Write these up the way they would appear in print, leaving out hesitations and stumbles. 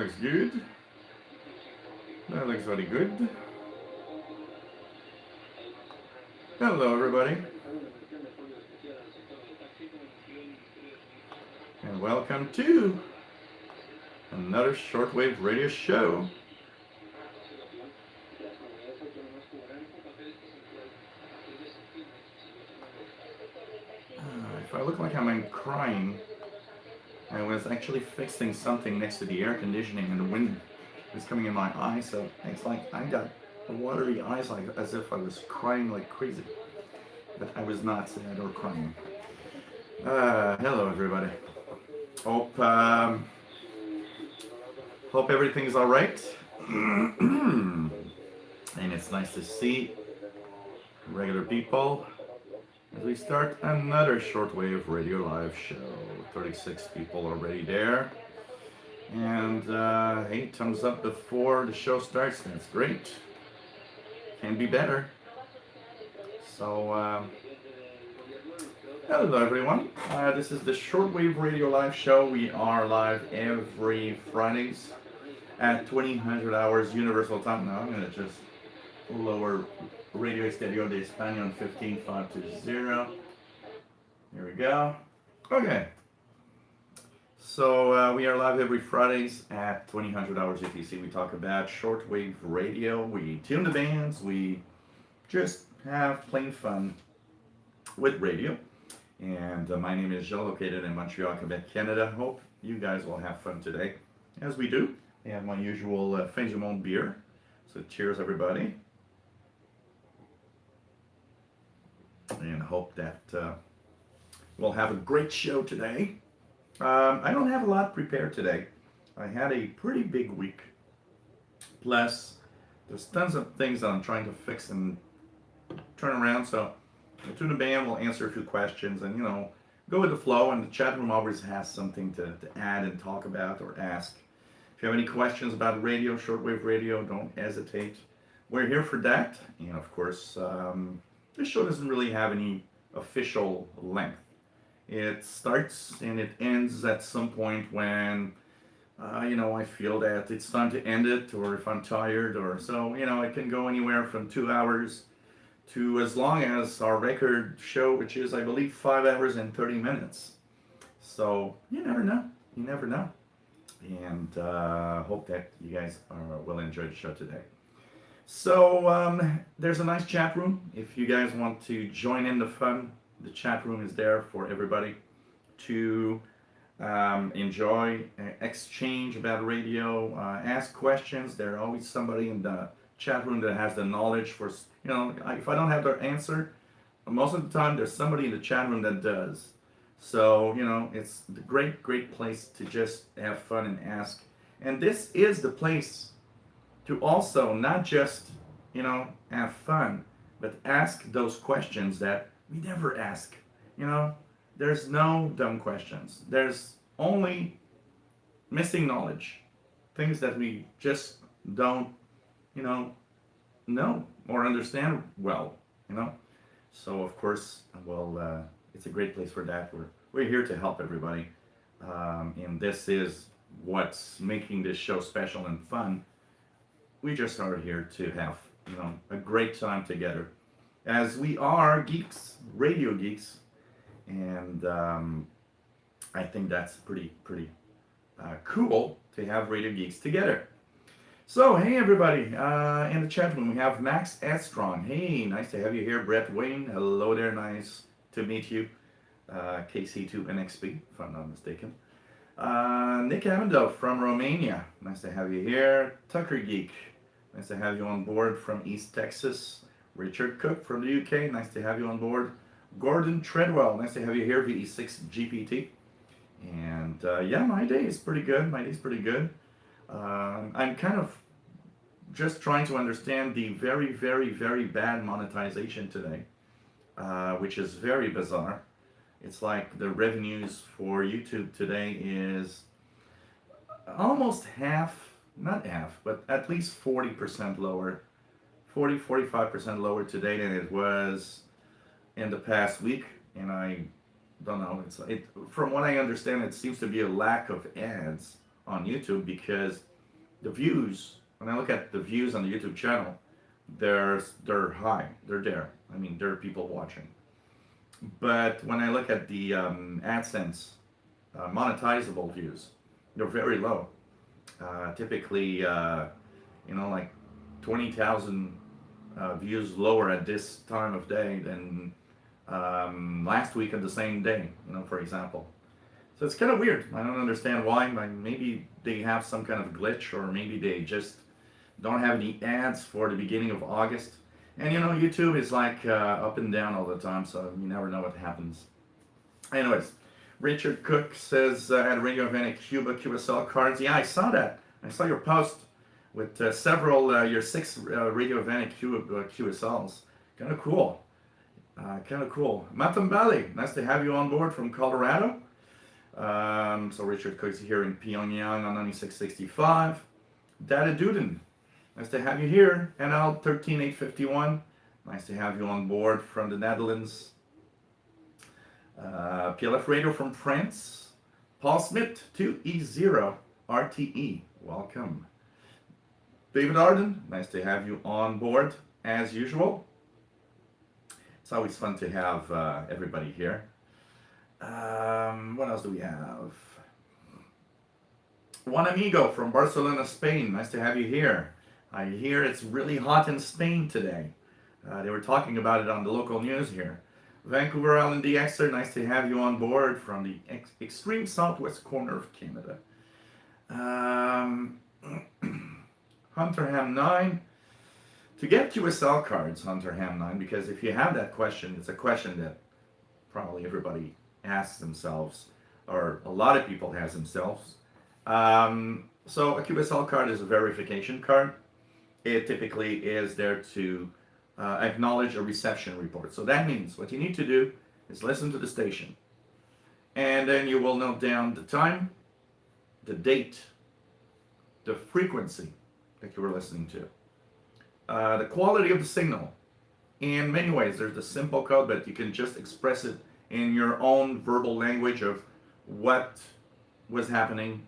looks good. That looks very good. Hello, everybody, and welcome to another Shortwave radio show. If I look like I'm crying, I was actually fixing something next to the air conditioning, and the wind was coming in my eye, so it's like I got watery eyes, like as if I was crying like crazy. But I was not sad or crying. Hello, everybody. Hope hope everything's all right. And it's nice to see regular people as we start another shortwave radio live show. 36 people already there. And hey, thumbs up before the show starts. That's great. Can be better. So, hello everyone. This is the Shortwave Radio Live Show. We are live every Fridays at 2000 hours Universal Time. Now I'm gonna just lower Radio Estadio de España on 15520. Here we go. Okay. So we are live every Fridays at 2000 hours UTC. We talk about shortwave radio. We tune the bands. We just have plain fun with radio. And my name is Jean, located in Montreal, Quebec, Canada. Hope you guys will have fun today, as we do. I have my usual Fin du Monde beer. So cheers, everybody. And hope that we'll have a great show today. I don't have a lot prepared today. I had a pretty big week. Plus, there's tons of things that I'm trying to fix and turn around. So, Tuna Band will answer a few questions and, go with the flow. And the chat room always has something to add and talk about or ask. If you have any questions about radio, shortwave radio, don't hesitate. We're here for that. And of course, this show doesn't really have any official length. It starts and it ends at some point when, I feel that it's time to end it, or if I'm tired, or so, it can go anywhere from 2 hours to as long as our record show, which is, I believe, 5 hours and 30 minutes. So, you never know. You never know. And hope that you guys will enjoy the show today. So, there's a nice chat room. If you guys want to join in the fun, the chat room is there for everybody to enjoy, exchange about radio, ask questions. There's always somebody in the chat room that has the knowledge for, if I don't have the answer, most of the time there's somebody in the chat room that does. So, it's a great, great place to just have fun and ask. And this is the place to also not just, have fun, but ask those questions that we never ask. There's no dumb questions. There's only missing knowledge, things that we just don't, know or understand well. So of course, well, it's a great place for that. We're here to help everybody, and this is what's making this show special and fun. We just are here to have a great time together, as we are geeks, radio geeks, and I think that's pretty cool to have radio geeks together. So hey everybody, in the chat room we have Max Estron. Hey, nice to have you here. Brett Wayne, hello there, nice to meet you. KC2NXP, if I'm not mistaken. Nick Amendo from Romania, nice to have you here. Tucker Geek, nice to have you on board from East Texas. Richard Cook from the UK, nice to have you on board. Gordon Treadwell, nice to have you here, VE6GPT. And yeah, my day is pretty good. I'm kind of just trying to understand the very, very, very bad monetization today, which is very bizarre. It's like the revenues for YouTube today is almost not half, but at least 40% lower, 45% lower today than it was in the past week. And I don't know, from what I understand, it seems to be a lack of ads on YouTube, because the views, when I look at the views on the YouTube channel, they're high. They're there. I mean, there are people watching. But when I look at the AdSense monetizable views, they're very low. Typically, like 20,000 views lower at this time of day than last week on the same day, for example. So it's kind of weird. I don't understand why. Maybe they have some kind of glitch, or maybe they just don't have any ads for the beginning of August. And YouTube is like up and down all the time, so you never know what happens. Anyways, Richard Cook says at Radio Havana Cuba QSL cards. Yeah, I saw that. I saw your post with several, your 6 Radio Havana Cuba QSLs. Kind of cool. Kind of cool. Matambali, nice to have you on board from Colorado. So Richard Cook's here in Pyongyang on 9665. Dada Duden, nice to have you here. NL 13851, nice to have you on board from the Netherlands. PLF Radio from France. Paul Smith 2E0 RTE, welcome. David Arden, nice to have you on board as usual. It's always fun to have everybody here. What else do we have? Juan Amigo from Barcelona, Spain. Nice to have you here. I hear it's really hot in Spain today. They were talking about it on the local news here. Vancouver Island DXer, nice to have you on board from the extreme southwest corner of Canada. Hunter Ham 9. To get QSL cards, Hunter Ham 9, because if you have that question, it's a question that probably everybody asks themselves, or a lot of people ask themselves. So a QSL card is a verification card. It typically is there to acknowledge a reception report. So that means what you need to do is listen to the station, and then you will note down the time, the date, the frequency that you were listening to, the quality of the signal. In many ways, there's the simple code, but you can just express it in your own verbal language of what was happening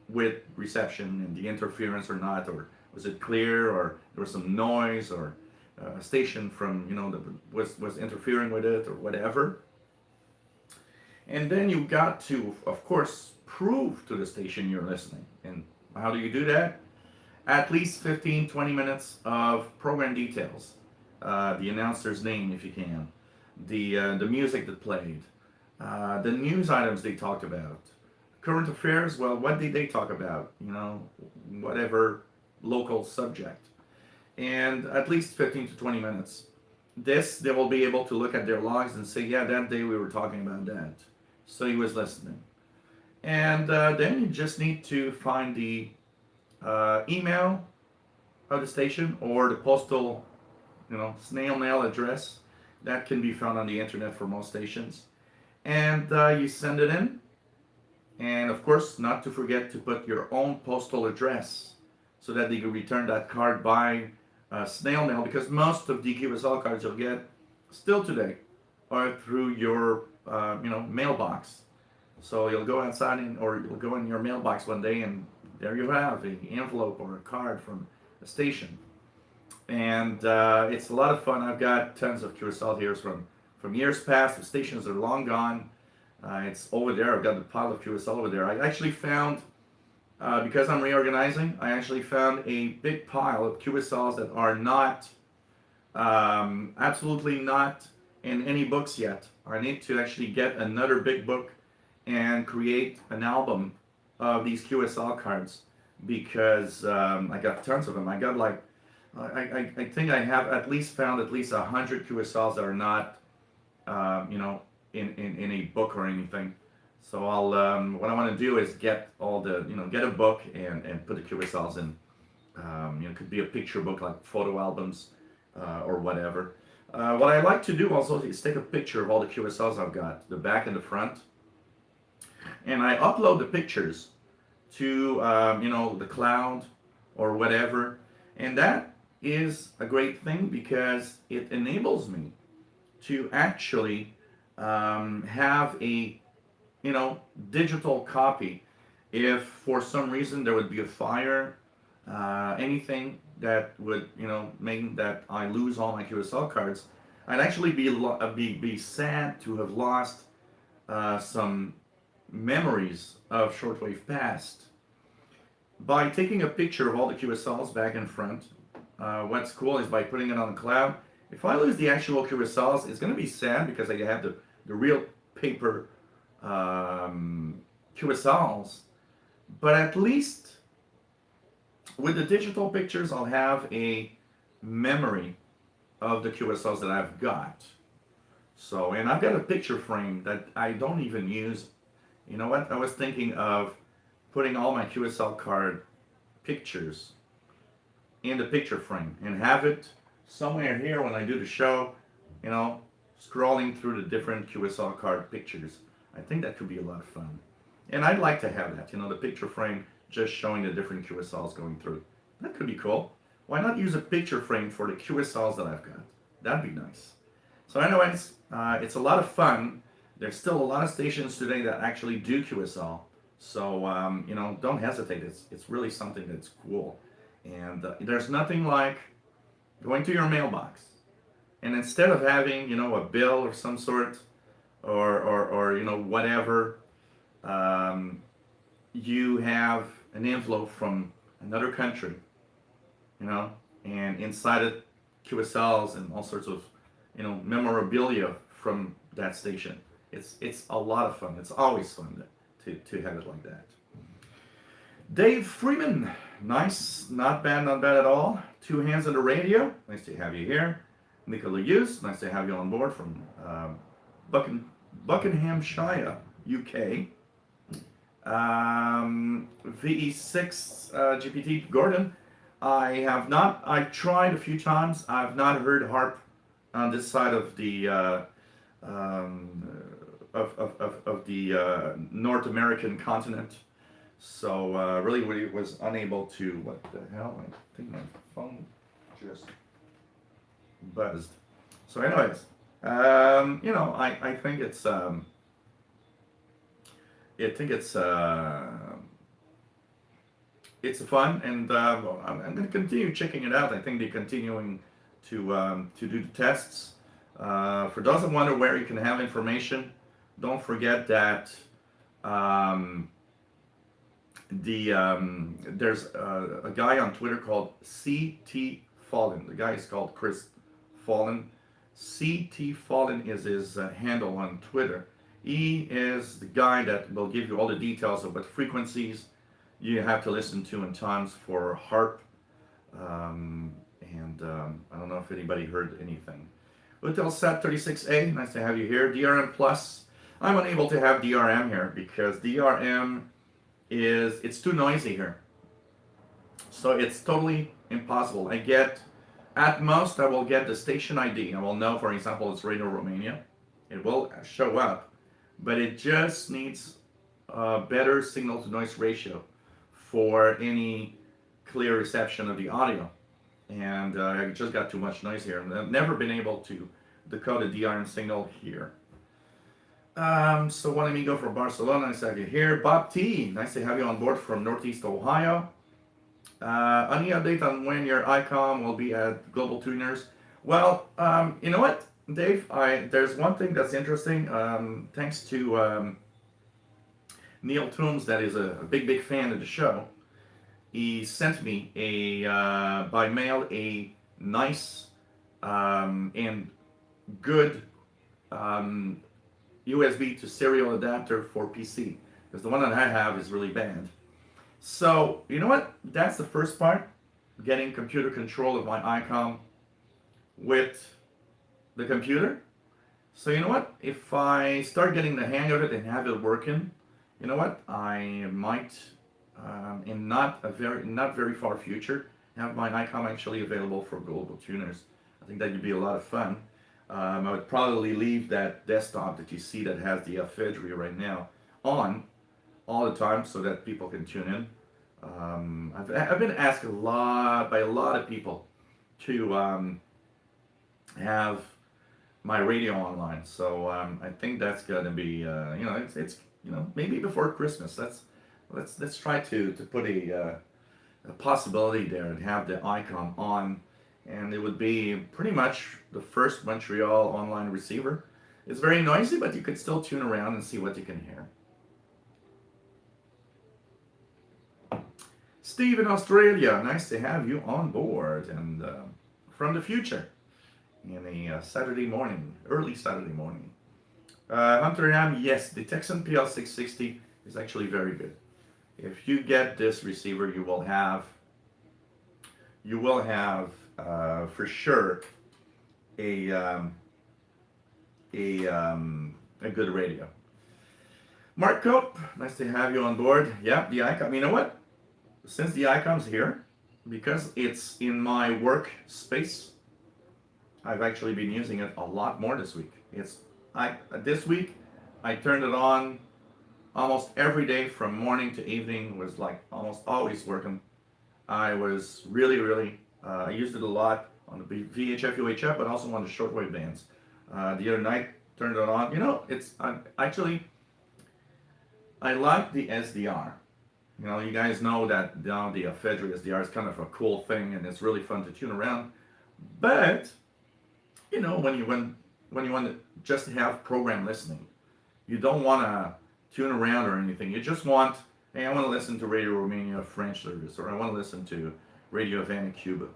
with reception and the interference or not, or was it clear, or there was some noise, or a station from that was interfering with it, or whatever. And then you got to, of course, prove to the station you're listening. And how do you do that? At least 15-20 minutes of program details, the announcer's name if you can, the music that played, the news items they talked about, current affairs. Well, what did they talk about? Whatever local subject, and at least 15 to 20 minutes. This, they will be able to look at their logs and say, yeah, that day we were talking about that, so he was listening. And then you just need to find the email of the station, or the postal, snail mail address that can be found on the internet for most stations, and you send it in. And of course, not to forget to put your own postal address so that they can return that card by snail mail, because most of the QSL cards you'll get still today are through your mailbox. So you'll go outside or you'll go in your mailbox one day, and there you have an envelope or a card from a station. And it's a lot of fun. I've got tons of QSL here from years past. The stations are long gone. It's over there. I've got the pile of QSL over there. I actually found, because I'm reorganizing, I actually found a big pile of QSLs that are not, absolutely not in any books yet. I need to actually get another big book and create an album of these QSL cards, because I got tons of them. I got like, I think I have at least found at least 100 QSLs that are not, in a book or anything. So I'll, what I want to do is get all the, get a book and put the QSLs in. It could be a picture book, like photo albums, or whatever. What I like to do also is take a picture of all the QSLs I've got, the back and the front, and I upload the pictures to, the cloud or whatever. And that is a great thing, because it enables me to actually have a digital copy if for some reason there would be a fire anything that would, mean that I lose all my QSL cards. I'd actually be sad to have lost some memories of Shortwave past by taking a picture of all the QSLs back and front. What's cool is by putting it on the cloud. If I lose the actual QSLs, it's going to be sad because I have the real paper QSLs. But at least with the digital pictures, I'll have a memory of the QSLs that I've got. So, and I've got a picture frame that I don't even use. You know what? I was thinking of putting all my QSL card pictures in the picture frame and have it somewhere here when I do the show, you know, scrolling through the different QSL card pictures. I think that could be a lot of fun. And I'd like to have that, the picture frame just showing the different QSLs going through. That could be cool. Why not use a picture frame for the QSLs that I've got? That'd be nice. So anyways, it's a lot of fun. There's still a lot of stations today that actually do QSL. So, don't hesitate. It's really something that's cool. And there's nothing like going to your mailbox. And instead of having, a bill of some sort or whatever, you have an envelope from another country, and inside it, QSLs and all sorts of, memorabilia from that station. It's a lot of fun. It's always fun to have it like that. Dave Freeman, nice, not bad at all. Two Hands on the Radio, nice to have you here. Nicola Hughes, nice to have you on board from Buckinghamshire, UK. VE6 GPT Gordon, I tried a few times. I've not heard harp on this side of the of the North American continent. So really was unable to. What the hell? I think my phone just buzzed. So, anyways, I think it's it's fun, and I'm going to continue checking it out. I think they're continuing to do the tests. For those that wonder where you can have information, don't forget that there's a guy on Twitter called CT Fallen. The guy is called Chris Fallen. CT Fallen is his handle on Twitter. He is the guy that will give you all the details of what frequencies you have to listen to in times for harp. I don't know if anybody heard anything. Utelsat 36A, nice to have you here. DRM Plus, I'm unable to have DRM here because DRM it's too noisy here. So it's totally impossible. At most, I will get the station ID. I will know, for example, it's Radio Romania. It will show up, but it just needs a better signal to noise ratio for any clear reception of the audio. And I just got too much noise here. And I've never been able to decode a DRM signal here. So one amigo from Barcelona, nice to have you here. Bob T, nice to have you on board from Northeast Ohio. Any update on when your ICOM will be at Global Tuners? Well, you know what, Dave? There's one thing that's interesting. Thanks to Neil Toombs, that is a big fan of the show. He sent me by mail a nice and good USB to serial adapter for PC, because the one that I have is really bad. So, you know what? That's the first part, getting computer control of my ICOM with the computer. So, you know what? If I start getting the hang of it and have it working, you know what? I might, in not very far future, have my ICOM actually available for global tuners. I think that would be a lot of fun. I would probably leave that desktop that you see that has the Fedry right now on all the time so that people can tune in. I've been asked by a lot of people to have my radio online, so I think that's gonna be it's maybe before Christmas. Let's try to put a possibility there to have the icon on, and it would be pretty much the first Montreal online receiver. It's very noisy, but you could still tune around and see what you can hear. Steve in Australia, nice to have you on board, and from the future in a Saturday morning, early Saturday morning. Hunter Ham, yes, the Texan PL660 is actually very good. If you get this receiver, you will have for sure a um, a good radio. Mark Cope, nice to have you on board. Yeah, the icon. You know what? Since the icon's here, because it's in my work space, I've actually been using it a lot more this week. This week I turned it on almost every day from morning to evening. Was like almost always working. I was really I used it a lot on the VHF UHF, but also on the shortwave bands. The other night turned it on. You know, actually I like the SDR. You know, you guys know that now the Fedry SDR is kind of a cool thing, and it's really fun to tune around. But you know, when you want to just have program listening, you don't want to tune around or anything. You just want, hey, I want to listen to Radio Romania French service, or I want to listen to Radio Havana Cuba.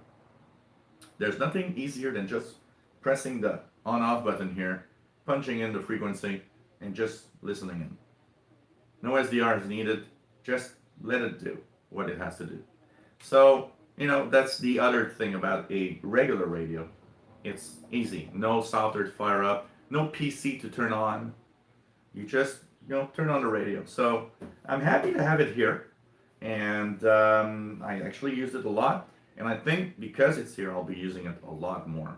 There's nothing easier than just pressing the on-off button here, punching in the frequency, and just listening in. No SDR is needed. Just let it do what it has to do. So, you know, that's the other thing about a regular radio. It's easy. No software to fire up, no PC to turn on. You just, you know, turn on the radio. So I'm happy to have it here, and I actually used it a lot. And I think because it's here, I'll be using it a lot more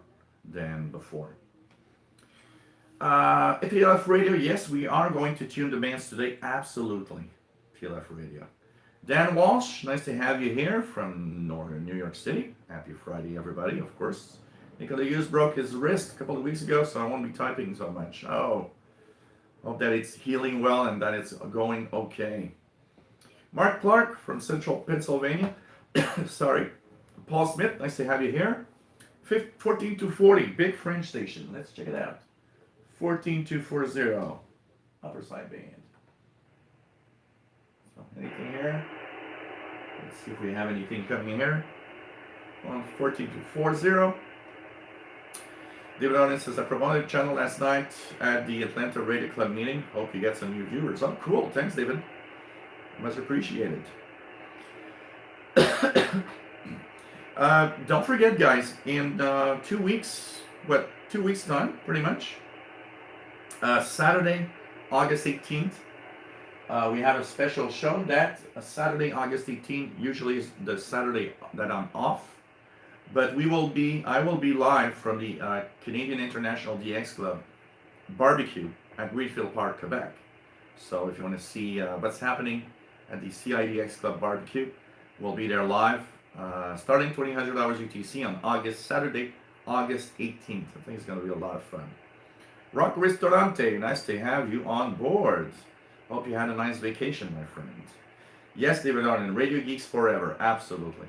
than before. TLF Radio, yes, we are going to tune the bands today. Absolutely, TLF Radio. Dan Walsh, nice to have you here from northern New York City. Happy Friday, everybody, of course. Nicola Hughes broke his wrist a couple of weeks ago, so I won't be typing so much. Oh, hope that it's healing well and that it's going okay. Mark Clark from Central Pennsylvania. Sorry. Paul Smith, nice to have you here. 14240, big French station. Let's check it out. 14240, upper side band. So anything here? Let's see if we have anything coming here. 14240. David Arden says, I promoted the channel last night at the Atlanta Radio Club meeting. Hope you get some new viewers. Oh, cool. Thanks, David. Much appreciated. Don't forget, guys, in 2 weeks, 2 weeks time, pretty much, Saturday, August 18th, we have a special show. That Saturday, August 18th, usually is the Saturday that I'm off. But I will be live from the Canadian International DX Club barbecue at Greenfield Park, Quebec. So if you want to see what's happening at the CIDX Club barbecue, we'll be there live, starting 2000 hours UTC on Saturday, August 18th. I think it's going to be a lot of fun. Rock Ristorante, nice to have you on board. Hope you had a nice vacation, my friend. Yes, David Arden, Radio Geeks Forever, absolutely.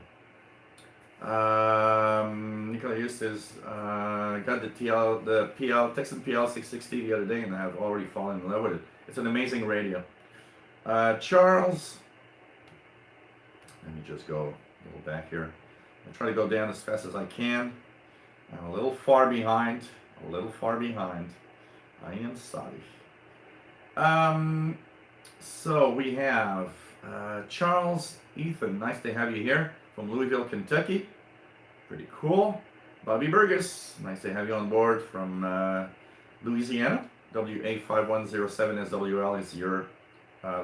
Nicola Hughes says, got the Texan PL660 the other day, and I have already fallen in love with it. It's an amazing radio. Charles, let me just go a little back here. I try to go down as fast as I can. I'm a little far behind. I am sorry. So we have Charles Ethan, nice to have you here from Louisville, Kentucky. Pretty cool. Bobby Burgess, nice to have you on board from Louisiana. WA5107SWL is your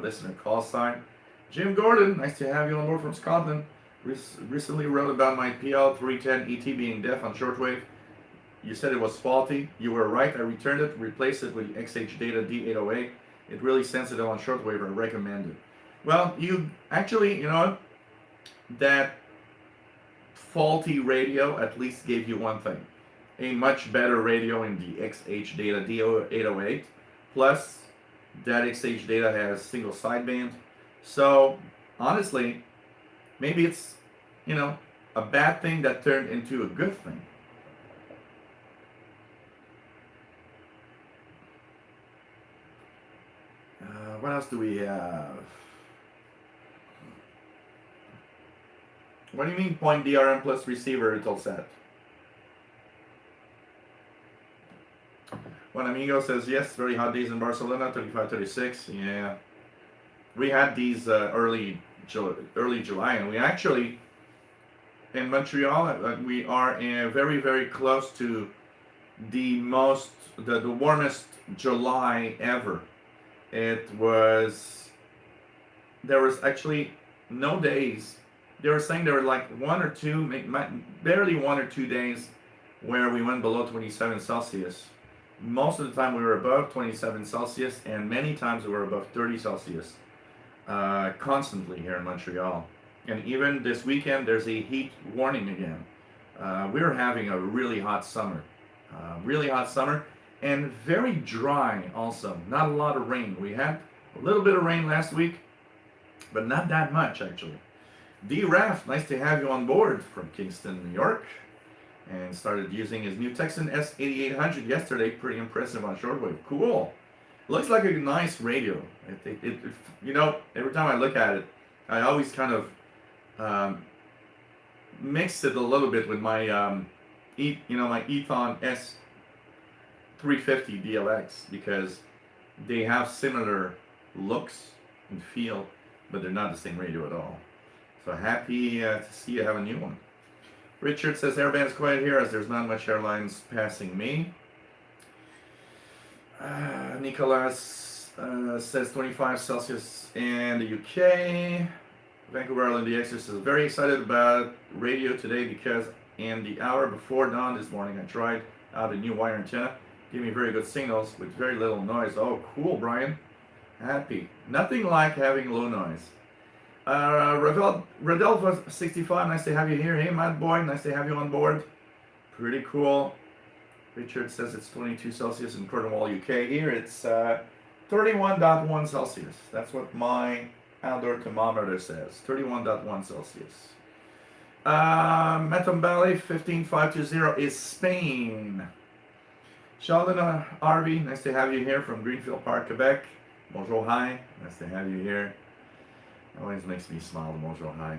listener call sign. Jim Gordon, nice to have you on board from Scotland. Recently wrote about my PL310 ET being deaf on shortwave. You said it was faulty. You were right. I returned it, replaced it with XH Data D808. It really sensitive on shortwave. I recommend it. Well, you actually, you know, that faulty radio at least gave you one thing. A much better radio in the XH Data D808. Plus, that XH Data has single sideband. So, honestly, maybe it's a bad thing that turned into a good thing. What else do we have? What do you mean point DRM plus receiver? It's all set. Juan Amigo says, yes, very hot days in Barcelona, 35, 36. Yeah. We had these early July, and we actually, in Montreal, we are very, very close to the warmest July ever. There was actually no days. They were saying there were like barely 1 or 2 days where we went below 27 Celsius. Most of the time we were above 27 Celsius, and many times we were above 30 Celsius constantly here in Montreal. And even this weekend, there's a heat warning again. We're having a really hot summer. And very dry also. Not a lot of rain. We had a little bit of rain last week, but not that much actually. D-Raft, nice to have you on board from Kingston, New York. And started using his new Texan S8800 yesterday. Pretty impressive on shortwave. Cool. Looks like a nice radio. Every time I look at it, I always kind of mix it a little bit with my my Ethon S350 DLX, because they have similar looks and feel, but they're not the same radio at all. So happy to see you have a new one. Richard says, airband's quiet here as there's not much airlines passing me. Nicolas says 25 Celsius in the UK. Vancouver Island DX is very excited about radio today because in the hour before dawn this morning I tried out a new wire antenna. Gave me very good signals with very little noise. Oh, cool, Brian. Happy. Nothing like having low noise. Radelva 65, nice to have you here. Hey, Mad Boy, nice to have you on board. Pretty cool. Richard says it's 22 Celsius in Cornwall, UK. Here it's 31.1 Celsius. That's what my outdoor thermometer says. 31.1 Celsius. Matambali 15520 is Spain. Sheldon RV, nice to have you here from Greenfield Park, Quebec. Bonjour, hi. Nice to have you here. Always makes me smile, the Bonjour, hi.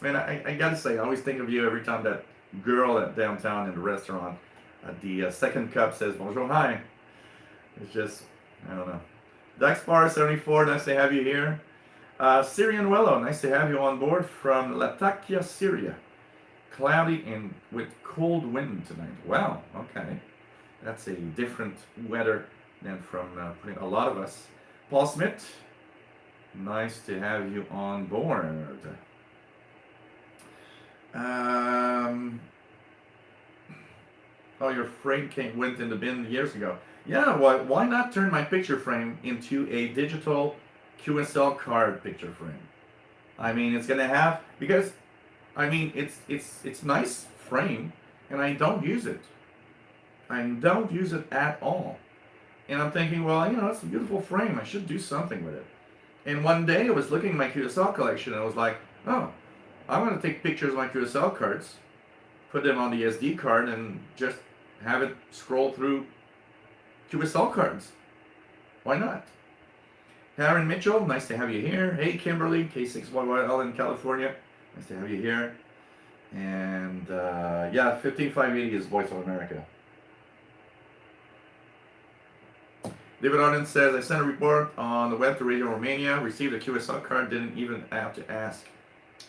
Man, I gotta say, I always think of you every time that girl at downtown in the restaurant at the second cup says Bonjour, hi. It's just, I don't know. Daxpar 74, nice to have you here. Syrian Wello, nice to have you on board from Latakia, Syria. Cloudy and with cold wind tonight. Wow, okay. That's a different weather than from a lot of us. Paul Smith, nice to have you on board. Oh, your frame went in the bin years ago. Yeah, why not turn my picture frame into a digital QSL card picture frame? I mean, it's gonna have, because I mean it's nice frame, and I don't use it. I don't use it at all. And I'm thinking, well, it's a beautiful frame. I should do something with it. And one day I was looking at my QSL collection and I was like, oh, I'm going to take pictures of my QSL cards, put them on the SD card, and just have it scroll through QSL cards. Why not? Aaron Mitchell, nice to have you here. Hey, Kimberly, K6YYL in California. Nice to have you here. And yeah, 15580 is Voice of America. David Arden says, I sent a report on the web to Radio Romania, received a QSL card, didn't even have to ask.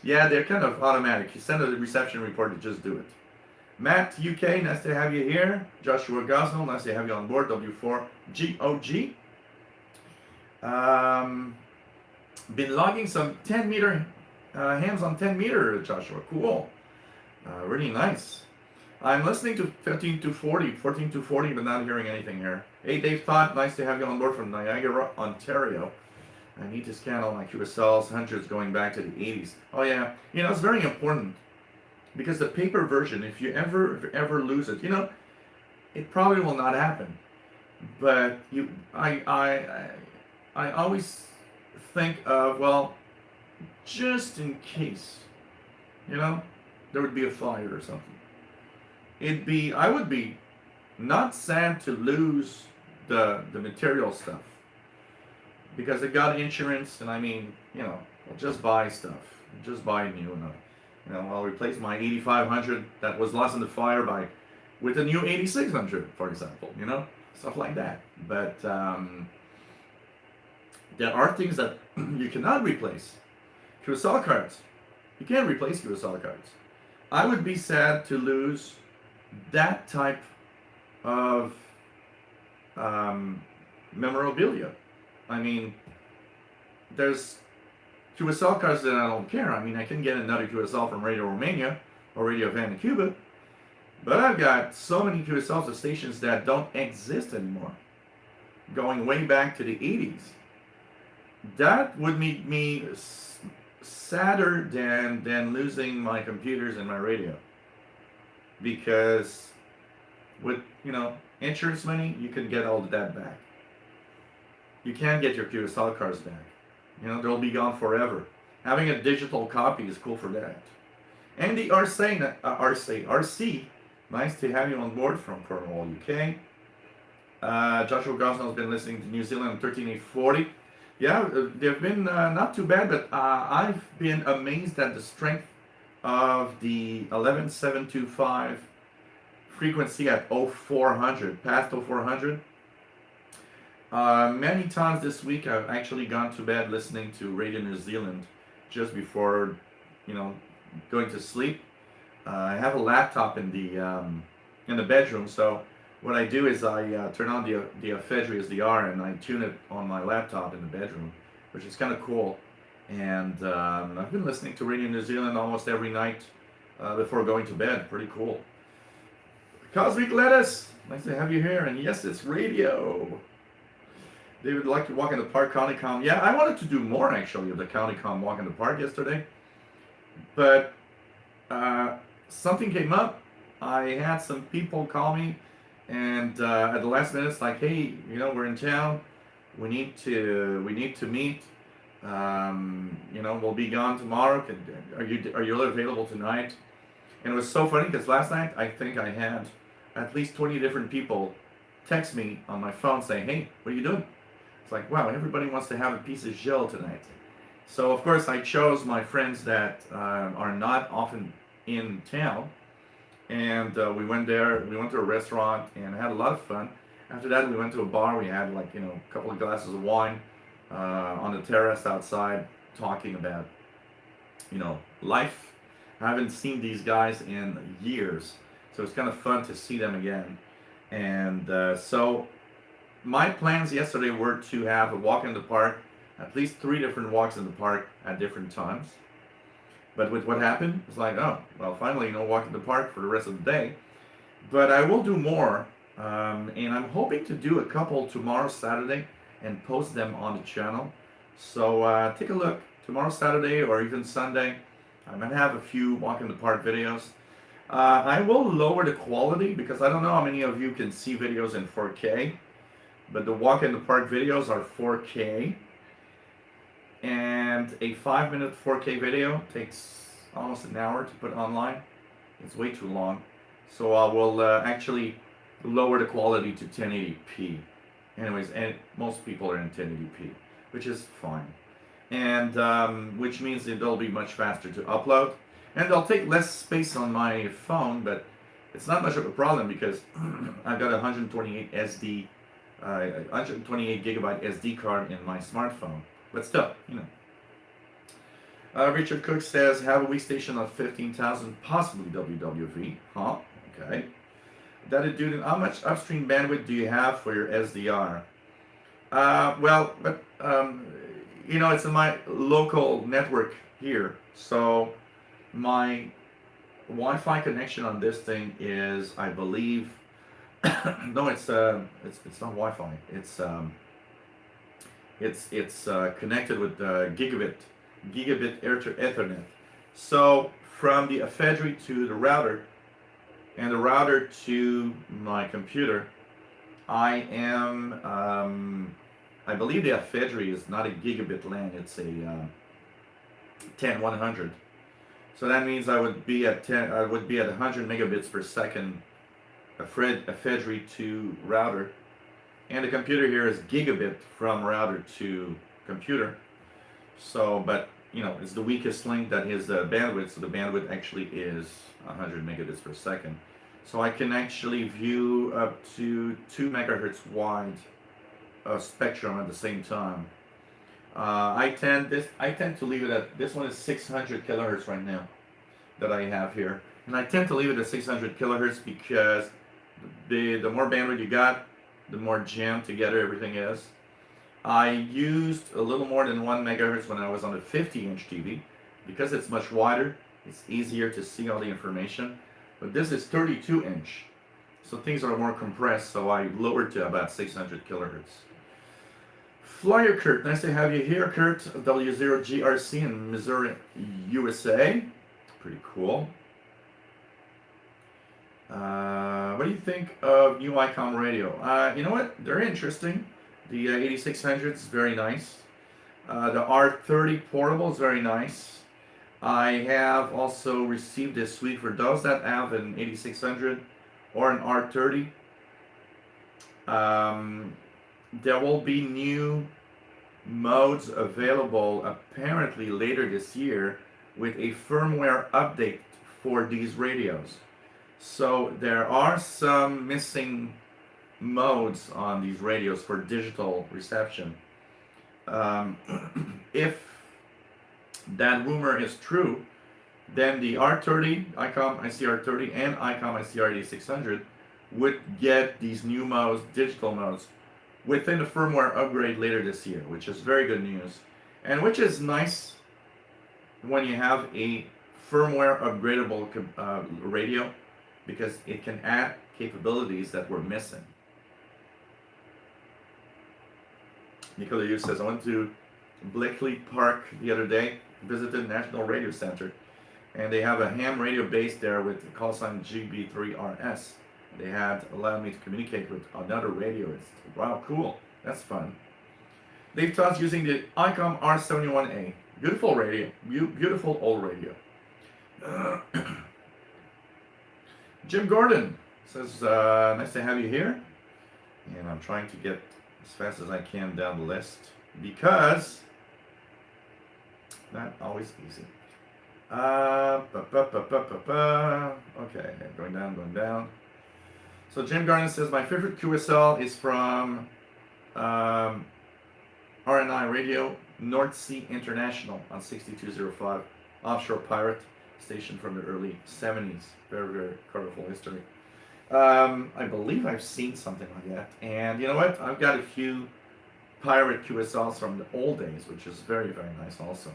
Yeah, they're kind of automatic. You send a reception report to just do it. Matt, UK, nice to have you here. Joshua Gosnell, nice to have you on board. W4GOG. Been logging some 10 meter, hands on 10 meter, Joshua. Cool. Really nice. I'm listening to 14 to 40, but not hearing anything here. Hey, Dave Todd, nice to have you on board from Niagara, Ontario. I need to scan all my QSLs, hundreds going back to the 80s. Oh yeah, it's very important, because the paper version, if you ever lose it, it probably will not happen. But I always think of, well, just in case, you know, there would be a fire or something. I would be not sad to lose the material stuff because I got insurance, and I mean, I'll just buy stuff, just buy new, and I'll replace my 8500 that was lost in the fire with a new 8600, for example, stuff like that. But there are things that you cannot replace. QSL cards, you can't replace QSL cards. I would be sad to lose that type of memorabilia. I mean, there's QSL cards that I don't care. I mean, I can get another QSL from Radio Romania or Radio Havana, Cuba, but I've got so many QSLs of stations that don't exist anymore, going way back to the 80s. That would make me sadder than losing my computers and my radio, because with insurance money, you can get all of that back. You can't get your QSL cards back. They'll be gone forever. Having a digital copy is cool for that. Andy RC, nice to have you on board from Cornwall, UK. Joshua Gosnell's been listening to New Zealand 13840. Yeah, they've been not too bad, but I've been amazed at the strength of the 11725 frequency at 0400, past 0400. Many times this week I've actually gone to bed listening to Radio New Zealand just before, going to sleep. I have a laptop in the bedroom, so what I do is I turn on the Ephedry SDR and I tune it on my laptop in the bedroom, which is kind of cool. And I've been listening to Radio New Zealand almost every night before going to bed. Pretty cool. Cosmic Lettuce, nice to have you here. And yes, it's radio. David would like to walk in the park, County Com. Yeah, I wanted to do more actually of the County Com walk in the park yesterday, but something came up. I had some people call me, and at the last minute, it's like, hey, we're in town. We need to meet. We'll be gone tomorrow. Are you available tonight? And it was so funny because last night I think I had at least 20 different people text me on my phone saying, hey, what are you doing? It's like, wow, everybody wants to have a piece of gel tonight. So of course I chose my friends that are not often in town, and we went there. We went to a restaurant and had a lot of fun. After that, we went to a bar. We had a couple of glasses of wine on the terrace outside, talking about life. I haven't seen these guys in years, so it's kind of fun to see them again. And so my plans yesterday were to have a walk in the park, at least 3 different walks in the park at different times. But with what happened, it's like, oh, well, finally, walk in the park for the rest of the day. But I will do more, and I'm hoping to do a couple tomorrow, Saturday, and post them on the channel. So take a look tomorrow, Saturday, or even Sunday. I'm going to have a few walk in the park videos. I will lower the quality because I don't know how many of you can see videos in 4K, but the walk in the park videos are 4K, and a 5-minute 4K video takes almost an hour to put online. It's way too long. So I will actually lower the quality to 1080p. Anyways, and most people are in 1080p, which is fine. And which means it'll be much faster to upload. And they'll take less space on my phone, but it's not much of a problem because I've got a 128 gigabyte SD card in my smartphone. But still, Richard Cook says, have a weak station of 15,000, possibly WWV. Huh? Okay. That is due to how much upstream bandwidth do you have for your SDR? It's in my local network here. So my Wi-Fi connection on this thing is, I believe, no, it's not Wi-Fi. It's connected with gigabit Ethernet. So from the Ephedry to the router, and the router to my computer, I believe the Ephedry is not a gigabit LAN, it's a 10100. So that means I would be at 100 megabits per second, a FedRAMP 2 router, and the computer here is gigabit from router to computer. So, but it's the weakest link that is the bandwidth. So the bandwidth actually is 100 megabits per second. So I can actually view up to 2 megahertz wide spectrum at the same time. I tend to leave it at, this one is 600 kilohertz right now that I have here, and I tend to leave it at 600 kilohertz because the more bandwidth you got, the more jammed together everything is. I used a little more than 1 megahertz when I was on a 50-inch TV because it's much wider. It's easier to see all the information. But this is 32-inch, so things are more compressed. So I lowered to about 600 kilohertz. Flyer Kurt, nice to have you here, Kurt. W0GRC in Missouri, USA. Pretty cool. What do you think of new ICOM radio? You know what? They're interesting. The 8600 is very nice. The R30 portable is very nice. I have also received a suite for those that have an 8600 or an R30. There will be new modes available apparently later this year with a firmware update for these radios. So there are some missing modes on these radios for digital reception. If that rumor is true, then the R30, ICOM ICR30 and ICOM ICR 8600 would get these new modes, digital modes, within a firmware upgrade later this year, which is very good news. And which is nice when you have a firmware upgradable radio, because it can add capabilities that we're missing. Nicola Yu says, I went to Bleckley Park the other day, visited National Radio Center, and they have a ham radio base there with the call sign GB3RS. They had allowed me to communicate with another radioist. Wow, cool. That's fun. They've taught using the ICOM R71A. Beautiful radio. Beautiful old radio. Jim Gordon says, nice to have you here. And I'm trying to get as fast as I can down the list because not always easy. Okay, going down. So Jim Gordon says, my favorite QSL is from RNI Radio, North Sea International on 6205, offshore pirate station from the early 70s. Very, very colorful history. I believe I've seen something like that. And you know what? I've got a few pirate QSLs from the old days, which is very, very nice also.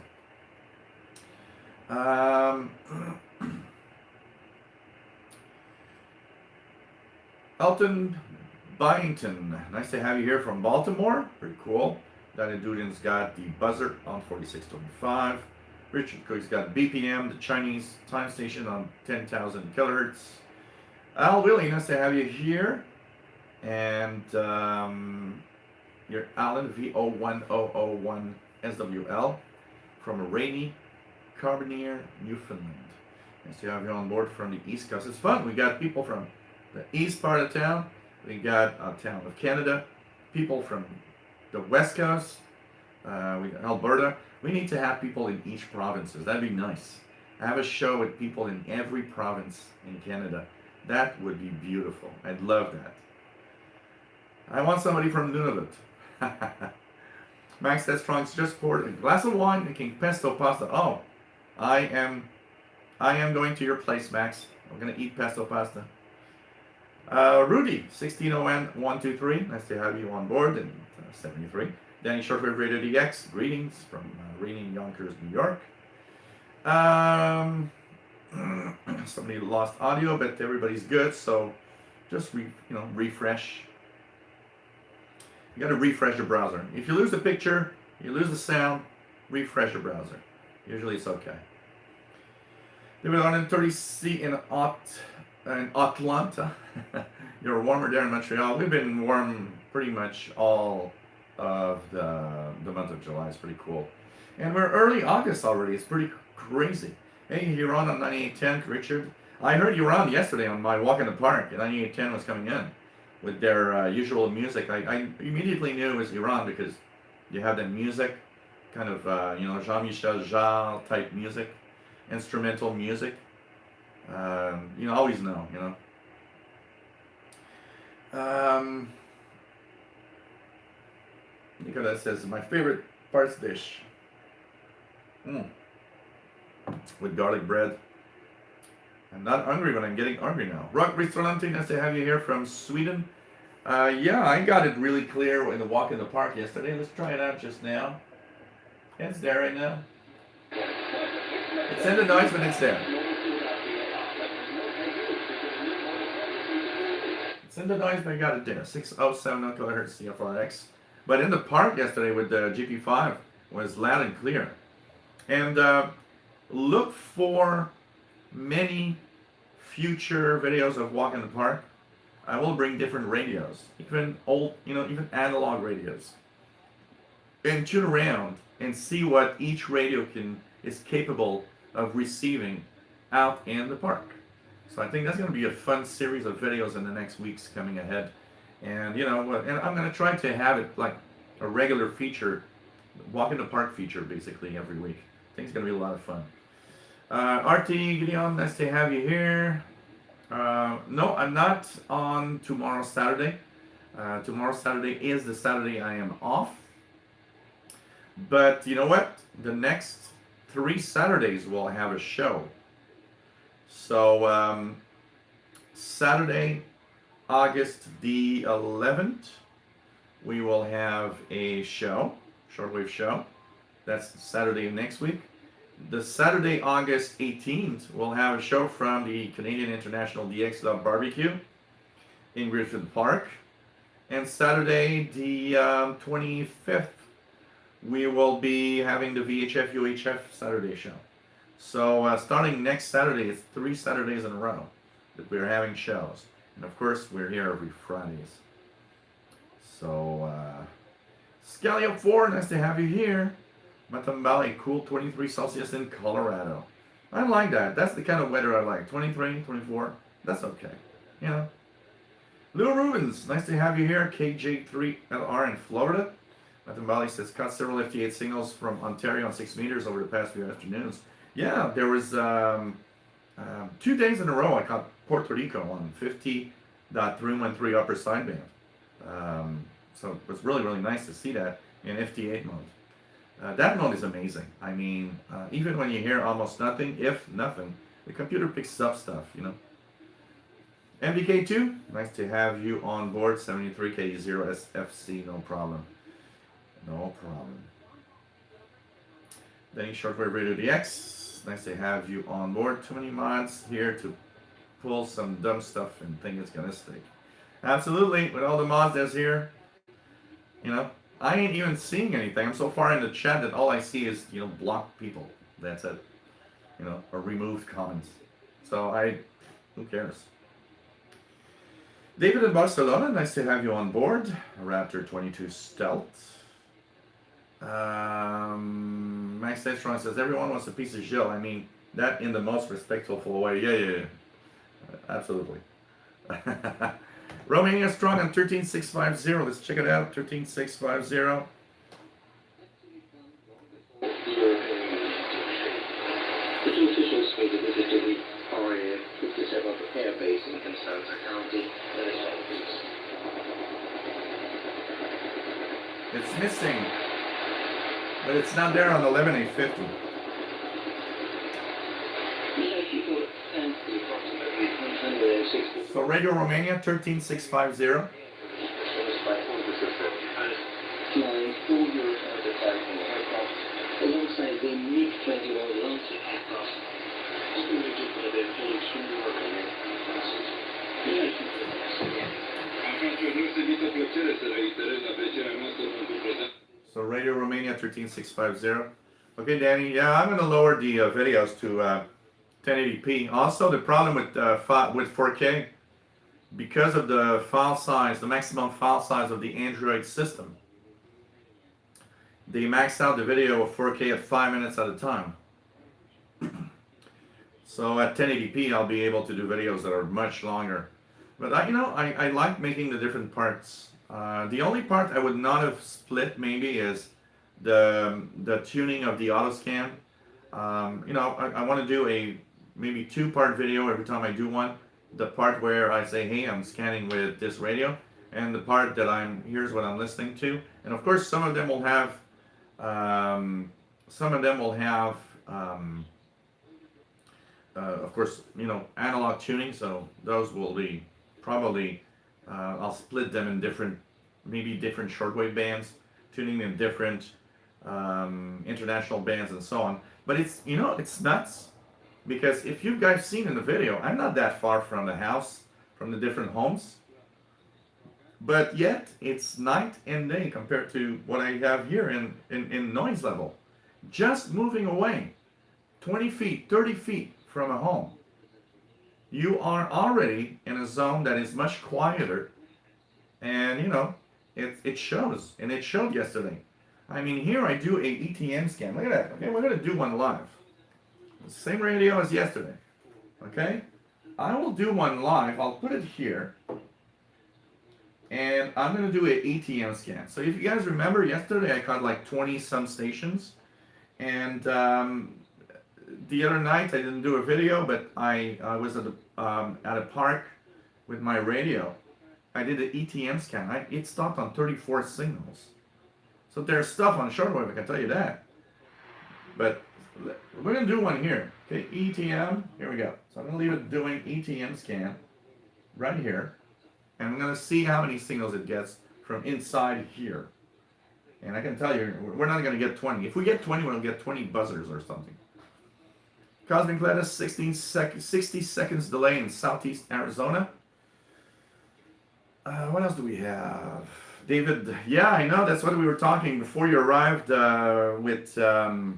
Elton Byington, nice to have you here from Baltimore. Pretty cool. Danny Dudin's got the buzzer on 4625. Richard Cook's got BPM, the Chinese time station on 10,000 kilohertz. Al Willie, nice to have you here. And you're Alan VO1001 SWL from a rainy Carbonear, Newfoundland. Nice to have you on board from the East Coast. It's fun. We got people from the east part of town. We got a town of Canada. People from the West Coast. We got Alberta. We need to have people in each province. That'd be nice. Have a show with people in every province in Canada. That would be beautiful. I'd love that. I want somebody from Nunavut. Max, that's strong. Just poured a glass of wine making pesto pasta. Oh, I am going to your place, Max. I'm gonna eat pesto pasta. Rudy, 16ON123. Nice to have you on board. And 73. Danny Shortwave Radio DX. Greetings from rainy Yonkers, New York. Somebody lost audio, but everybody's good. So just refresh. You got to refresh your browser. If you lose the picture, you lose the sound, refresh your browser. Usually it's okay. They were 130C in Atlanta. You're warmer there in Montreal. We've been warm pretty much all of the month of July. It's pretty cool. And we're early August already. It's pretty crazy. Hey, you're on 98.10, Richard. I heard you were on yesterday on my walk in the park. 98.10 was coming in with their usual music. I immediately knew it was Iran because you have that music, kind of Jean-Michel Jarre type music, instrumental music. Always know. Um, Nicola says my favorite farce dish. With garlic bread. I'm not hungry, but I'm getting hungry now. Rock Restaurante, nice to have you here from Sweden. Yeah, I got it really clear in the walk in the park yesterday. Let's try it out just now. It's there right now. It's in the noise, but it's there. It's in the noise, but I got it there. 607 kilohertz CFRX. But in the park yesterday with the GP5 was loud and clear. And look for many future videos of Walk in the Park. I will bring different radios, even old, even analog radios, and tune around and see what each radio is capable of receiving out in the park. So I think that's going to be a fun series of videos in the next weeks coming ahead. And and I'm going to try to have it like a regular feature, Walk in the Park feature, basically every week. I think it's going to be a lot of fun. RT Gideon, nice to have you here. No, I'm not on tomorrow, Saturday. Tomorrow, Saturday is the Saturday I am off. But you know what? The next 3 Saturdays we'll have a show. So Saturday, August the 11th, we will have a show, Shortwave show. That's Saturday of next week. The Saturday, August 18th, we'll have a show from the Canadian International DX Love Barbecue in Griffith Park. And Saturday, the 25th, we will be having the VHF UHF Saturday show. So starting next Saturday, it's 3 Saturdays in a row that we're having shows. And of course, we're here every Fridays. So, Scalio 4, nice to have you here. Matambali, cool 23 Celsius in Colorado. I like that. That's the kind of weather I like. 23, 24, that's okay. Lou Rubens, nice to have you here. KJ3LR in Florida. Matambali says, caught several FT8 signals from Ontario on 6 meters over the past few afternoons. Yeah, there was 2 days in a row I caught Puerto Rico on 50.313 upper sideband. So it was really, really nice to see that in FT8 mode. That mode is amazing. I mean, even when you hear almost nothing, if nothing, the computer picks up stuff, MVK2, nice to have you on board. 73K0SFC, no problem. No problem. Then Shortwave Radio DX, nice to have you on board. Too many mods here to pull some dumb stuff and think it's gonna stick. Absolutely, with all the mods that's here, I ain't even seeing anything. I'm so far in the chat that all I see is, blocked people. That's it. Or removed comments. So who cares? David in Barcelona, nice to have you on board. Raptor 22 Stealth. Max Tetron says, everyone wants a piece of Jill. I mean, that in the most respectful way. Yeah. Absolutely. Romania Strong on 13650. Let's check it out. 13650. It's missing, but it's not there on 11850. So Radio Romania 13650. Alongside the MiG-21 Lancer aircraft, So Radio Romania 13650. Okay, Danny. Yeah, I'm going to lower the videos to 1080p. Also, the problem with 4K, because of the file size, the maximum file size of the Android system, they max out the video of 4K at 5 minutes at a time. So at 1080p, I'll be able to do videos that are much longer. But I like making the different parts. The only part I would not have split maybe is the tuning of the auto scan. I want to do a maybe two-part video every time I do one. The part where I say, hey, I'm scanning with this radio, and the part that here's what I'm listening to. And of course, some of them will have, um, of course, analog tuning. So those will be probably, I'll split them in maybe different shortwave bands, tuning in different international bands and so on. But it's nuts because if you guys seen in the video, I'm not that far from the house, from the different homes, but yet it's night and day compared to what I have here in noise level. Just moving away 20 feet, 30 feet from a home, you are already in a zone that is much quieter, and it shows, and it showed yesterday. I mean, here I do a ETM scan. Look at that. Okay, we're gonna do one live. Same radio as yesterday. Okay, I will do one live. I'll put it here, and I'm gonna do an ETM scan. So if you guys remember, yesterday I caught like 20 some stations, and the other night I didn't do a video, but I was at a park with my radio. I did an ETM scan. It stopped on 34 signals. So there's stuff on shortwave, I can tell you that. But we're going to do one here. Okay, ETM, here we go. So I'm going to leave it doing ETM scan right here. And I'm going to see how many signals it gets from inside here. And I can tell you, we're not going to get 20. If we get 20, we'll get 20 buzzers or something. Cosmic Lettuce, 60 seconds delay in southeast Arizona. What else do we have? David, yeah, I know, that's what we were talking before you arrived with our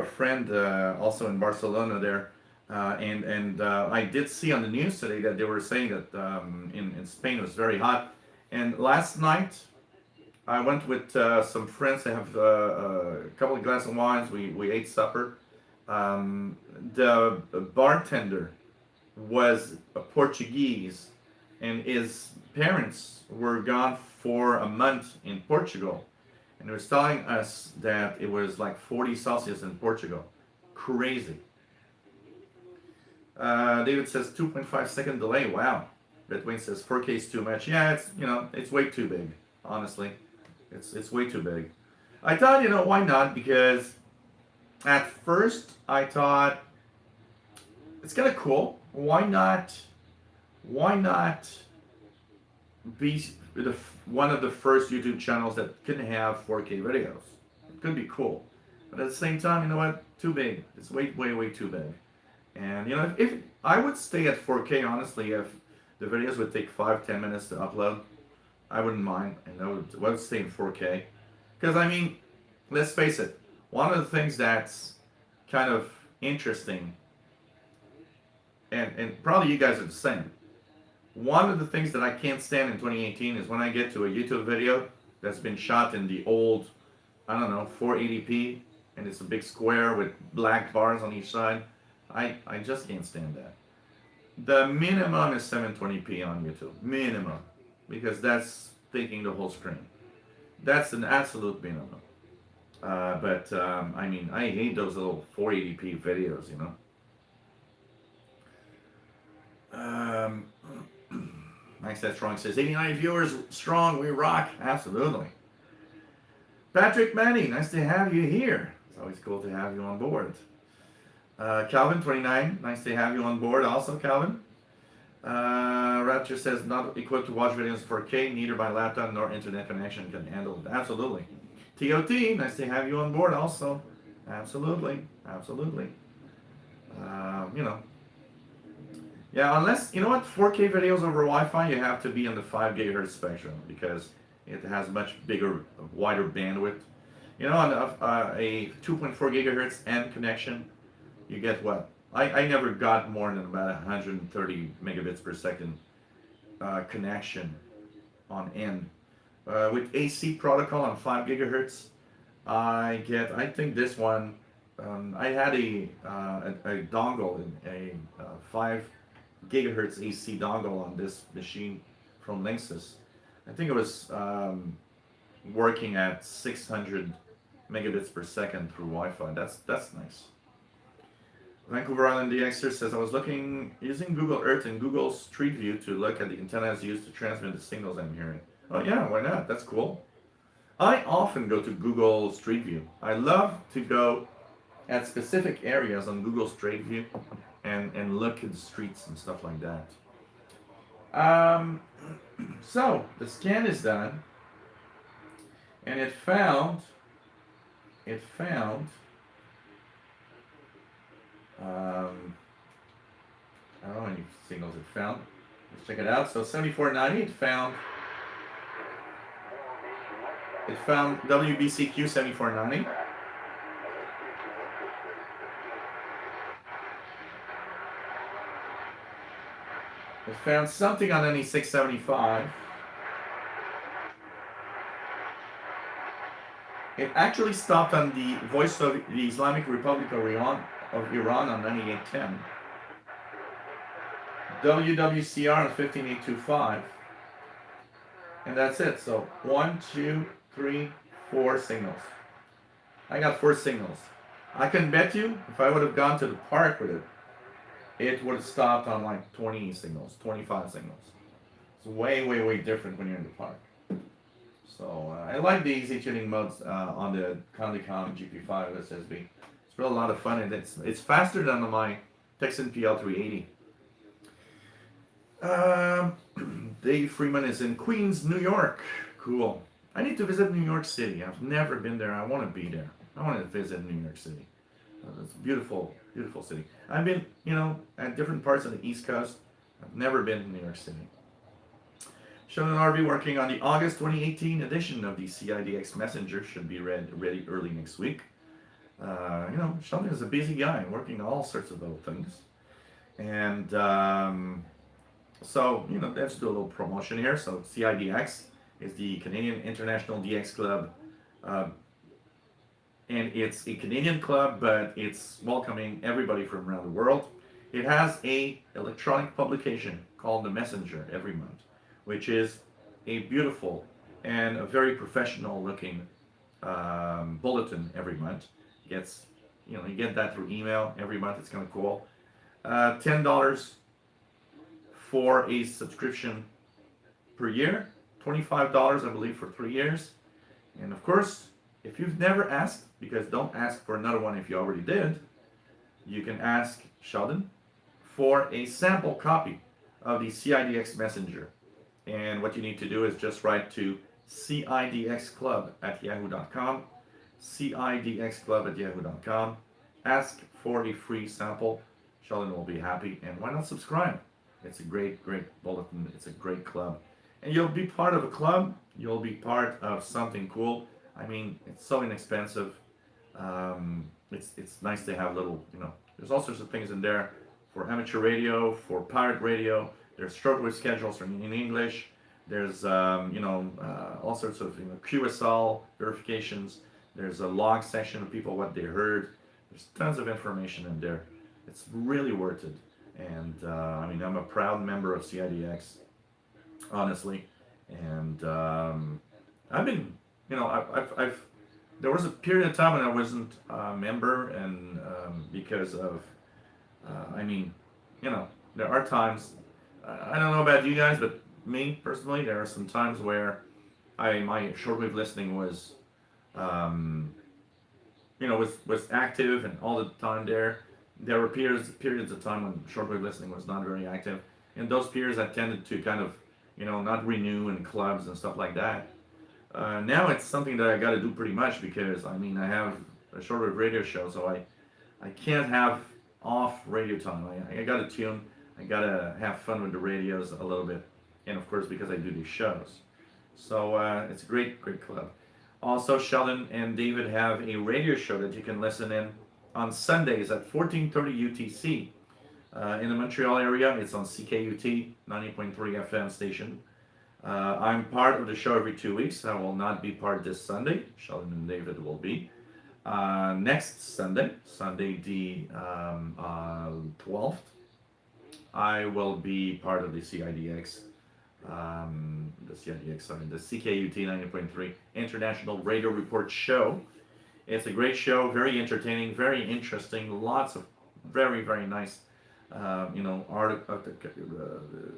friend also in Barcelona there. And I did see on the news today that they were saying that in Spain it was very hot. And last night, I went with some friends to have a couple of glasses of wines. We ate supper. The bartender was a Portuguese, and his parents were gone for a month in Portugal. And he was telling us that it was like 40 Celsius in Portugal. Crazy. David says 2.5 second delay. Wow. Between says 4K is too much. Yeah, it's way too big, honestly. It's way too big. I thought, why not? Because at first I thought it's kind of cool. Why not be one of the first YouTube channels that can have 4K videos? It could be cool. But at the same time, you know what? Too big. It's way, way, way too big. And if I would stay at 4K, honestly, if the videos would take 5-10 minutes to upload, I wouldn't mind, and I would stay in 4K. Because, I mean, let's face it, one of the things that's kind of interesting, and probably you guys are the same, one of the things that I can't stand in 2018 is when I get to a YouTube video that's been shot in the old, 480p, and it's a big square with black bars on each side. I just can't stand that. The minimum is 720p on YouTube. Minimum. Because that's taking the whole screen. That's an absolute minimum. But I mean, I hate those little 480p videos, Nice that Strong says, 89 viewers strong, we rock. Absolutely. Patrick Manny, nice to have you here. It's always cool to have you on board. Calvin, 29, nice to have you on board also, Calvin. Rapture says, not equipped to watch videos 4K, neither by laptop nor internet connection can handle it. Absolutely. TOT, nice to have you on board also. Absolutely. Yeah, unless, 4K videos over Wi-Fi, you have to be on the 5 gigahertz spectrum because it has much bigger, wider bandwidth. On a 2.4 gigahertz N connection, you get what? I never got more than about 130 megabits per second connection on N. With AC protocol on 5 gigahertz, I think this one I had a dongle, a 5 gigahertz AC dongle on this machine from Linksys. I think it was working at 600 megabits per second through Wi-Fi. That's nice. Vancouver Island DXer says I was looking using Google Earth and Google Street View to look at the antennas used to transmit the signals I'm hearing. Oh yeah, why not? That's cool. I often go to Google Street View. I love to go at specific areas on Google Street View and look at the streets and stuff like that. Um, so the scan is done, and it found I don't know how many signals it found. Let's check it out. So 7490, it found WBCQ 7490. It found something on NE 675. It actually stopped on the voice of the Islamic Republic of Iran on 9810. WWCR on 15825. And that's it. So 1, 2, 3, 4 signals. I got 4 signals. I can bet you if I would have gone to the park with it, it would have stopped on like 20 signals, 25 signals. It's way, way, way different when you're in the park. So I like the easy tuning modes on the Condicom GP5 SSB. It's really a lot of fun, and it's faster than on my Texan PL380. Dave Freeman is in Queens, New York. Cool. I need to visit New York City. I've never been there. I want to be there. I want to visit New York City. It's a beautiful, beautiful city. I've been, at different parts of the East Coast. I've never been to New York City. Sheldon RV working on the August 2018 edition of the CIDX Messenger. Should be ready early next week. Sheldon is a busy guy working on all sorts of little things. And so, let's do a little promotion here. So CIDX is the Canadian International DX Club. And it's a Canadian club, but it's welcoming everybody from around the world. It has a electronic publication called The Messenger every month, which is a beautiful and a very professional looking bulletin every month. You get that through email every month. It's kind of cool. $10 for a subscription per year, $25, I believe, for 3 years. And of course, if you've never asked, because don't ask for another one if you already did, you can ask Sheldon for a sample copy of the CIDX Messenger. And what you need to do is just write to cidxclub@yahoo.com, cidxclub@yahoo.com. Ask for a free sample. Sheldon will be happy. And why not subscribe? It's a great, great bulletin. It's a great club. And you'll be part of a club. You'll be part of something cool. I mean, it's so inexpensive. It's nice to have little, there's all sorts of things in there for amateur radio, for pirate radio. There's shortwave schedules in English. There's, all sorts of QSL verifications. There's a log section of people, what they heard. There's tons of information in there. It's really worth it. And, I'm a proud member of CIDX, honestly. And I've been, there was a period of time when I wasn't a member, and because of, there are times, I don't know about you guys, but me personally, there are some times where my shortwave listening was, was active and all the time there. There were periods of time when shortwave listening was not very active. In those periods, I tended to kind of, not renew in clubs and stuff like that. Now it's something that I got to do pretty much because, I have a shortwave radio show, so I can't have off radio time. I got to tune. I got to have fun with the radios a little bit. And of course, because I do these shows. So it's a great, great club. Also, Sheldon and David have a radio show that you can listen in on Sundays at 14:30 UTC. In the Montreal area, it's on CKUT 90.3 FM station. I'm part of the show every 2 weeks. I will not be part this Sunday. Sheldon and David will be. Next Sunday, Sunday the 12th, I will be part of the CIDX, sorry, the CKUT 90.3 International Radio Report Show. It's a great show, very entertaining, very interesting, lots of very, very nice,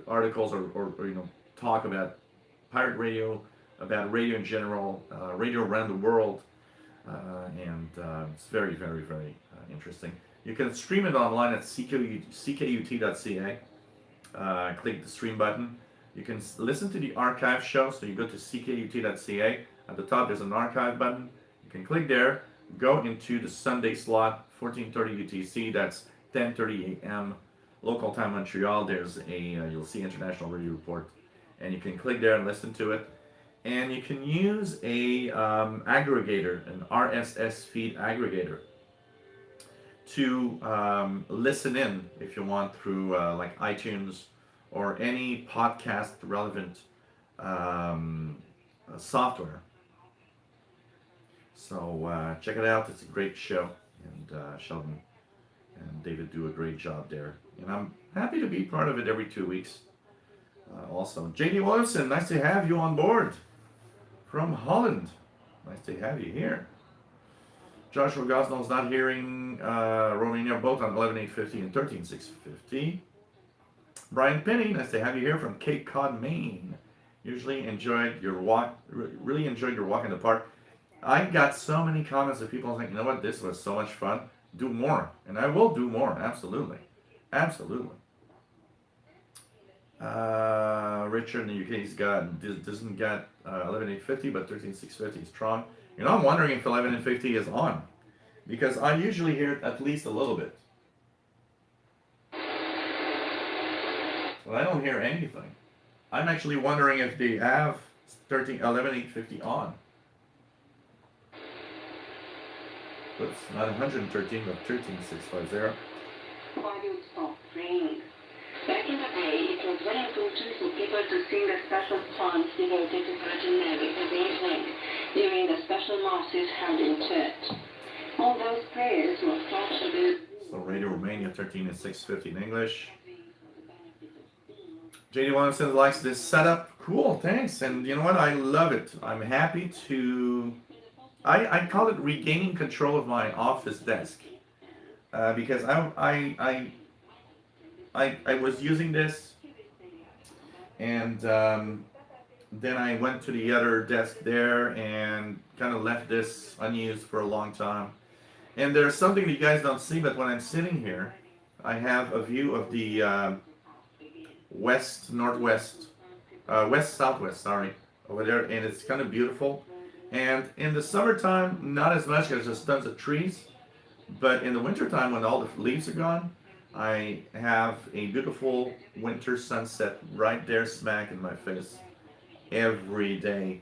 articles or talk about pirate radio, about radio in general, radio around the world, and it's very, very, very interesting. You can stream it online at ckut.ca. Click the stream button. You can listen to the archive show, so you go to ckut.ca. At the top, there's an archive button. You can click there, go into the Sunday slot, 14:30 UTC. That's 10:30 a.m. local time Montreal. There's you'll see International Radio Report, and you can click there and listen to it. And you can use a aggregator, an RSS feed aggregator, to listen in if you want through like iTunes or any podcast relevant software. So check it out. It's a great show, and Sheldon and David do a great job there. And I'm happy to be part of it every 2 weeks. Also, JD Williamson, nice to have you on board from Holland. Nice to have you here. Joshua Gosnell's not hearing Romania both on 11,850 and 13,650. Brian Penny, nice to have you here from Cape Cod, Maine. Really enjoyed your walk in the park. I got so many comments of people saying, you know what, this was so much fun. Do more. And I will do more, absolutely. Absolutely. Richard in the UK doesn't get 11,850, but 13,650 is strong. You know, I'm wondering if 11,850 is on, because I usually hear it at least a little bit. But I don't hear anything. I'm actually wondering if they have 11,850 on. Oops, not 113, but 13,650. Why do you stop praying? Back in the day, it was very important for people to sing the special songs devoted to Virgin Mary every evening during the special masses held in church. All those prayers were captured. So Radio Romania 13,650 in English. JD Williamson likes this setup. Cool, thanks. And you know what? I love it. I'm happy to. I call it regaining control of my office desk, because I was using this, and then I went to the other desk there and kind of left this unused for a long time. And there's something that you guys don't see, but when I'm sitting here, I have a view of the west southwest, sorry, over there, and it's kind of beautiful. And in the summertime, not as much because there's tons of trees, but in the wintertime, when all the leaves are gone, I have a beautiful winter sunset right there smack in my face every day.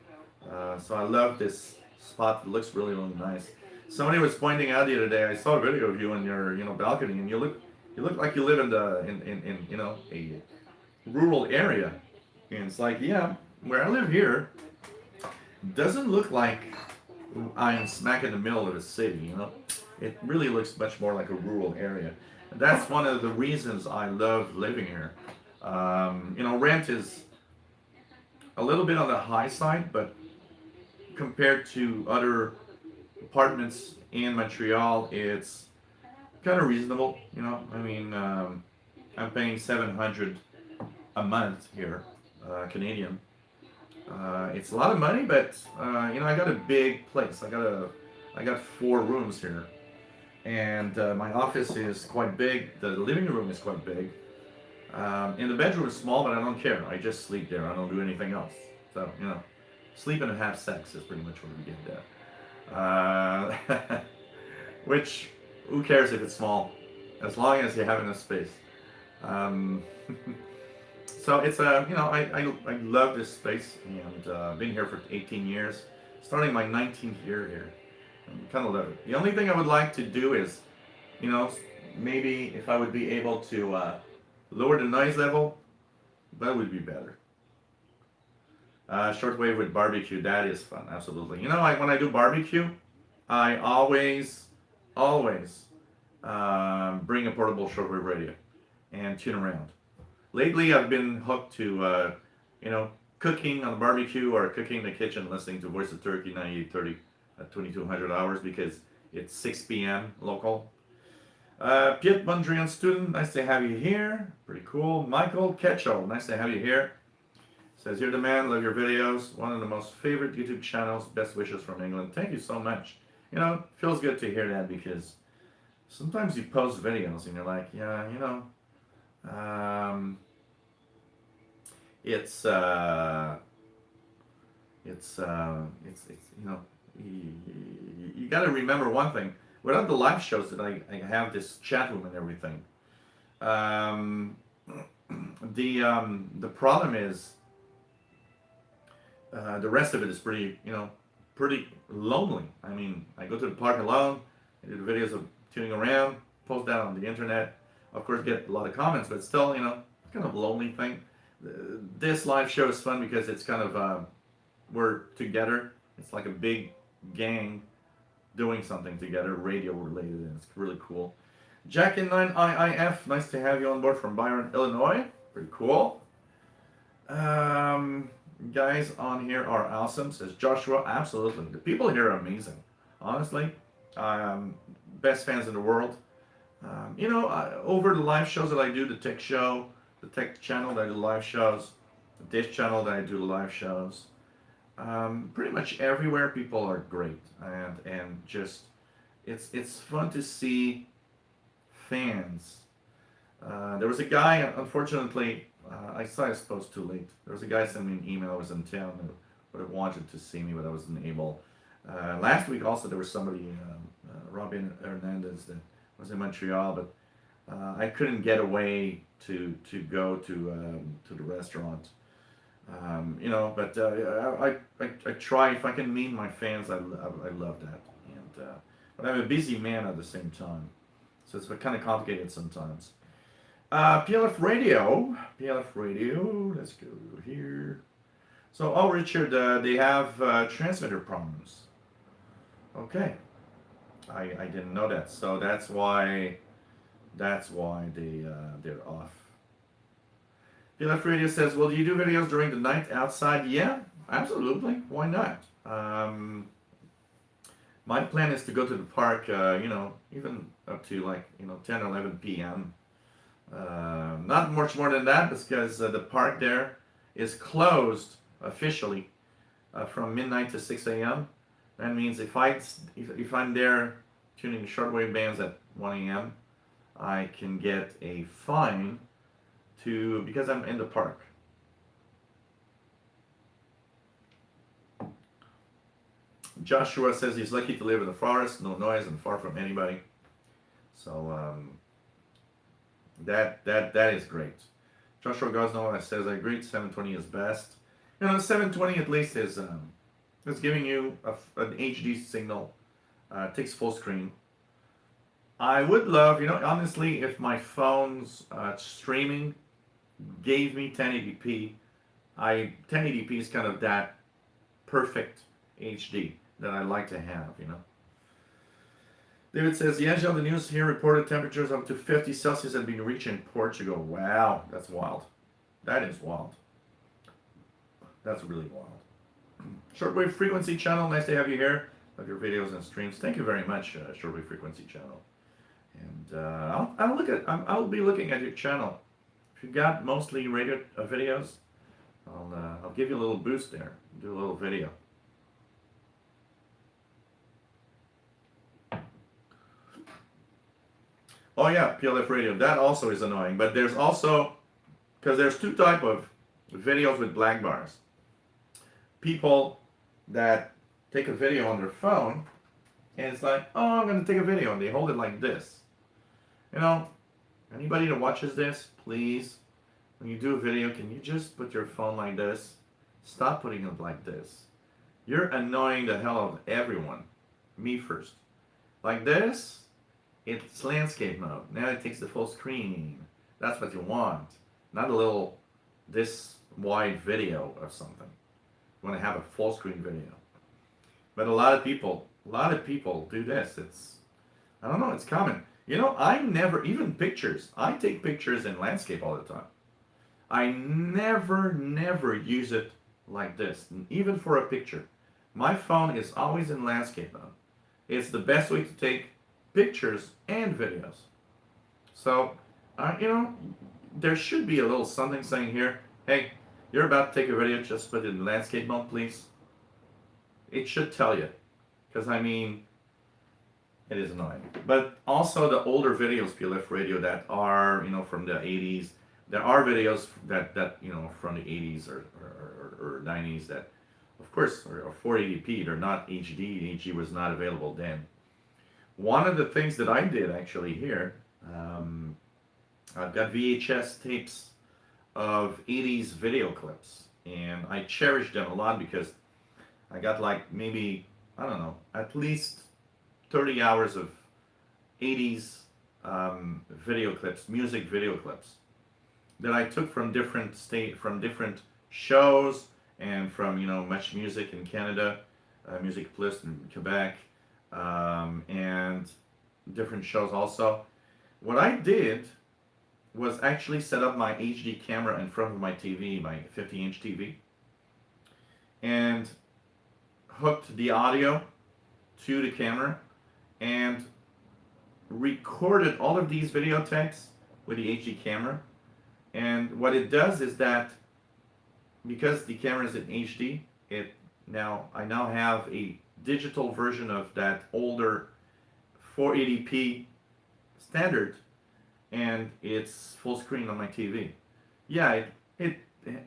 So I love this spot. It looks really, really nice. Somebody was pointing out the other day, I saw a video of you in your balcony, and you look like you live in a rural area. And it's like, yeah, where I live here doesn't look like I'm smack in the middle of a city, It really looks much more like a rural area. And that's one of the reasons I love living here. Rent is a little bit on the high side, but compared to other apartments in Montreal, it's kind of reasonable, I'm paying $700 a month here, Canadian. It's a lot of money, but I got a big place. I got 4 rooms here, and my office is quite big. The living room is quite big, and the bedroom is small, but I don't care. I just sleep there. I don't do anything else. So sleep and have sex is pretty much what we get there. Which, who cares if it's small, as long as you have enough space. So it's I love this space, and been here for 18 years, starting my 19th year here. I kind of love it. The only thing I would like to do is, maybe if I would be able to lower the noise level, that would be better. Shortwave with barbecue, that is fun, absolutely. When I do barbecue, I always bring a portable shortwave radio and tune around. Lately, I've been hooked to, you know, cooking on the barbecue or cooking in the kitchen, listening to Voice of Turkey 9830 at 2200 hours because it's 6 p.m. local. Piet Mondrian student, nice to have you here. Pretty cool. Michael Ketchell, nice to have you here. Says, you're the man, love your videos. One of the most favorite YouTube channels. Best wishes from England. Thank you so much. You know, feels good to hear that because sometimes you post videos and you're like, yeah, you know, um, it's, uh, it's you know, you got to remember one thing. Without the live shows that I have this chat room and everything, um, the problem is the rest of it is pretty, you know, pretty lonely. I mean, I go to the park alone. I do the videos of tuning around, post that on the internet. Of course, get a lot of comments, but still, you know, kind of lonely thing. This live show is fun because it's kind of we're together. It's like a big gang doing something together, radio related, and it's really cool. Jack in 9IIF, nice to have you on board from Byron, Illinois. Pretty cool. Um, Guys on here are awesome, says Joshua. Absolutely. The people here are amazing. Honestly, best fans in the world. You know, over the live shows that I do, the tech show, the tech channel that I do live shows, this channel that I do live shows, pretty much everywhere people are great, and just it's fun to see fans. There was a guy, unfortunately, I saw his post too late. There was a guy sent me an email. I was in town who would have wanted to see me, but I wasn't able. Last week also there was somebody, Robin Hernandez, that was in Montreal, but I couldn't get away to go to the restaurant. You know, but I try if I can meet my fans. I love that, and but I'm a busy man at the same time, so it's kind of complicated sometimes. PLF Radio. Let's go here. So, oh, Richard, they have transmitter problems. Okay, I didn't know that. So that's why they're off. PLF Radio says, "Will you do videos during the night outside?" Yeah, absolutely. Why not? My plan is to go to the park. You know, even up to like 10, 11 p.m. Not much more than that because the park there is closed officially from midnight to 6 a.m. That means if I'm there tuning shortwave bands at 1 a.m., I can get a fine because I'm in the park. Joshua says he's lucky to live in the forest, no noise, and far from anybody. So that is great. Joshua Gosnell says I agree. 720 is best. You know, 720 at least is giving you an HD signal. Takes full screen. I would love, honestly, if my phone's streaming gave me 1080p. 1080p is kind of that perfect HD that I like to have. David says, yes, the news here reported temperatures up to 50 Celsius have been reached in Portugal. Wow, that's wild. That is wild. That's really wild. Shortwave Frequency Channel, nice to have you here. Love your videos and streams. Thank you very much, Shortwave Frequency Channel. And I'll be looking at your channel. If you got mostly radio videos, I'll give you a little boost there. Do a little video. Oh yeah, PLF radio. That also is annoying. But there's also, because there's two type of videos with black bars. People that take a video on their phone, and it's like, oh, I'm going to take a video, and they hold it like this. Anybody that watches this, please, when you do a video, can you just put your phone like this? Stop putting it like this. You're annoying the hell out of everyone. Me first. Like this, it's landscape mode. Now it takes the full screen. That's what you want. Not a little, this wide video of something. You want to have a full screen video. But a lot of people do this. I don't know, it's common. You know, I never, even pictures, I take pictures in landscape all the time. I never use it like this, even for a picture. My phone is always in landscape mode. It's the best way to take pictures and videos. So, you know, there should be a little something saying here, hey, you're about to take a video, just put it in landscape mode, please. It should tell you. Because, I mean, it is annoying. But also the older videos, PLF radio, that are, you know, from the 80s. There are videos that you know, from the 80s or 90s that, of course, are 480p. They're not HD. HD was not available then. One of the things that I did actually here, I've got VHS tapes of 80s video clips, and I cherish them a lot because I got like maybe, I don't know, at least 30 hours of 80s video clips, music video clips that I took from different shows and from, you know, Much Music in Canada, Music Plus in Quebec, and different shows also. What I did was actually set up my HD camera in front of my TV, my 50-inch TV, and hooked the audio to the camera and recorded all of these video tapes with the HD camera. And what it does is that because the camera is in HD, I now have a digital version of that older 480p standard, and it's full screen on my TV. Yeah, it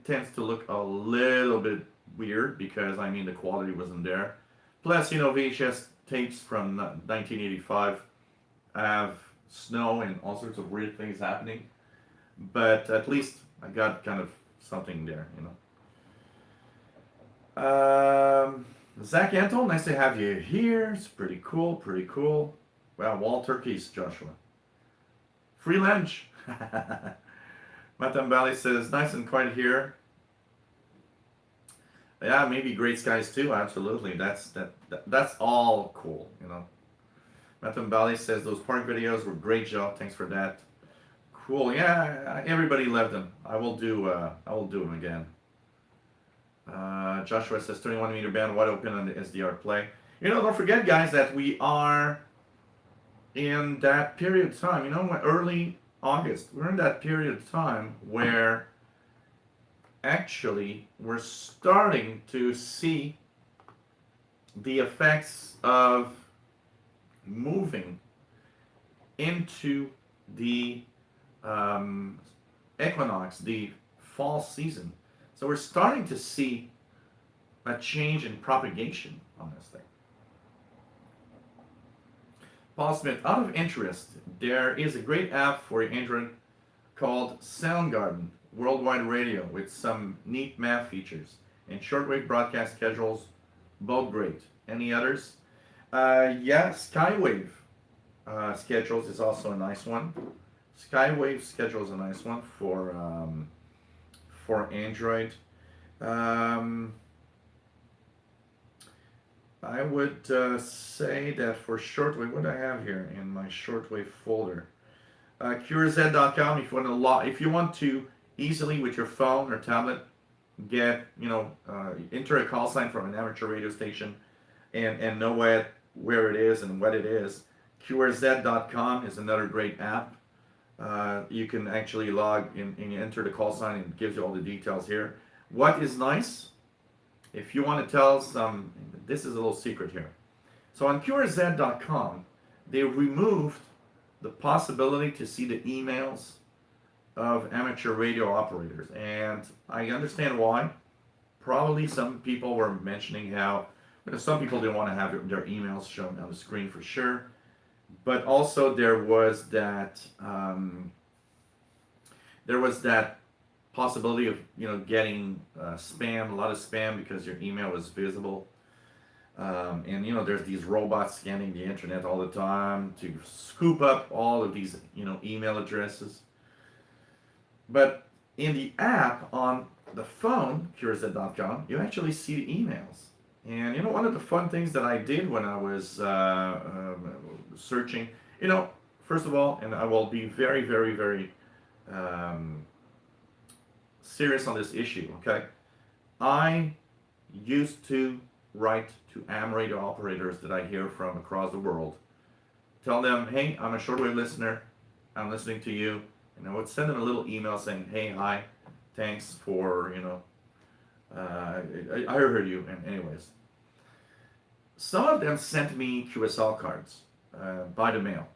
tends to look a little bit weird because, I mean, the quality wasn't there. Plus, you know, VHS tapes from 1985 have snow and all sorts of weird things happening. But at least I got kind of something there, you know. Zach Anton, nice to have you here. It's pretty cool, pretty cool. Wow, wall turkeys, Joshua. Free lunch. Matambali says, nice and quiet here. Yeah, maybe great skies too. Absolutely, that's all cool, you know. Matambali says those park videos were great, Joe. Thanks for that. Cool. Yeah, everybody loved them. I will do them again. Joshua says 21 meter band wide open on the SDR play. You know, don't forget, guys, that we are in that period of time. You know, early August. We're in that period of time where actually we're starting to see the effects of moving into the equinox, the fall season. So we're starting to see a change in propagation on this thing. Paul Smith, out of interest, there is a great app for Android called Soundgarden Worldwide Radio with some neat map features and shortwave broadcast schedules, both great. Any others? Yeah, Skywave schedules is also a nice one. Skywave schedule is a nice one for Android. I would say that for shortwave, what do I have here in my shortwave folder? QRZ.com. If you want to easily with your phone or tablet get, you know, enter a call sign from an amateur radio station and know where it is and what it is. QRZ.com is another great app. You can actually log in and you enter the call sign and it gives you all the details here. What is nice, if you want to tell some, this is a little secret here. So on QRZ.com, they removed the possibility to see the emails of amateur radio operators. And I understand why. Probably some people were mentioning how, you know, some people didn't want to have their emails shown on the screen for sure. But also there was that possibility of, you know, getting spam, a lot of spam because your email was visible. And you know, there's these robots scanning the internet all the time to scoop up all of these, you know, email addresses. But in the app on the phone, QRZ.com, you actually see the emails. And one of the fun things that I did when I was searching, first of all, and I will be very, very, very um, serious on this issue, okay? I used to write to AM radio operators that I hear from across the world, tell them, hey, I'm a shortwave listener, I'm listening to you, and I would send them a little email saying, hey, hi, thanks for, I heard you, and anyways. Some of them sent me QSL cards by the mail.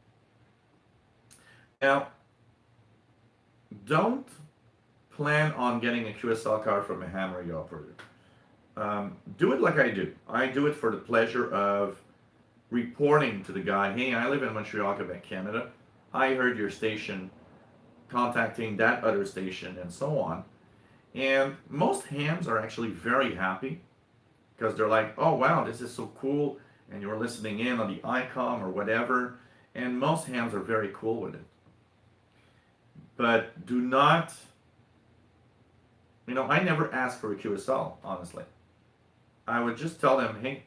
Now, don't plan on getting a QSL card from a ham radio operator. Do it like I do. I do it for the pleasure of reporting to the guy, hey, I live in Montreal, Quebec, Canada. I heard your station contacting that other station and so on. And most hams are actually very happy because they're like, oh wow, this is so cool, and you're listening in on the ICOM or whatever, and most hams are very cool with it. But do not, I never ask for a QSL, honestly. I would just tell them, hey,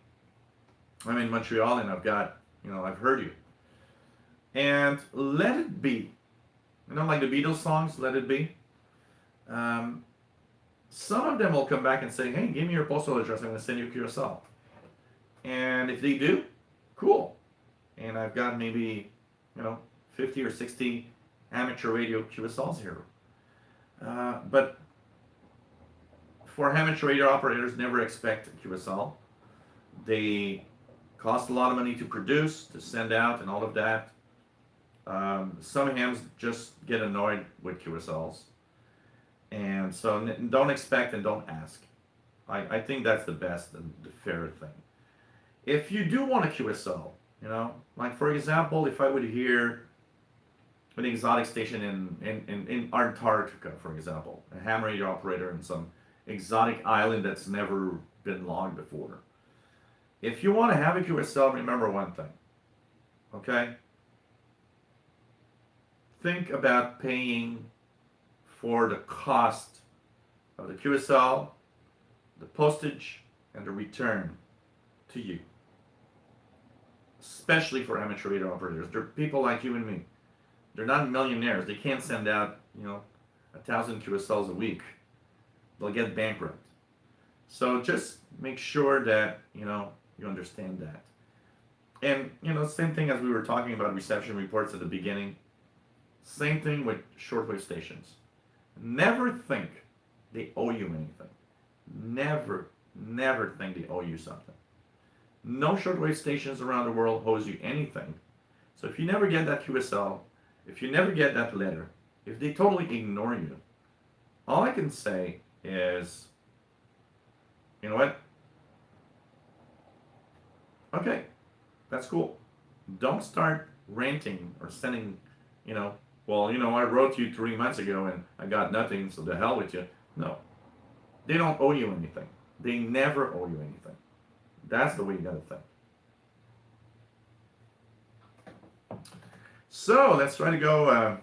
I'm in Montreal and I've heard you. And let it be. Like the Beatles songs, Let It Be. Some of them will come back and say, hey, give me your postal address, I'm going to send you a QSL. And if they do, cool. And I've got maybe, 50 or 60 amateur radio QSLs here. But for amateur radio operators, never expect a QSL. They cost a lot of money to produce, to send out, and all of that. Some hams just get annoyed with QSLs. And so don't expect and don't ask. I think that's the best and the fair thing. If you do want a QSL, like for example, if I would hear an exotic station in Antarctica, for example, a ham radio operator in some exotic island that's never been logged before. If you want to have a QSL, remember one thing, okay? Think about paying for the cost of the QSL, the postage, and the return to you. Especially for amateur radio operators. They're people like you and me. They're not millionaires. They can't send out, 1,000 QSLs a week. They'll get bankrupt. So just make sure that, you understand that. And, same thing as we were talking about reception reports at the beginning. Same thing with shortwave stations. Never think they owe you anything. Never, never think they owe you something. No shortwave stations around the world owes you anything. So if you never get that QSL, if you never get that letter, if they totally ignore you, all I can say is, you know what? Okay, that's cool. Don't start ranting or sending, I wrote you 3 months ago and I got nothing, so the hell with you. No. They don't owe you anything. They never owe you anything. That's the way you gotta think. So let's try to go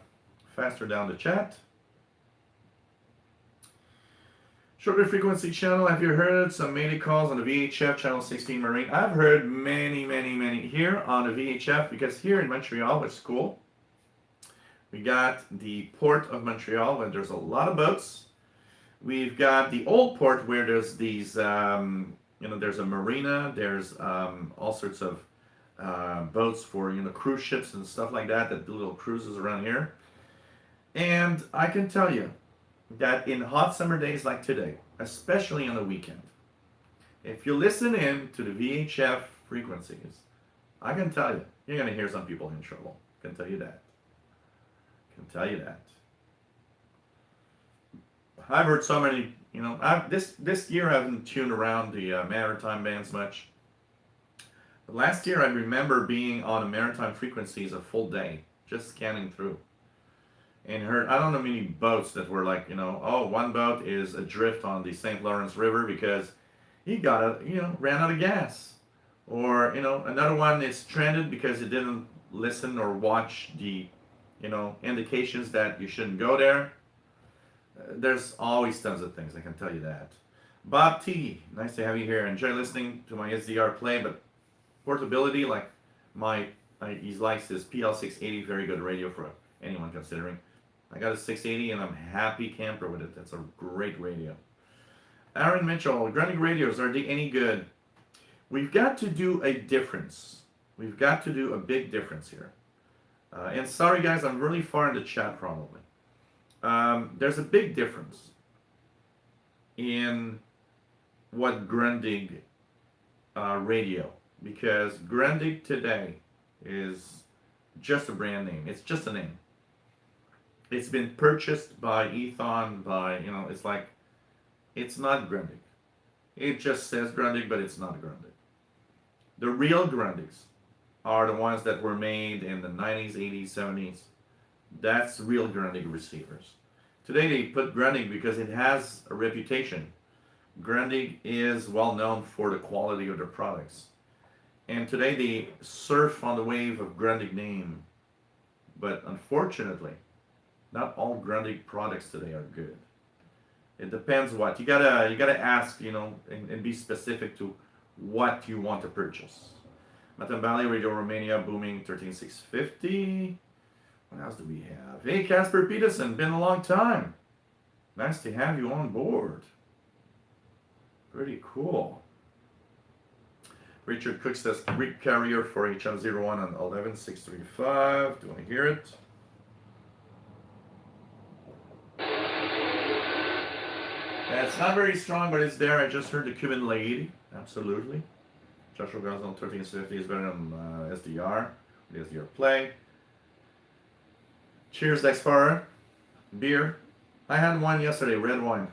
faster down the chat. Shortwave frequency channel, have you heard some Mayday calls on the VHF channel 16 Marine? I've heard many, many, many here on the VHF because here in Montreal, which is cool, we got the port of Montreal where there's a lot of boats. We've got the old port where there's these, there's a marina, there's all sorts of boats for, cruise ships and stuff like that do little cruises around here. And I can tell you that in hot summer days like today, especially on the weekend, if you listen in to the VHF frequencies, I can tell you, you're going to hear some people in trouble. I can tell you that. I've heard so many, this year I haven't tuned around the maritime bands much. But last year I remember being on the maritime frequencies a full day, just scanning through. And heard, I don't know many boats that were like, one boat is adrift on the St. Lawrence River because he ran out of gas. Or, another one is stranded because he didn't listen or watch the, indications that you shouldn't go there. There's always tons of things, I can tell you that. Bob T, nice to have you here. Enjoy listening to my SDR play, but portability, like my, he likes his PL680, very good radio for anyone considering. I got a 680 and I'm happy camper with it. That's a great radio. Aaron Mitchell, Grundig radios, are they any good? We've got to do a difference. We've got to do a big difference here. And sorry guys, I'm really far in the chat probably. There's a big difference in what Grundig radio, because Grundig today is just a brand name. It's just a name. It's been purchased by Ethon, by, it's like, it's not Grundig. It just says Grundig, but it's not Grundig. The real Grundigs are the ones that were made in the 90s, 80s, 70s. That's real Grundig receivers. Today they put Grundig because it has a reputation. Grundig is well known for the quality of their products. And today they surf on the wave of Grundig name. But unfortunately, not all Grundig products today are good. It depends what. You gotta ask, and be specific to what you want to purchase. Matambali, Radio Romania, booming 13650. What else do we have? Hey, Casper Peterson, been a long time. Nice to have you on board. Pretty cool. Richard Cook says, Greek carrier for HM01 on 11635. Do you want to hear it? It's not very strong, but it's there. I just heard the Cuban lady. Absolutely. Joshua Gaz on 1350 is better than SDR. The SDR play. Cheers, Dexfarer. Beer. I had one yesterday, red wine.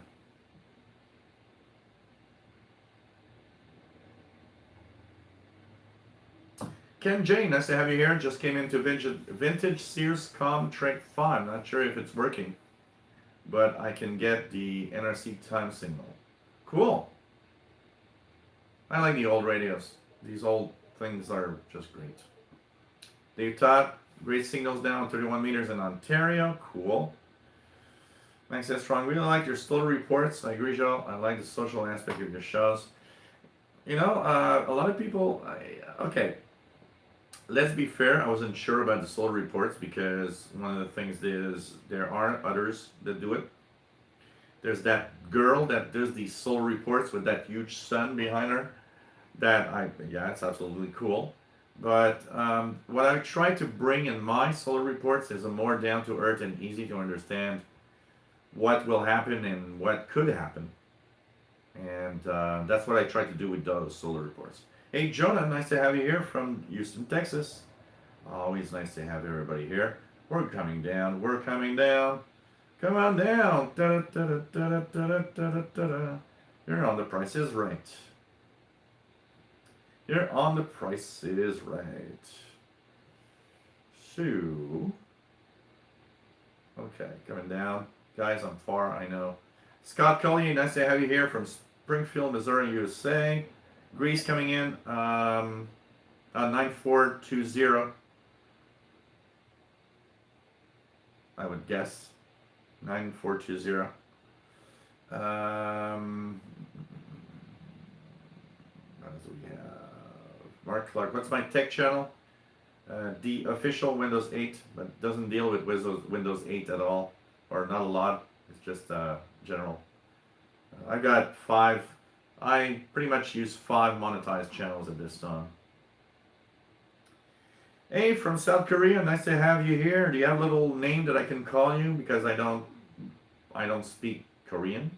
Ken J, nice to have you here. Just came into vintage Sears Comtrek 5. Not sure if it's working, but I can get the NRC time signal. Cool. I like the old radios. These old things are just great. Dave Todd, great signals down 31 meters in Ontario. Cool. Max S. Strong, really like your story reports. I agree, Joe. I like the social aspect of your shows. A lot of people, okay. Let's be fair, I wasn't sure about the solar reports because one of the things is there are others that do it. There's that girl that does these solar reports with that huge sun behind her. It's absolutely cool. But what I try to bring in my solar reports is a more down to earth and easy to understand what will happen and what could happen. And that's what I try to do with those solar reports. Hey Jonah, nice to have you here from Houston, Texas. Always nice to have everybody here. We're coming down. Come on down. You're on The Price is Right. You're on The Price is Right. So, okay, coming down. Guys, I'm far, I know. Scott Collier, nice to have you here from Springfield, Missouri, USA. Greece coming in, 9420. I would guess. 9420. What else do we have? Mark Clark. What's my tech channel? The official Windows 8, but doesn't deal with Windows 8 at all, or not a lot. It's just general. I've got 5. I pretty much use 5 monetized channels at this time. Hey, from South Korea, nice to have you here. Do you have a little name that I can call you? Because I don't speak Korean.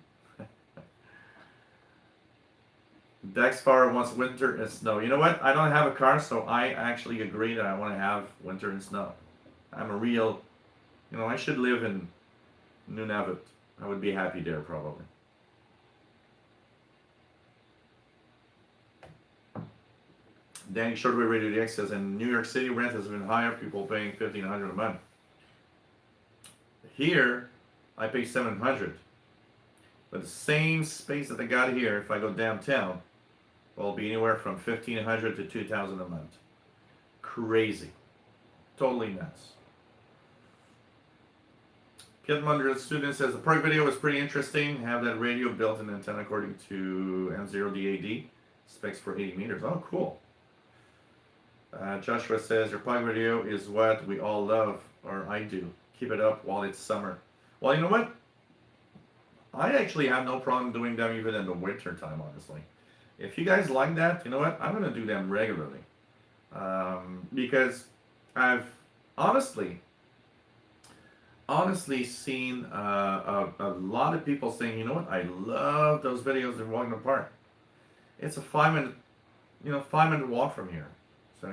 Dexfar wants winter and snow. You know what? I don't have a car, so I actually agree that I want to have winter and snow. I'm a real, I should live in Nunavut. I would be happy there probably. Danny Shortwave Radio DX says in New York City rent has been higher, people paying $1,500 a month. Here, I pay $700. But the same space that I got here, if I go downtown, will be anywhere from $1,500 to $2,000 a month. Crazy. Totally nuts. Kid Munder student says the park video was pretty interesting. Have that radio built an antenna according to M0DAD. Specs for 80 meters. Oh, cool. Joshua says your park video is what we all love, or I do. Keep it up while it's summer. Well, you know what? I actually have no problem doing them even in the winter time, honestly. If you guys like that, you know what? I'm going to do them regularly. Because I've honestly seen a lot of people saying, you know what? I love those videos of walking in the park. It's a 5 minute, 5 minute walk from here. So,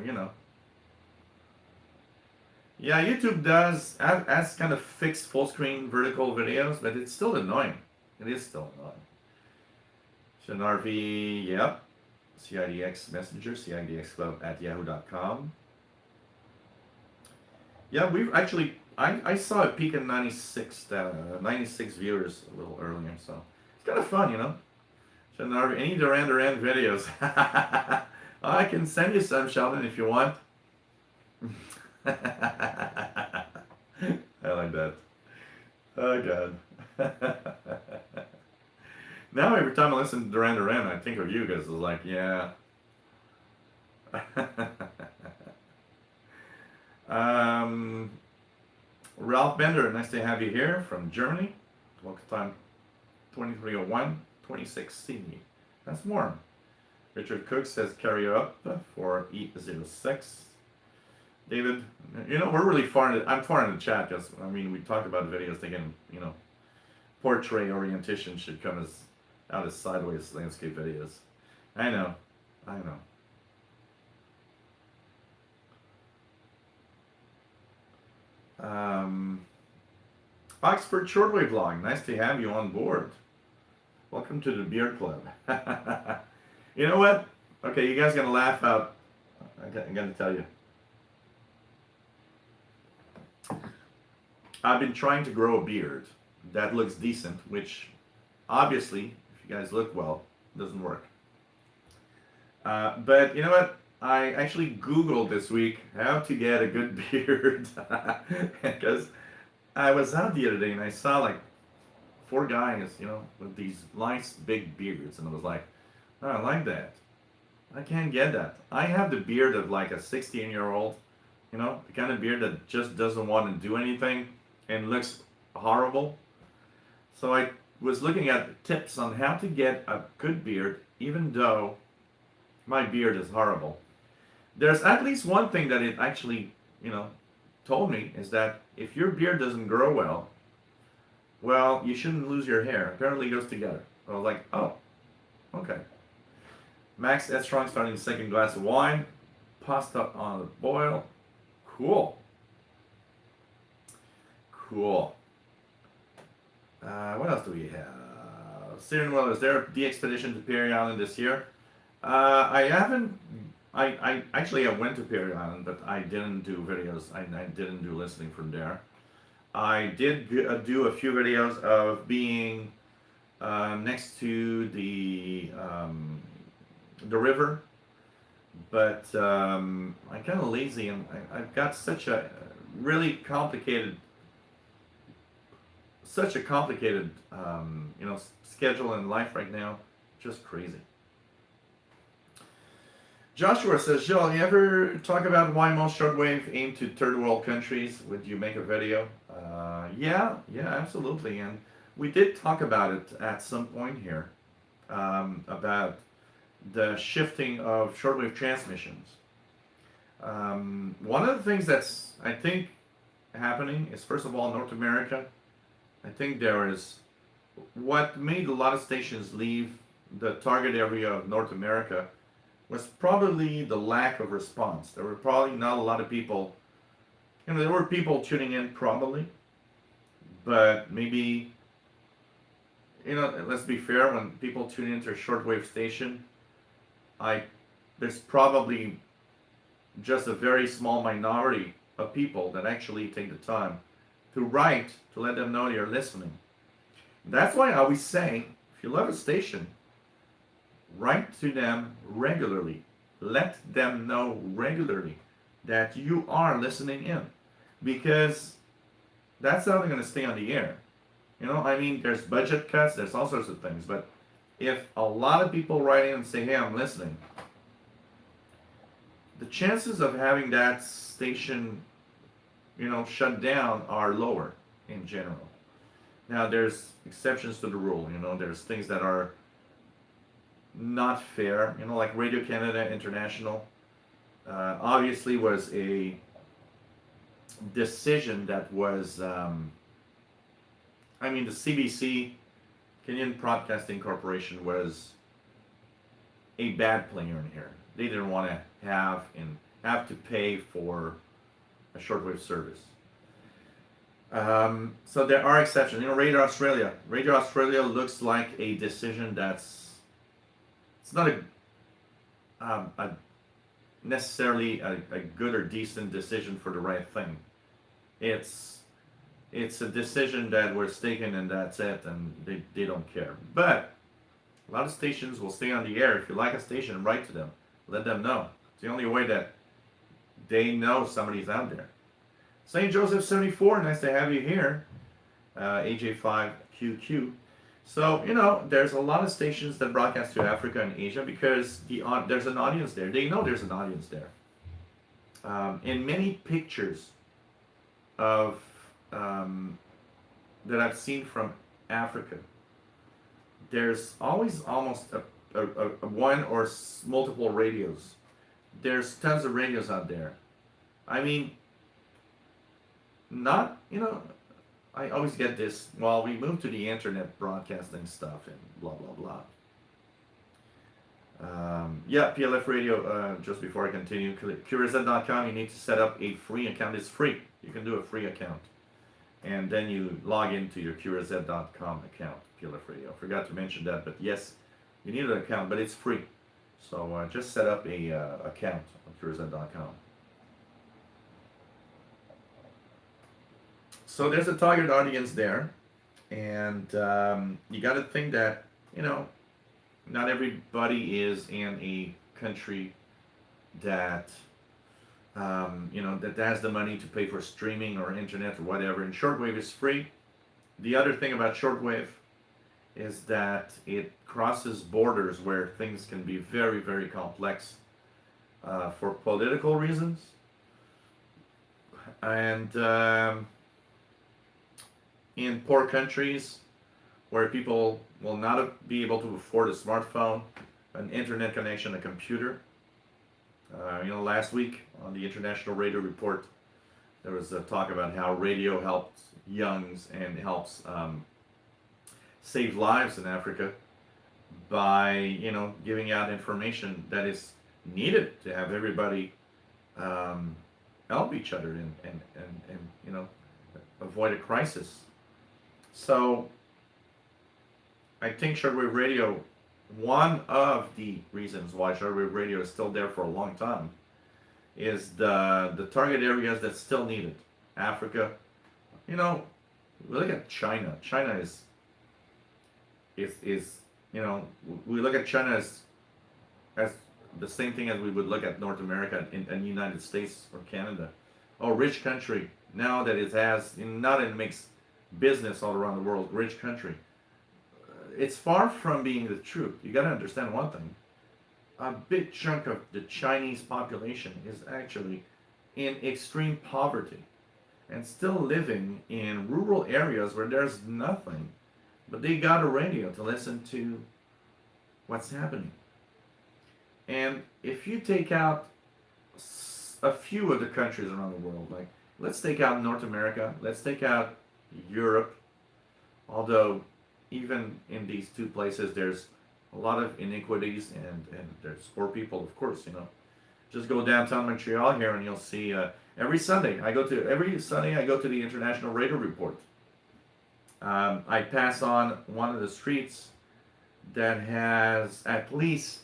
Yeah, YouTube does has kind of fixed full screen vertical videos, but it's still annoying. It is still annoying. Shanarv, yep. CIDX Messenger, CIDXClub@yahoo.com. Yeah, we've actually, I saw a peak in 96 viewers a little earlier, so it's kind of fun, Shanarv, any Duran Duran videos? I can send you some, Sheldon, if you want. I like that. Oh, God. Now every time I listen to Duran Duran, I think of you guys. It's like, yeah. Ralph Bender, nice to have you here from Germany. Local time 2301, 26C. That's warm. Richard Cook says carry up for E06. David, we're really far in I'm far in the chat because, we talked about videos thinking, portrait orientation should come out as sideways landscape videos. I know. Oxford Shortwave Vlog, nice to have you on board. Welcome to the Beard Club. You know what? Okay, you guys are gonna laugh out. I'm gonna tell you. I've been trying to grow a beard that looks decent, which obviously, if you guys look well, doesn't work. But you know what? I actually Googled this week how to get a good beard because I was out the other day and I saw like 4 guys, with these nice big beards, and I was like, oh, I like that. I can't get that. I have the beard of like a 16-year-old, the kind of beard that just doesn't want to do anything and looks horrible. So I was looking at tips on how to get a good beard, even though my beard is horrible. There's at least one thing that it actually, told me is that if your beard doesn't grow well, you shouldn't lose your hair. Apparently it goes together. I was like, oh, okay. Max S. Strong starting the second glass of wine. Pasta on the boil. Cool. What else do we have? Steering Well, is there the expedition to Perry Island this year? I haven't. I actually I went to Perry Island, but I didn't do videos. I didn't do listening from there. I did do a few videos of being next to the river, but I'm kind of lazy, and I've got such a really complicated, schedule in life right now, just crazy. Joshua says, Joel, you ever talk about why most shortwave aim to third world countries? Would you make a video? Yeah, absolutely. And we did talk about it at some point here, about the shifting of shortwave transmissions. One of the things that's, I think, happening is, first of all, North America. I think there is, what made a lot of stations leave the target area of North America was probably the lack of response. There were probably not a lot of people, there were people tuning in probably, but maybe, let's be fair, when people tune into a shortwave station, there's probably just a very small minority of people that actually take the time to write to let them know you're listening. That's why I always say, if you love a station, write to them regularly. Let them know regularly that you are listening in. Because that's how they're going to stay on the air. You know, I mean, there's budget cuts, there's all sorts of things, but if a lot of people write in and say, hey, I'm listening, the chances of having that station, shut down are lower in general. Now, there's exceptions to the rule. There's things that are not fair. Like Radio Canada International, obviously was a decision that was, the CBC, Canadian Broadcasting Corporation, was a bad player in here. They didn't want to have to pay for a shortwave service. So there are exceptions. Radio Australia. Radio Australia looks like a decision it's not a necessarily a good or decent decision for the right thing. It's a decision that was taken and that's it, and they don't care. But a lot of stations will stay on the air. If you like a station, write to them. Let them know. It's the only way that they know somebody's out there. St. Joseph 74, nice to have you here. AJ5QQ. So, there's a lot of stations that broadcast to Africa and Asia because there's an audience there. They know there's an audience there. And many pictures of that I've seen from Africa, there's always almost a one or multiple radios. There's tons of radios out there. I mean, I always get this, well, we moved to the internet broadcasting stuff and blah, blah, blah. Yeah, PLF Radio, just before I continue, QRZ.com, you need to set up a free account. It's free. You can do a free account. And then you log into your QRZ.com account, PLF Radio. I forgot to mention that, but yes, you need an account, but it's free. So just set up a account on QRZ.com. So there's a target audience there, and you got to think that, not everybody is in a country that, that has the money to pay for streaming or internet or whatever, and shortwave is free. The other thing about shortwave is that it crosses borders where things can be very, very complex for political reasons. And in poor countries where people will not be able to afford a smartphone, an internet connection, a computer. Last week on the International Radio Report, there was a talk about how radio helps youngs and helps save lives in Africa by, giving out information that is needed to have everybody help each other and avoid a crisis. So I think shortwave radio, one of the reasons why shortwave radio is still there for a long time, is the target areas that still need it. Africa, we look at China. China is we look at China as the same thing as we would look at North America in the United States or Canada. Oh, rich country. Now that it has, not it makes business all around the world, rich country. It's far from being the truth. You got to understand one thing. A big chunk of the Chinese population is actually in extreme poverty and still living in rural areas where there's nothing, but they got a radio to listen to what's happening. And if you take out a few of the countries around the world, like let's take out North America, let's take out Europe, although even in these two places there's a lot of inequities and there's poor people, of course. Just go downtown Montreal here and you'll see every Sunday I go to the International Radio Report. I pass on one of the streets that has at least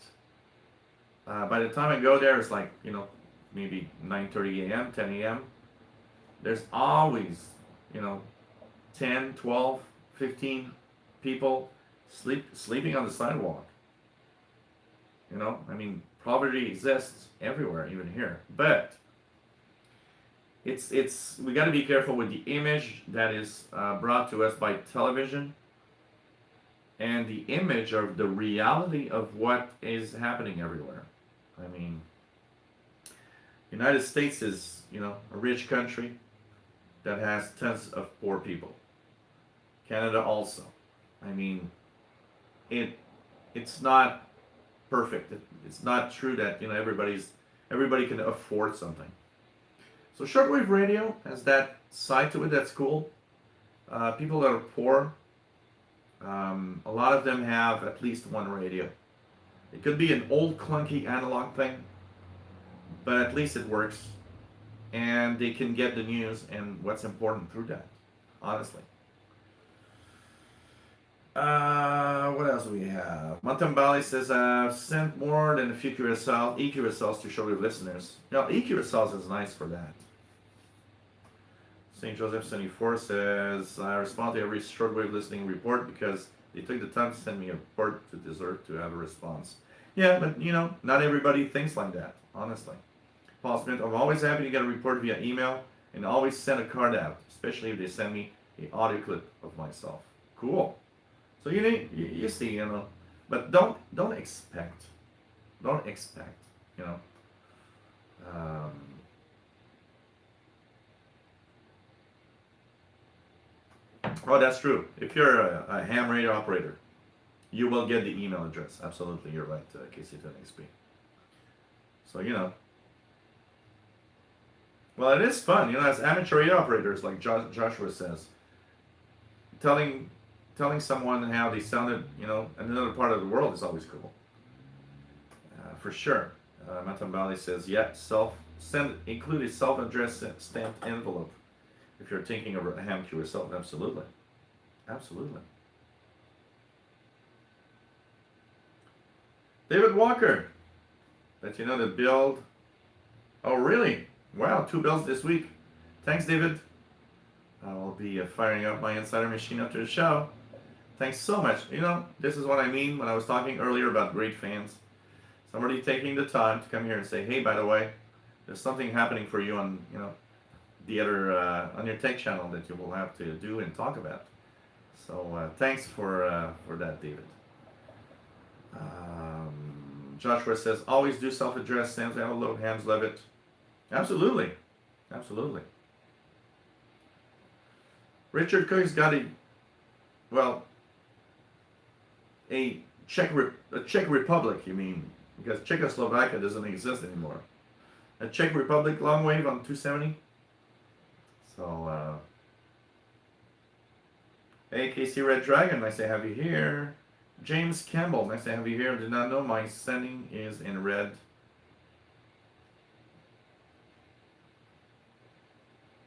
by the time I go there, it's like maybe 9:30 a.m., 10 a.m. There's always 10, 12, 15 people sleeping on the sidewalk. Poverty exists everywhere, even here. But it's we got to be careful with the image that is brought to us by television and the image of the reality of what is happening everywhere. I mean, United States is, a rich country that has tons of poor people. Canada also. I mean, it it's not perfect. It's not true that everybody can afford something. So shortwave radio has that side to it that's cool. People that are poor, a lot of them have at least one radio. It could be an old clunky analog thing, but at least it works, and they can get the news and what's important through that. Honestly. What else do we have? Mountain says, I've sent more than a few EQSLs to shortwave listeners. EQSLs is nice for that. St. Joseph 74 says, I respond to every shortwave listening report because they took the time to send me a report to deserve to have a response. Yeah, but not everybody thinks like that, honestly. Paul Smith, I'm always happy to get a report via email and always send a card out, especially if they send me an audio clip of myself. Cool. So you see, but don't expect, you know. Um, oh, that's true. If you're a ham radio operator, you will get the email address. Absolutely, you're right, KC10XP. So well, it is fun, as amateur radio operators, like Joshua says, telling someone how they sounded, in another part of the world is always cool. For sure. Matambali says, yeah, include a self-addressed stamped envelope if you're thinking of a ham QSL. Absolutely. Absolutely. David Walker. Let you know the build. Oh, really? Wow, 2 builds this week. Thanks, David. I'll be firing up my insider machine after the show. Thanks so much. This is what I mean when I was talking earlier about great fans. Somebody taking the time to come here and say, hey, by the way, there's something happening for you on, the other, on your tech channel that you will have to do and talk about. So thanks for that, David. Joshua says, always do self-address, Sam's envelope, Hams love it. Absolutely. Absolutely. Richard Cook's got a Czech Republic, you mean, because Czechoslovakia doesn't exist anymore. A Czech Republic long wave on 270. So, hey, KC Red Dragon, nice to have you here. James Campbell, nice to have you here. Did not know my sending is in red.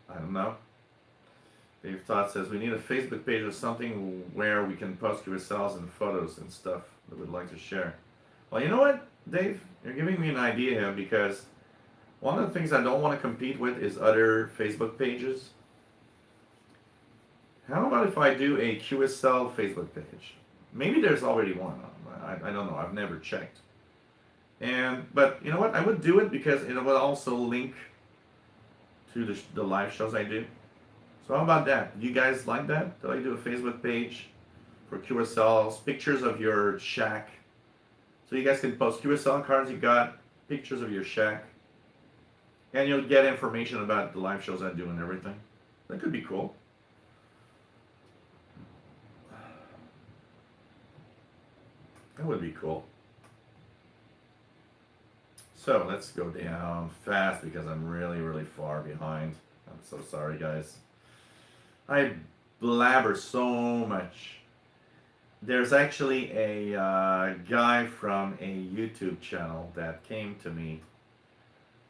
I don't know. Dave Todd says, we need a Facebook page or something where we can post yourselves and photos and stuff that we'd like to share. Well, you know what, Dave? You're giving me an idea here because one of the things I don't want to compete with is other Facebook pages. How about if I do a QSL Facebook page? Maybe there's already one. I don't know. I've never checked. But you know what? I would do it because it will also link to the live shows I do. So how about that? Do you guys like that? That I do a Facebook page for QSLs, pictures of your shack. So you guys can post QSL cards you got, pictures of your shack, and you'll get information about the live shows I do and everything. That could be cool. That would be cool. So let's go down fast because I'm really, really far behind. I'm so sorry, guys. I blabber so much. There's actually a guy from a YouTube channel that came to me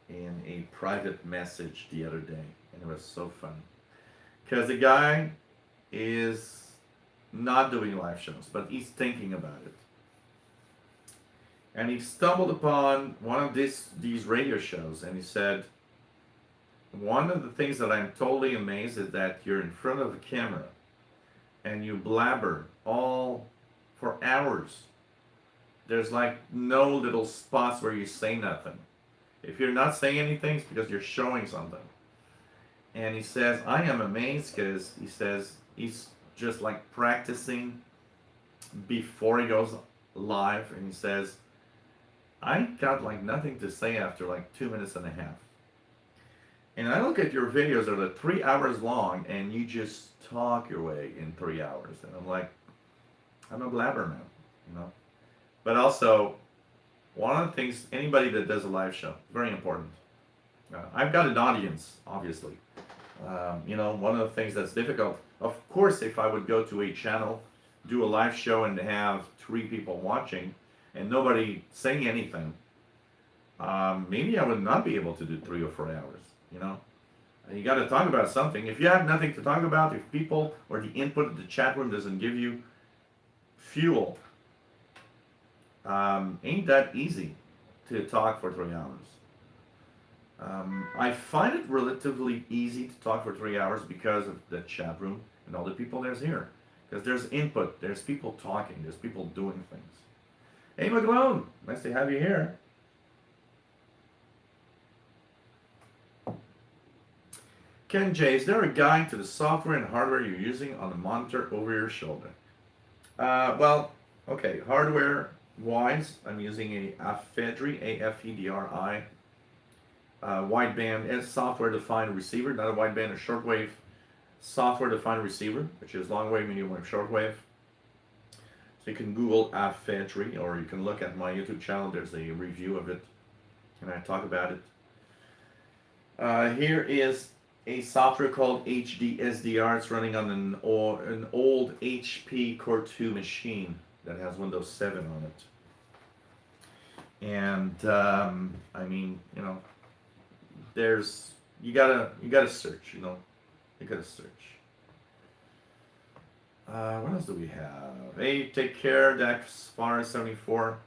in a private message the other day, and it was so fun. Because the guy is not doing live shows, but he's thinking about it. And he stumbled upon one of these radio shows, and he said, one of the things that I'm totally amazed is that you're in front of a camera and you blabber all for hours. There's like no little spots where you say nothing. If you're not saying anything, it's because you're showing something. And he says, I am amazed because he says he's just like practicing before he goes live. And he says, I got like nothing to say after like 2 minutes and a half. And I look at your videos that are like 3 hours long and you just talk your way in 3 hours. And I'm like, I'm a blabbermouth, you know? But also, one of the things, anybody that does a live show, very important. I've got an audience, obviously. You know, one of the things that's difficult, of course, if I would go to a channel, do a live show and have 3 people watching and nobody saying anything, maybe I would not be able to do 3 or 4 hours, you know? You got to talk about something. If you have nothing to talk about, if people or the input of the chat room doesn't give you fuel, ain't that easy to talk for 3 hours. I find it relatively easy to talk for 3 hours because of the chat room and all the people there's here. Because there's input, there's people talking, there's people doing things. Hey McGlone, nice to have you here. Ken J, is there a guide to the software and hardware you're using on the monitor over your shoulder? Well, okay, hardware wise, I'm using a AFEDRI, AFEDRI, wideband and software-defined receiver, not a wideband, a shortwave software-defined receiver, which is long wave, medium wave, shortwave. So you can Google AFEDRI, or you can look at my YouTube channel. There's a review of it, and I talk about it. Here is a software called HDSDR. It's running on an old HP Core 2 machine that has Windows 7 on it. And I mean, you know, there's you gotta search, you know, you gotta search. What else do we have? Hey, take care, Dax Far 74.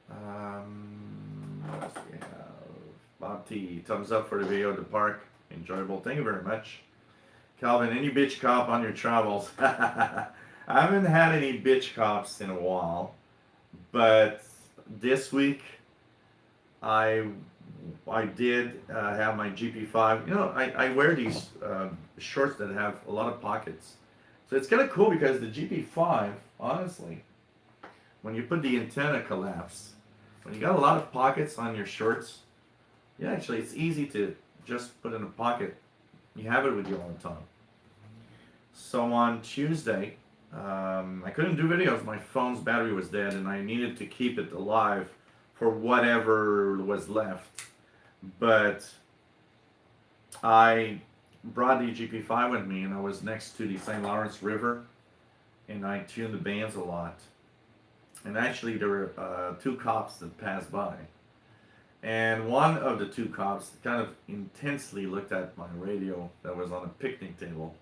What else do we have? Bob T, thumbs up for the video at the park. Enjoyable. Thank you very much. Calvin, any bitch cop on your travels? I haven't had any bitch cops in a while, but this week I did have my GP5. You know, I wear these shorts that have a lot of pockets. So it's kind of cool because the GP5, honestly, when you put the antenna collapse, when you got a lot of pockets on your shorts, yeah, actually it's easy to just put in a pocket. You have it with you all the time. So on Tuesday, I couldn't do videos. My phone's battery was dead and I needed to keep it alive for whatever was left. But I brought the GP5 with me and I was next to the St. Lawrence River and I tuned the bands a lot. And actually there were 2 cops that passed by. And one of the 2 cops kind of intensely looked at my radio that was on a picnic table,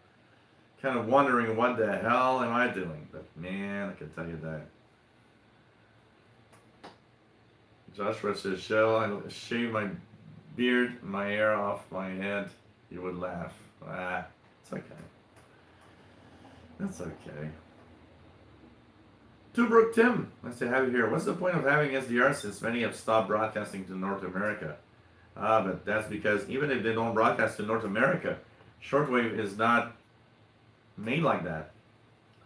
kind of wondering what the hell am I doing. But man, I can tell you that. Joshua says, shall I shave my beard, my hair off my head? You would laugh. It's okay. That's okay. Tubrook Tim, nice to have you here. What's the point of having SDR since many have stopped broadcasting to North America? But that's because even if they don't broadcast to North America, shortwave is not made like that.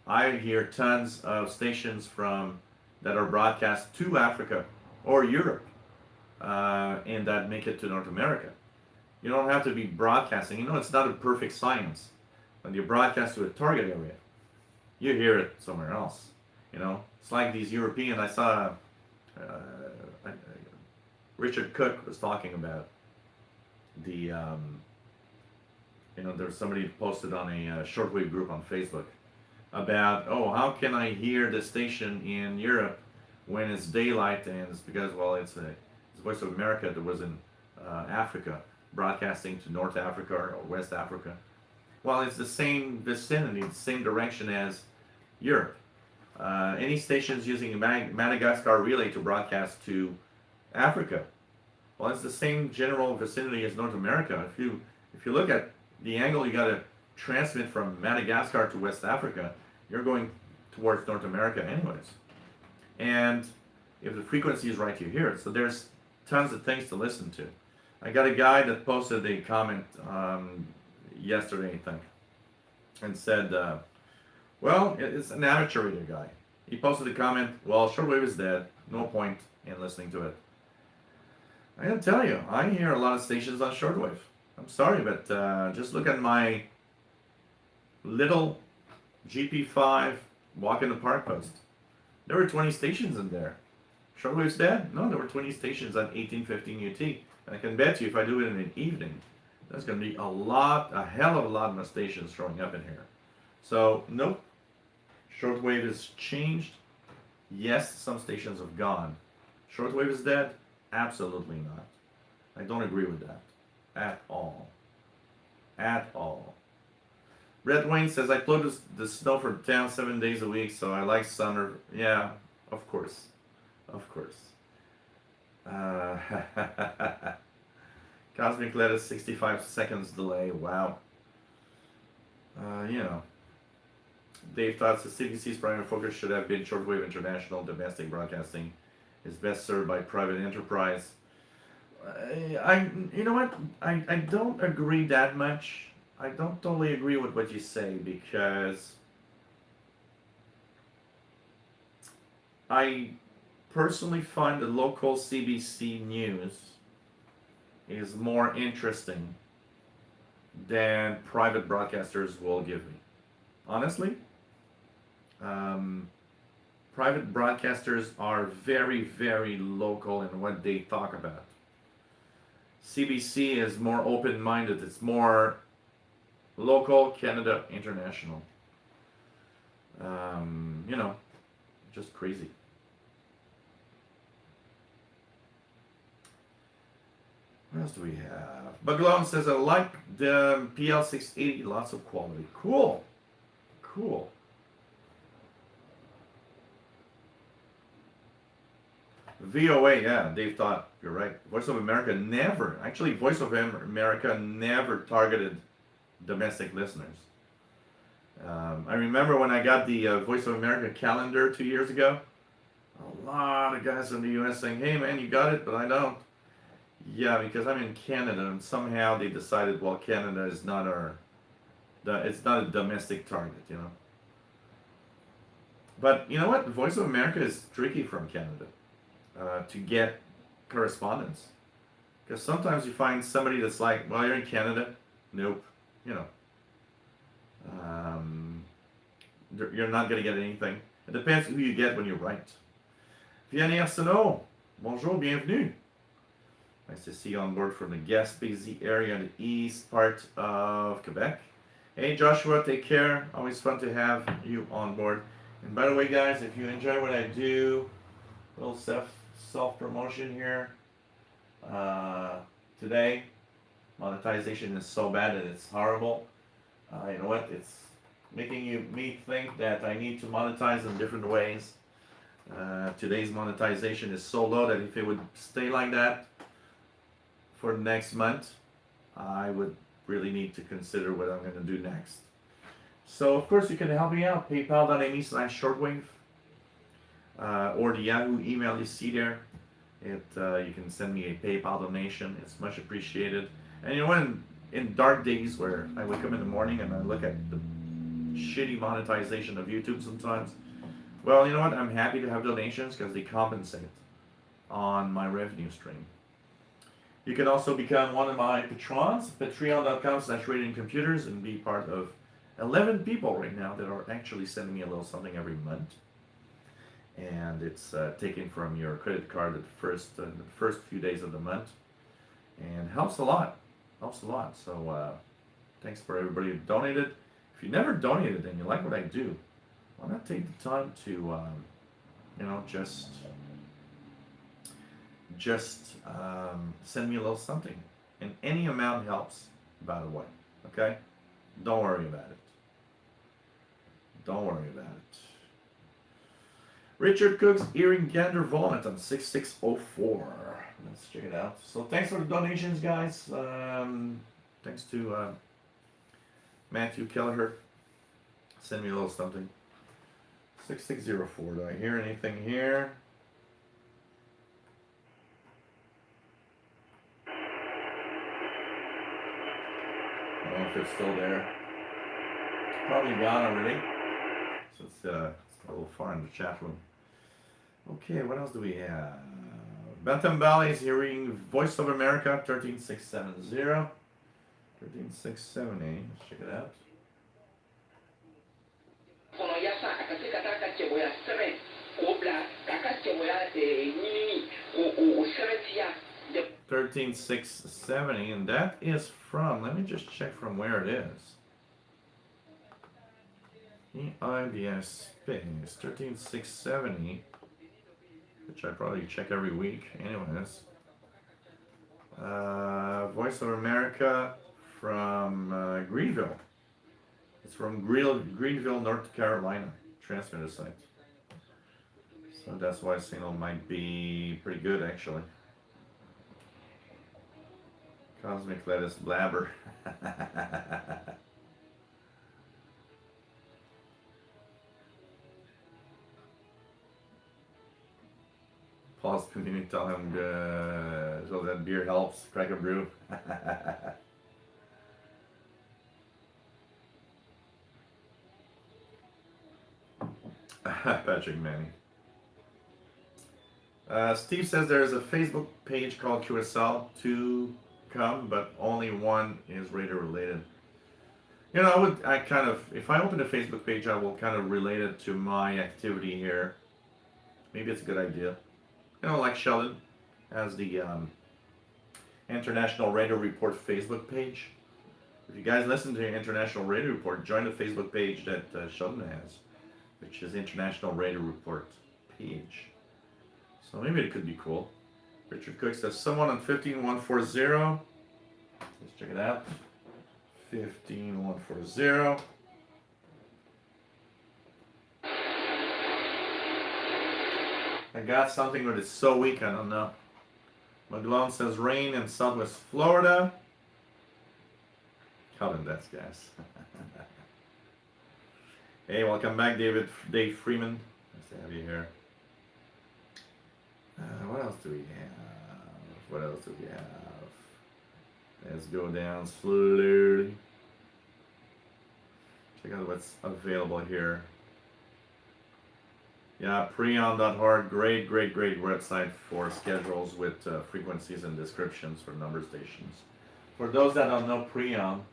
I hear tons of stations that are broadcast to Africa or Europe, and that make it to North America. You don't have to be broadcasting. You know, it's not a perfect science. When you broadcast to a target area, you hear it somewhere else. You know, it's like these European. I saw Richard Cook was talking about the. You know, there's somebody posted on a shortwave group on Facebook about, oh, how can I hear the station in Europe when it's daylight? And it's because, well, it's Voice of America that was in Africa, broadcasting to North Africa or West Africa. Well, it's the same vicinity, the same direction as Europe. Any stations using a Madagascar relay to broadcast to Africa, well, it's the same general vicinity as North America. If you look at the angle you got to transmit from Madagascar to West Africa, you're going towards North America anyways. And if the frequency is right, you hear it. So there's tons of things to listen to. I got a guy that posted a comment yesterday, I think, and said, well, it's an amateur radio guy. He posted a comment, well, shortwave is dead. No point in listening to it. I gotta tell you, I hear a lot of stations on shortwave. I'm sorry, but just look at my little GP5 walk in the park post. There were 20 stations in there. Shortwave's dead? No, there were 20 stations at 1815 UT. And I can bet you if I do it in an evening, there's going to be a hell of a lot more stations showing up in here. So, nope. Shortwave has changed. Yes, some stations have gone. Shortwave is dead? Absolutely not. I don't agree with that. At all. At all. Red Wayne says, I plowed the snow for town 7 days a week, so I like summer. Yeah, of course. Of course. Cosmic Lettuce, 65 seconds delay. Wow. You know. Dave thoughts the CBC's primary focus should have been shortwave international domestic broadcasting is best served by private enterprise. You know what? I don't agree that much. I don't totally agree with what you say because I personally find the local CBC news is more interesting than private broadcasters will give me. Honestly, private broadcasters are very, very local in what they talk about. CBC is more open-minded. It's more local, Canada, international. You know, just crazy. What else do we have? Baglon says, I like the PL680, lots of quality. Cool. Cool. VOA, yeah, Dave thought, you're right. Voice of America never, actually, Voice of America never targeted domestic listeners. I remember when I got the Voice of America calendar 2 years ago, a lot of guys in the US saying, hey man, you got it, but I don't. Yeah, because I'm in Canada, and somehow they decided, well, Canada is not it's not a domestic target, you know. But you know what? The Voice of America is tricky from Canada to get correspondence. Because sometimes you find somebody that's like, well, you're in Canada. Nope. You know. You're not going to get anything. It depends who you get when you write. Vianney Arsenault, bonjour, bienvenue. Nice to see you on board from the Gaspésie area in the east part of Quebec. Hey Joshua, take care. Always fun to have you on board. And by the way, guys, if you enjoy what I do, a little self-promotion here. Today, monetization is so bad that it's horrible. You know what? It's making me think that I need to monetize in different ways. Today's monetization is so low that if it would stay like that for next month, I would really need to consider what I'm going to do next. So, of course, you can help me out. PayPal.me/shortwave or the Yahoo email you see there. You can send me a PayPal donation. It's much appreciated. And you know what? In dark days where I wake up in the morning and I look at the shitty monetization of YouTube sometimes, well, you know what? I'm happy to have donations because they compensate on my revenue stream. You can also become one of my patrons, patreon.com/ratingcomputers, and be part of 11 people right now that are actually sending me a little something every month. And it's taken from your credit card at the first few days of the month. And helps a lot. Helps a lot. So thanks for everybody who donated. If you never donated and you like what I do, why not take the time to, you know, just send me a little something. And any amount helps, by the way. Okay? Don't worry about it. Don't worry about it. Richard Cook's Earring Gander Walnut on 6604. Let's check it out. So thanks for the donations, guys. Thanks to Matthew Kelleher. Send me a little something. 6604. Do I hear anything here? if it's still there. Probably gone already. So it's a little far in the chat room. Okay, what else do we have? Bentham Valley is hearing Voice of America 13670. 13670. Let's check it out. The 13670, and that is from, let me just check from where it is. EIDS space 13670, which I probably check every week anyways. Voice of America from Greenville. It's from Greenville, North Carolina, transmitter site. So that's why signal might be pretty good actually. Cosmic lettuce blabber. Paul's community tell him so that beer helps crack a brew. Patrick Manning. Steve says there's a Facebook page called QSL to come, but only one is radar related. You know, if I open a Facebook page, I will kind of relate it to my activity here. Maybe it's a good idea. You know, like Sheldon has the International Radar Report Facebook page. If you guys listen to International Radar Report, join the Facebook page that Sheldon has, which is International Radar Report page. So maybe it could be cool. Richard Cook says, someone on 15140. Let's check it out. 15140. I got something, but it's so weak, I don't know. McGlone says rain in Southwest Florida. Colin, that's gas. Hey, welcome back, Dave Freeman. Nice to have you here. What else do we have? Let's go down slowly. Check out what's available here. Yeah, preon.org, great website for schedules with frequencies and descriptions for number stations. For those that don't know preon,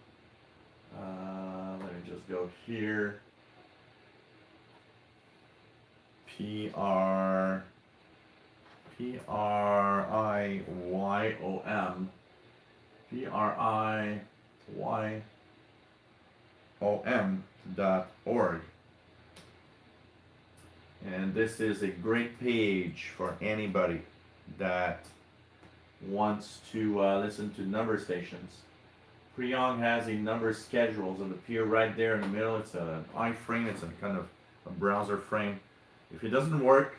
let me just go here. Priyom. Priyom.org. And this is a great page for anybody that wants to listen to number stations. Preon has a number schedules that appear right there in the middle. It's an iframe, it's a kind of a browser frame. If it doesn't work,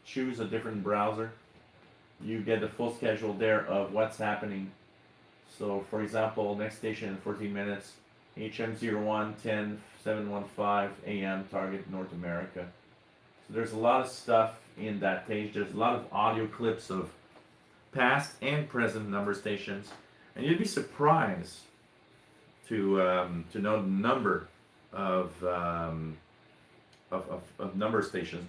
choose a different browser. You get the full schedule there of what's happening. So for example, next station in 14 minutes, HM01 10715 AM, target North America. So there's a lot of stuff in that page. There's a lot of audio clips of past and present number stations, and you'd be surprised to know the number of number stations,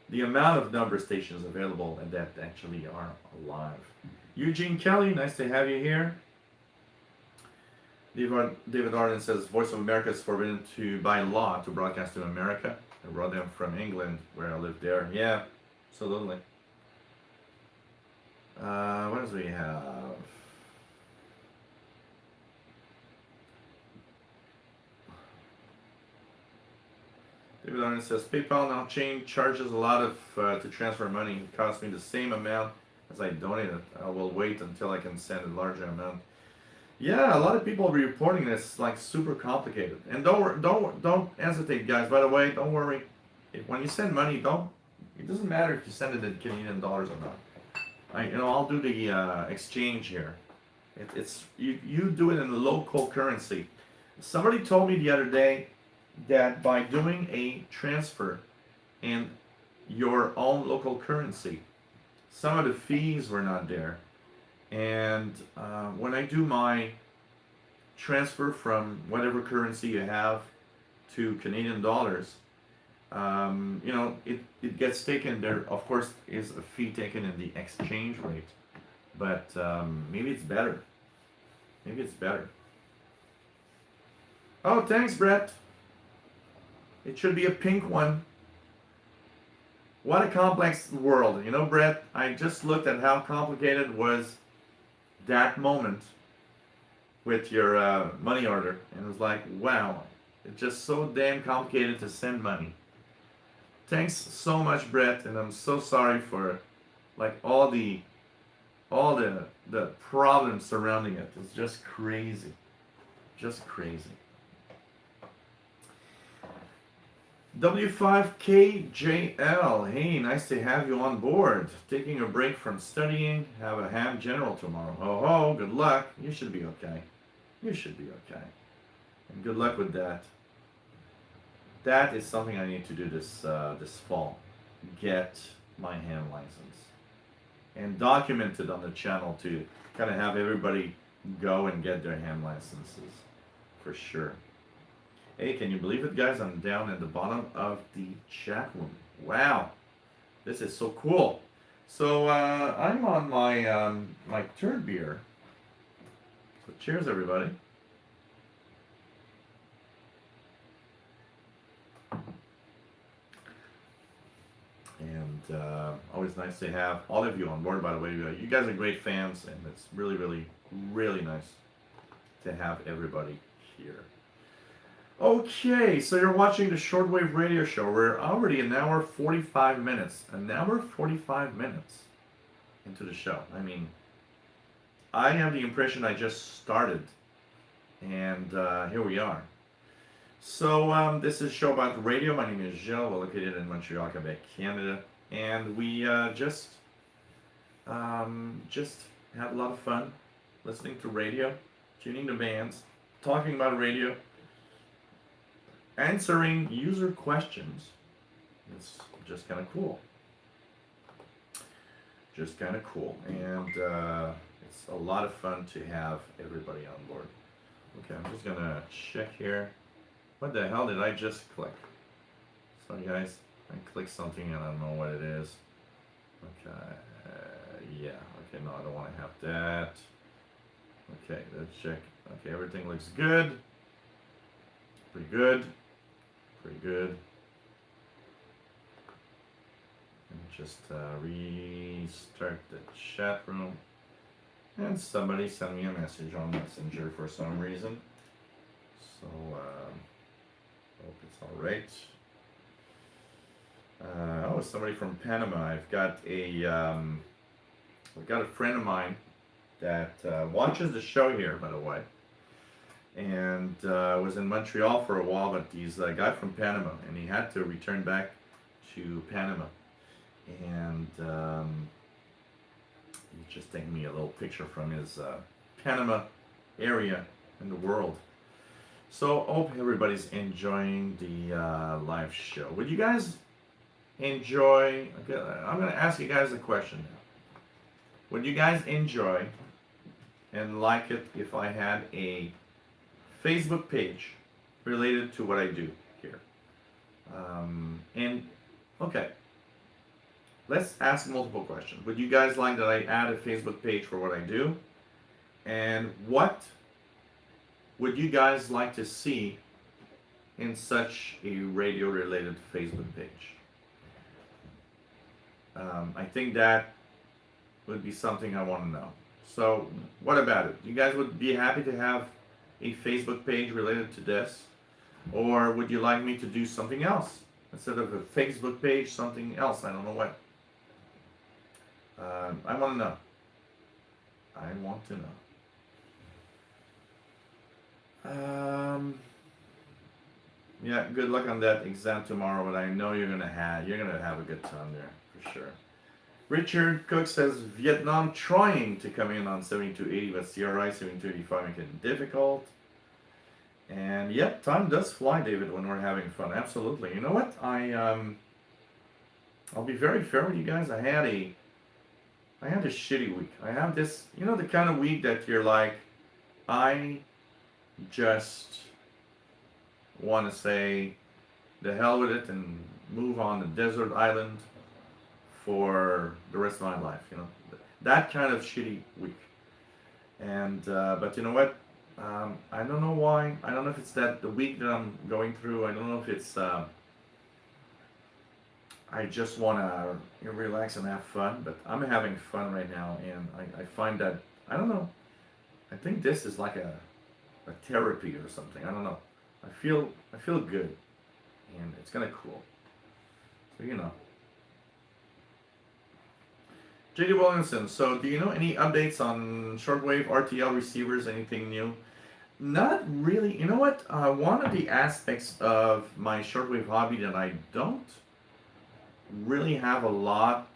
the amount of number stations available and that actually are alive. Eugene Kelly, nice to have you here. David Arden says Voice of America is forbidden by law to broadcast in America. I brought them from England, where I lived there. Yeah, absolutely. What else do we have? David Arden says PayPal now charges a lot of to transfer money. It costs me the same amount as I donated. I will wait until I can send a larger amount. Yeah, a lot of people are reporting this like super complicated. And don't hesitate, guys. By the way, don't worry. When you send money, it doesn't matter if you send it in Canadian dollars or not. I'll do the exchange here. You do it in the local currency. Somebody told me the other day that by doing a transfer in your own local currency, some of the fees were not there. And when I do my transfer from whatever currency you have to Canadian dollars, it gets taken there. Of course, is a fee taken in the exchange rate, but maybe it's better. Maybe it's better. Oh, thanks, Brett. It should be a pink one. What a complex world. You know, Brett, I just looked at how complicated was that moment with your money order, and it was like, wow, it's just so damn complicated to send money. Thanks so much, Brett, and I'm so sorry for like all the problems surrounding it. It's just crazy. Just crazy. W5KJL, hey, nice to have you on board. Taking a break from studying, have a ham general tomorrow. Ho ho, good luck. You should be okay. You should be okay. And good luck with that. That is something I need to do this fall. Get my ham license. And document it on the channel to kind of have everybody go and get their ham licenses. For sure. Hey, can you believe it, guys? I'm down at the bottom of the chat room. Wow, this is so cool. So I'm on my my third beer. So cheers, everybody. And always nice to have all of you on board. By the way, you guys are great fans, and it's really, really, really nice to have everybody here. Okay, so you're watching the Shortwave radio show. We're already an hour 45 minutes. An hour 45 minutes into the show. I mean, I have the impression I just started. And here we are. So this is a show about radio. My name is Gilles. We're located in Montreal, Quebec, Canada. And we just have a lot of fun listening to radio, tuning the bands, talking about radio, answering user questions. It's just kind of cool. Just kind of cool. And it's a lot of fun to have everybody on board. Okay, I'm just going to check here. What the hell did I just click? Sorry, guys. I clicked something and I don't know what it is. Okay. Yeah. Okay, no, I don't want to have that. Okay, let's check. Okay, everything looks good. Pretty good. Pretty good. And just restart the chat room. And somebody sent me a message on Messenger for some reason. So, hope it's alright. Oh, somebody from Panama. I've got a friend of mine that watches the show here, by the way. And was in Montreal for a while, but he's a guy from Panama, and he had to return back to Panama. And he's just taking me a little picture from his Panama area in the world. So hope everybody's enjoying the live show. Would you guys enjoy? I'm going to ask you guys a question now. Would you guys enjoy and like it if I had a Facebook page related to what I do here? Okay, let's ask multiple questions. Would you guys like that I add a Facebook page for what I do? And what would you guys like to see in such a radio related Facebook page? I think that would be something I want to know. So what about it? You guys would be happy to have a Facebook page related to this? Or would you like me to do something else? Instead of a Facebook page, something else. I don't know what. I want to know. I want to know. Yeah, good luck on that exam tomorrow, but I know you're gonna have a good time there for sure. Richard Cook says Vietnam trying to come in on 7280, but CRI 7285 making it difficult. And yep, time does fly, David, when we're having fun. Absolutely. You know what? I'll be very fair with you guys. I had a shitty week. I have this, the kind of week that you're like, I just want to say the hell with it and move on the desert island for the rest of my life. That kind of shitty week. And but you know what? I don't know why. I don't know if it's that the week that I'm going through. I don't know if it's. I just want to relax and have fun, but I'm having fun right now, and I find that I don't know. I think this is like a therapy or something. I don't know. I feel good, and it's kind of cool. So. JD Williamson, so do you know any updates on shortwave RTL receivers? Anything new? Not really. You know what? One of the aspects of my shortwave hobby that I don't really have a lot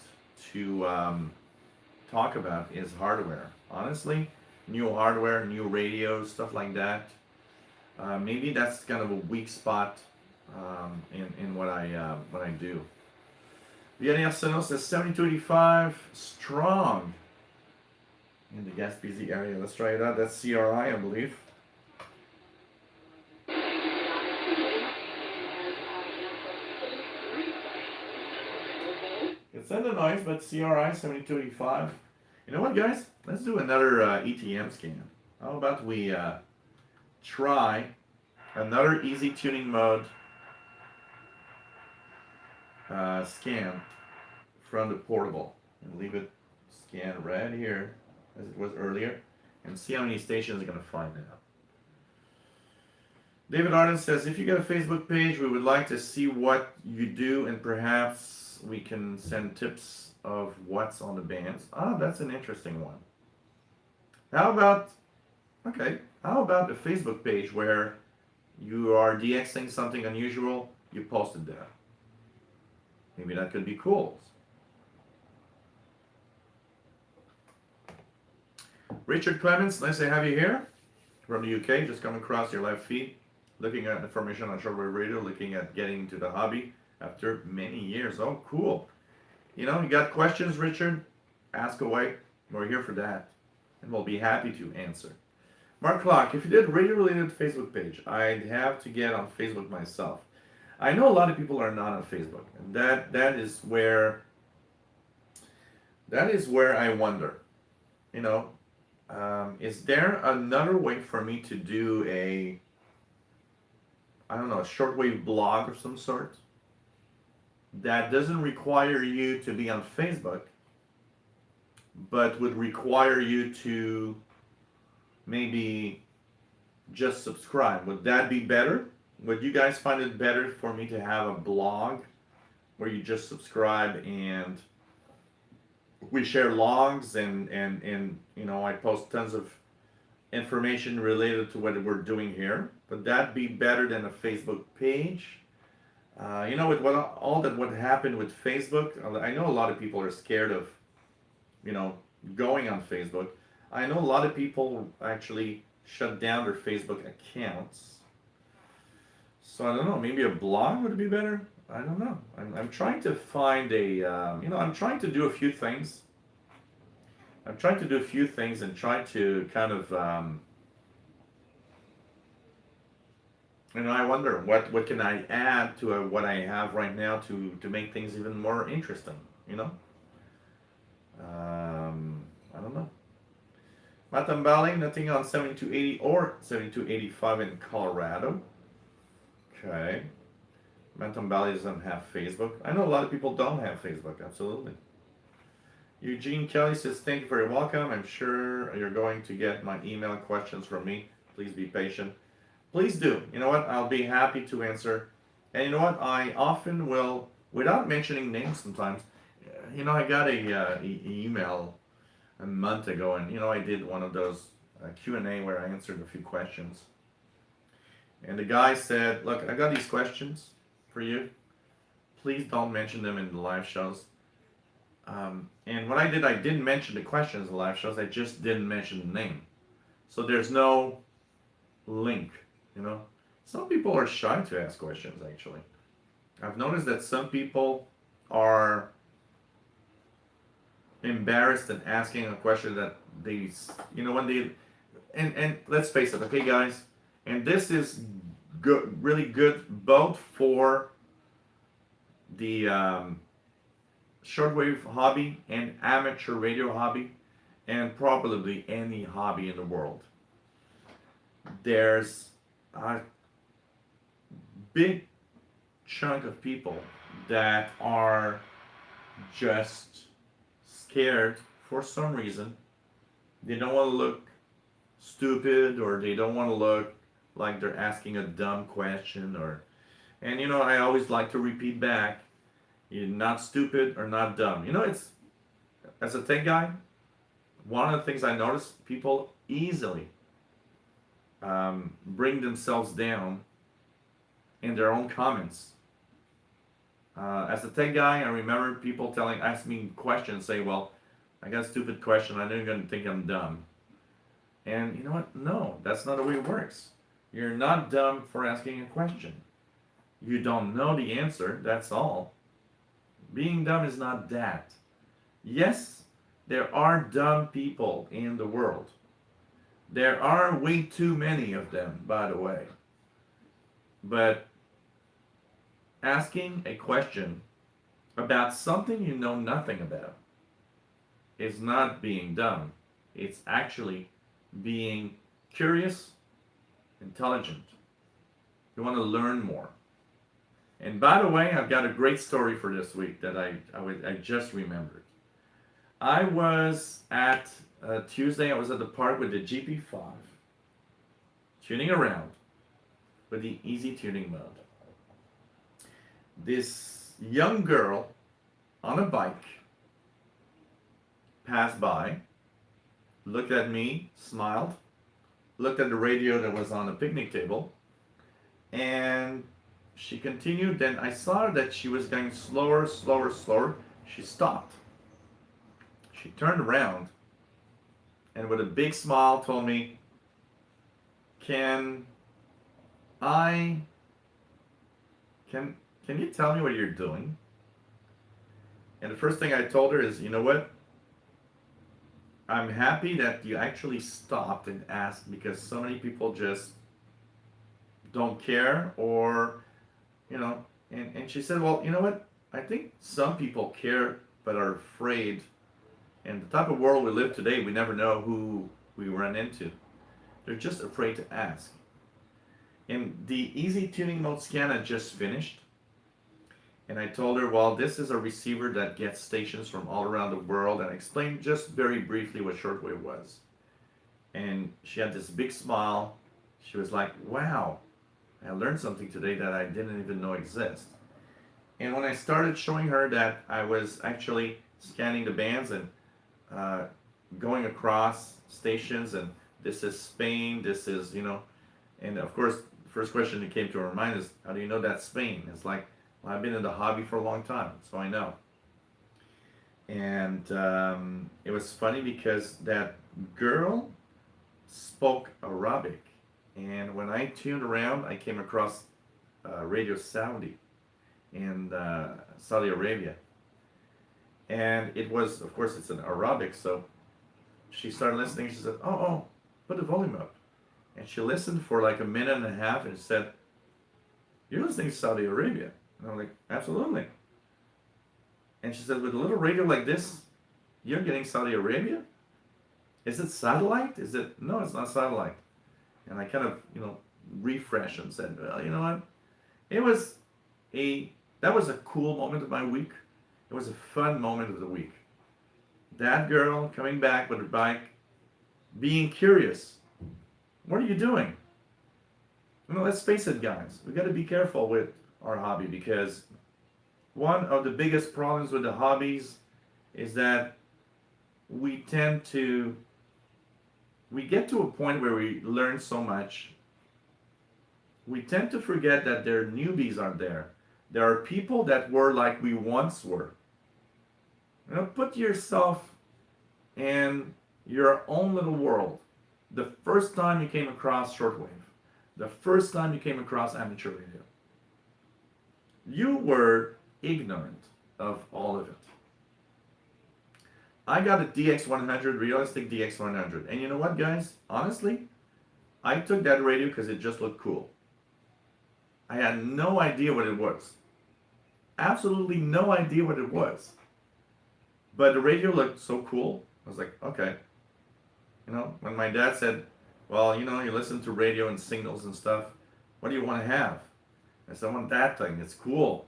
to talk about is hardware. Honestly, new hardware, new radios, stuff like that. Maybe that's kind of a weak spot in what I do. Vianney Arsenault says 7285 strong in the Gaspésie area. Let's try it out. That's CRI, I believe. It's in the noise, but CRI 7285. You know what, guys? Let's do another ETM scan. How about we try another easy tuning mode scan from the portable and leave it scan right here as it was earlier and see how many stations are going to find it out. David Arden says, if you get a Facebook page, we would like to see what you do and perhaps we can send tips of what's on the bands. That's an interesting one. How about a Facebook page where you are DXing something unusual, you post it there. Maybe that could be cool. Richard Clements, nice to have you here from the UK. Just come across your live feed, looking at information on shortwave radio, looking at getting into the hobby after many years. Oh, cool. You got questions, Richard? Ask away. We're here for that, and we'll be happy to answer. Mark Clark, if you did radio-related Facebook page, I'd have to get on Facebook myself. I know a lot of people are not on Facebook, and that is where I wonder. Is there another way for me to do a shortwave blog of some sort that doesn't require you to be on Facebook, but would require you to maybe just subscribe? Would that be better? Would you guys find it better for me to have a blog where you just subscribe and we share logs and I post tons of information related to what we're doing here? Would that be better than a Facebook page? With what happened with Facebook, I know a lot of people are scared of, going on Facebook. I know a lot of people actually shut down their Facebook accounts. So I don't know, maybe a blog would be better? I don't know. I'm trying to find I'm trying to do a few things. I'm trying to do a few things and try to kind of, I wonder what can I add to what I have right now to make things even more interesting, I don't know. Matambali, nothing on 7280 or 7285 in Colorado. Okay. Matambali doesn't have Facebook. I know a lot of people don't have Facebook, absolutely. Eugene Kelly says, thank you for your welcome. I'm sure you're going to get my email questions from me. Please be patient. Please do. You know what? I'll be happy to answer. And you know what? I often will, without mentioning names sometimes, I got a email a month ago, and I did one of those Q&A where I answered a few questions. And the guy said, look, I got these questions for you. Please don't mention them in the live shows. And what I didn't mention the questions in the live shows. I just didn't mention the name. So there's no link, Some people are shy to ask questions, actually. I've noticed that some people are embarrassed in asking a question that they, and let's face it, okay, guys, And this is good, really good both for the shortwave hobby and amateur radio hobby, and probably any hobby in the world. There's a big chunk of people that are just scared for some reason. They don't want to look stupid, or they don't want to look like they're asking a dumb question, or and I always like to repeat back, you're not stupid or not dumb. It's as a tech guy, one of the things I notice, people easily bring themselves down in their own comments. As a tech guy, I remember people ask me questions, say, "Well, I got a stupid question. I know you're gonna think I'm dumb." And you know what? No, that's not the way it works. You're not dumb for asking a question. You don't know the answer. That's all. Being dumb is not that. Yes, there are dumb people in the world. There are way too many of them, by the way. But asking a question about something you know nothing about is not being dumb. It's actually being curious, intelligent. You want to learn more. And by the way, I've got a great story for this week that I just remembered. I was at Tuesday, I was at the park with the GP5, tuning around with the easy tuning mode. This young girl on a bike passed by, looked at me, smiled, looked at the radio that was on the picnic table, and she continued. Then I saw that she was going slower, slower, slower. She stopped. She turned around and with a big smile told me, Can I, can you tell me what you're doing? And the first thing I told her is, you know what? I'm happy that you actually stopped and asked, because so many people just don't care, or, and she said, well, you know what? I think some people care but are afraid. And the type of world we live today, we never know who we run into. They're just afraid to ask. And the easy tuning mode scan had just finished. And I told her, well, this is a receiver that gets stations from all around the world, and I explained just very briefly what shortwave was. And she had this big smile. She was like, wow, I learned something today that I didn't even know exists. And when I started showing her that I was actually scanning the bands and going across stations, and this is Spain, this is, and of course, the first question that came to her mind is, how do you know that's Spain? It's like, well, I've been in the hobby for a long time, so I know. And it was funny because that girl spoke Arabic. And when I tuned around, I came across Radio Saudi in Saudi Arabia. And it was, of course, it's in Arabic, so she started listening. She said, oh, put the volume up. And she listened for like a minute and a half and said, you're listening to Saudi Arabia. And I'm like, absolutely. And she said, with a little radio like this, you're getting Saudi Arabia? Is it satellite? No, it's not satellite. And I kind of, refreshed and said, well, you know what? That was a cool moment of my week. It was a fun moment of the week. That girl coming back with her bike, being curious. What are you doing? Let's face it, guys. We got to be careful with our hobby, because one of the biggest problems with the hobbies is that we get to a point where we learn so much. We tend to forget that there are newbies out there. There are people that were like we once were. Put yourself in your own little world. The first time you came across shortwave, the first time you came across amateur radio, you were ignorant of all of it. I got a DX100, realistic DX100, and you know what, guys? Honestly, I took that radio because it just looked cool. I had no idea what it was. Absolutely no idea what it was. But the radio looked so cool. I was like, okay. You know, when my dad said, well, you know, you listen to radio and signals and stuff, what do you want to have? I said, I want that thing. It's cool.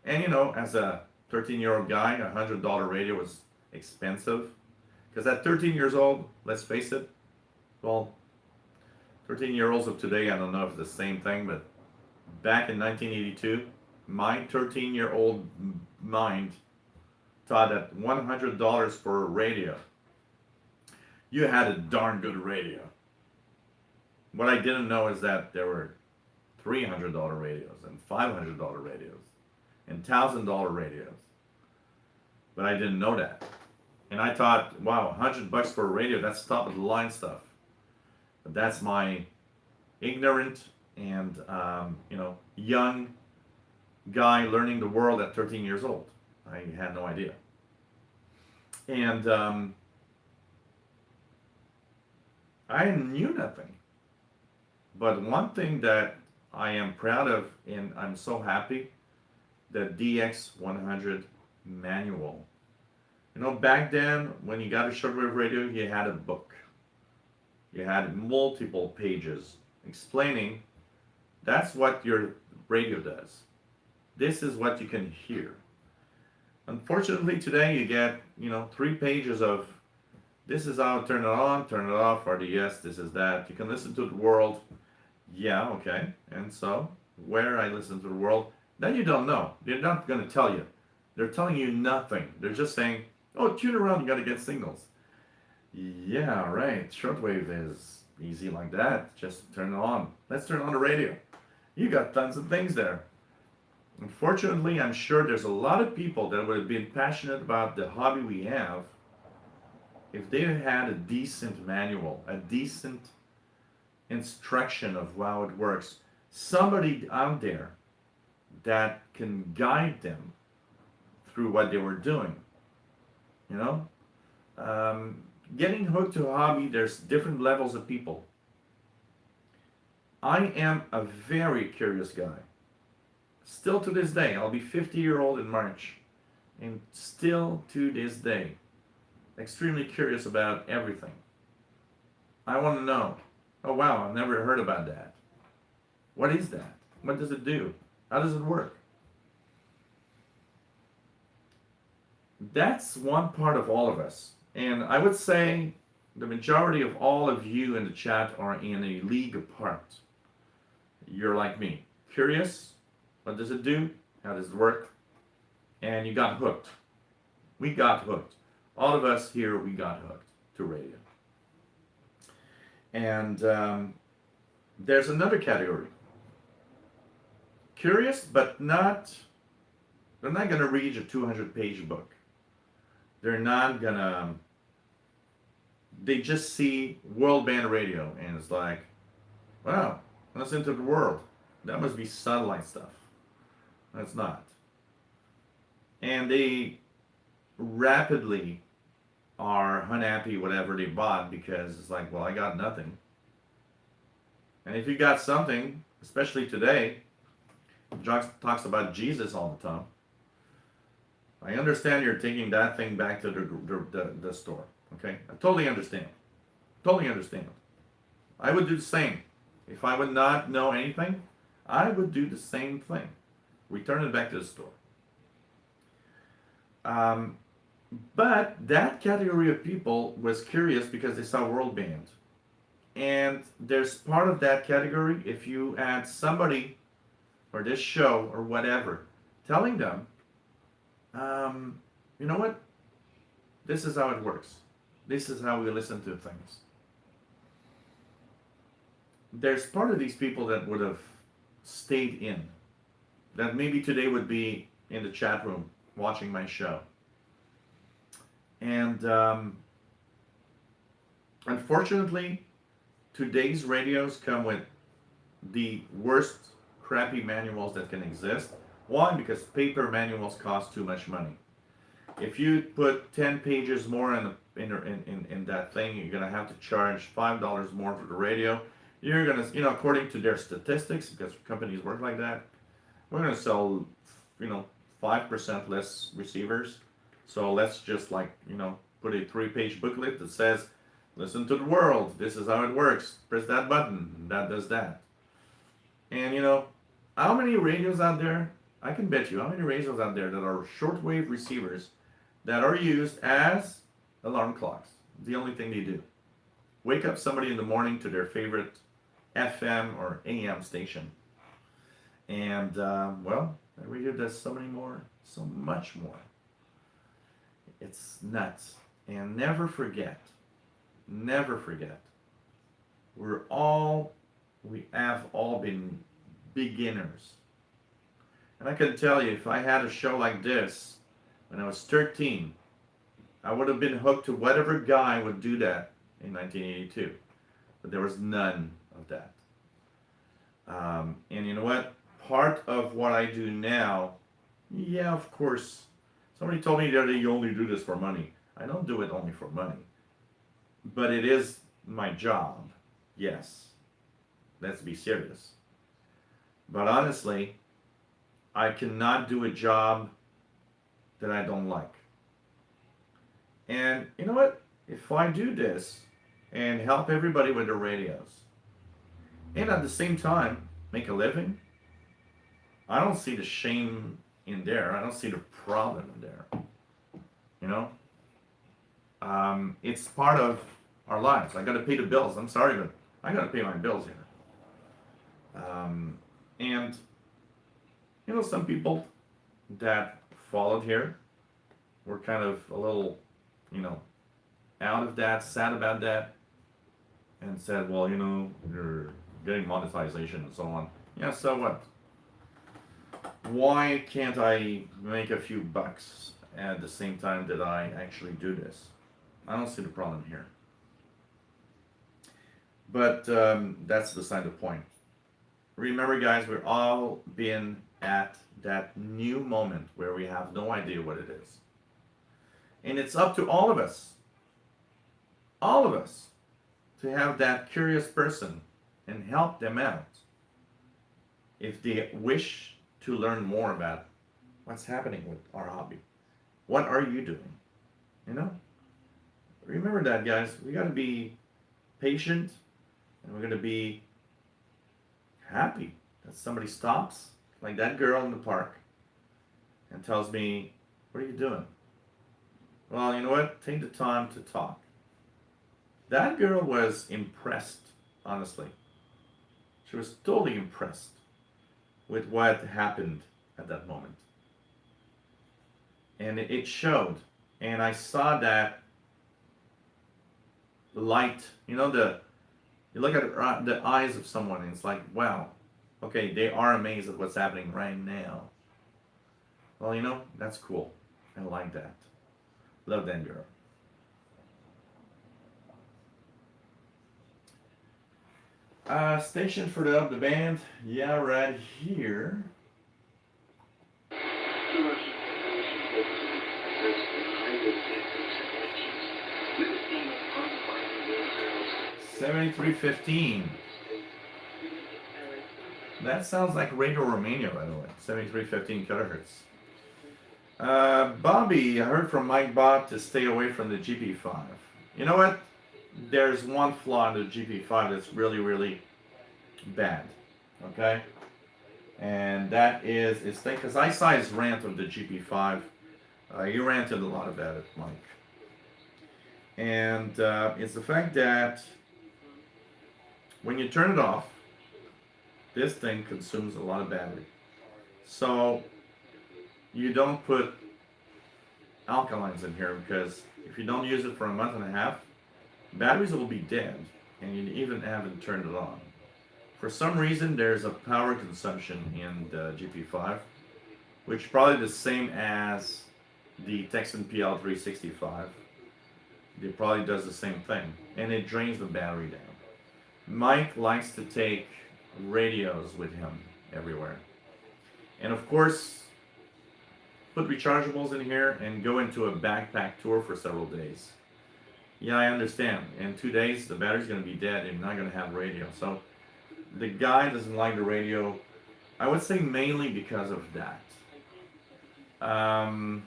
And, you know, as a 13-year-old guy, a $100 radio was expensive. Because at 13 years old, let's face it, well, 13-year-olds of today, I don't know if it's the same thing, but back in 1982, my 13-year-old mind thought that $100 for a radio, you had a darn good radio. What I didn't know is that there were $300 radios and $500 radios and $1,000 radios. But I didn't know that. And I thought, wow, $100 for a radio, that's top of the line stuff. But that's my ignorant and, young guy learning the world at 13 years old. I had no idea. And I knew nothing. But one thing that I am proud of, and I'm so happy, the DX100 manual. You know, back then, when you got a shortwave radio, you had a book. You had multiple pages explaining that's what your radio does. This is what you can hear. Unfortunately, today you get, 3 pages of this is how to turn it on, turn it off, RDS, this is that. You can listen to the world. Yeah, okay. And so, where I listen to the world, then you don't know. They're not going to tell you. They're telling you nothing. They're just saying, oh, tune around, you got to get signals. Yeah, right. Shortwave is easy like that. Just turn it on. Let's turn on the radio. You got tons of things there. Unfortunately, I'm sure there's a lot of people that would have been passionate about the hobby we have if they had a decent manual, a decent instruction of how it works. Somebody out there that can guide them through what they were doing. Getting hooked to a hobby, there's different levels of people. I am a very curious guy. Still to this day, I'll be 50-year-old in March, and still to this day, extremely curious about everything. I want to know, oh wow, I've never heard about that. What is that? What does it do? How does it work? That's one part of all of us. And I would say the majority of all of you in the chat are in a league apart. You're like me. Curious? What does it do? How does it work? And you got hooked. We got hooked. All of us here, we got hooked to radio. And there's another category. Curious, but not, they're not going to read a 200-page book. They're not going to, they just see world band radio and it's like, wow, listen to the world. That must be satellite stuff. That's not. And they rapidly are unhappy whatever they bought because it's like, well, I got nothing. And if you got something, especially today, Jock talks about Jesus all the time. I understand you're taking that thing back to the store. Okay? I totally understand. Totally understand. I would do the same. If I would not know anything, I would do the same thing. Return it back to the store. But that category of people was curious because they saw World Band. And there's part of that category, if you had somebody or this show or whatever telling them, you know what? This is how it works. This is how we listen to things. There's part of these people that would have stayed in, that maybe today would be in the chat room watching my show. And unfortunately, today's radios come with the worst crappy manuals that can exist. Why? Because paper manuals cost too much money. If you put 10 pages more in that thing, you're gonna have to charge $5 more for the radio. You're gonna, according to their statistics, because companies work like that, we're gonna sell, 5% less receivers. So let's just put a 3-page booklet that says, "Listen to the world. This is how it works. Press that button. And that does that." And how many radios out there? I can bet you how many radios out there that are shortwave receivers that are used as alarm clocks. The only thing they do. Wake up somebody in the morning to their favorite FM or AM station. And, the radio does so many more, so much more. It's nuts. And never forget, we have all been beginners. And I can tell you, if I had a show like this when I was 13, I would have been hooked to whatever guy would do that in 1982. But there was none of that. And you know what? Part of what I do now, yeah, of course, somebody told me the other day, you only do this for money. I don't do it only for money. But it is my job. Yes. Let's be serious. But honestly, I cannot do a job that I don't like. And you know what? If I do this and help everybody with their radios, and at the same time make a living, I don't see the shame in there. I don't see the problem in there. It's part of our lives. I got to pay the bills. I'm sorry, but I got to pay my bills here. And some people that followed here were kind of a little, out of that, sad about that, and said, well, you're getting monetization and so on. Yeah, so what? Why can't I make a few bucks at the same time that I actually do this? I don't see the problem here. But that's beside the point. Remember, guys, we're all been at that new moment where we have no idea what it is. And it's up to all of us, to have that curious person and help them out if they wish to learn more about what's happening with our hobby. What are you doing? Remember that, guys. We got to be patient, and we're going to be happy that somebody stops, like that girl in the park, and tells me, "What are you doing?" Well, you know what? Take the time to talk. That girl was impressed, honestly. She was totally impressed with what happened at that moment. And it showed. And I saw that light, you look at the eyes of someone and it's like, wow, okay, they are amazed at what's happening right now. Well, that's cool. I like that. Love that girl. Station for the band. Yeah, right here. $73.15. That sounds like Radio Romania, by the way. 7315 kilohertz. Bobby, I heard from Mike Bott to stay away from the GP5. You know what? There's one flaw in the GP5 that's really, really bad. Okay? And that is, because I saw his rant of the GP5. You ranted a lot about it, Mike. And it's the fact that when you turn it off, this thing consumes a lot of battery. So you don't put alkalines in here, because if you don't use it for a month and a half, batteries will be dead, and you even haven't turned it on. For some reason, there's a power consumption in the GP5, which is probably the same as the Texan PL365. It probably does the same thing, and it drains the battery down. Mike likes to take radios with him everywhere. And of course, put rechargeables in here and go into a backpack tour for several days. Yeah, I understand. In 2 days, the battery's going to be dead and you're not going to have radio. So the guy doesn't like the radio, I would say mainly because of that. Um,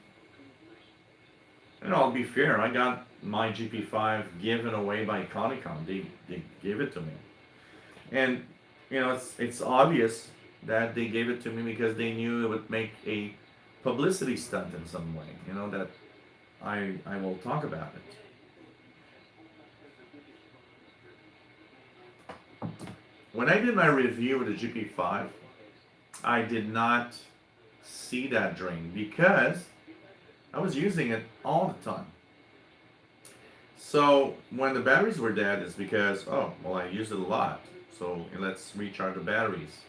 I'll be fair. I got my GP5 given away by Conicom. They gave it to me, and it's obvious that they gave it to me because they knew it would make a publicity stunt in some way. That I will talk about it. When I did my review of the GP5, I did not see that drain because I was using it all the time. So when the batteries were dead, it's because, oh, well, I used it a lot. So let's recharge the batteries.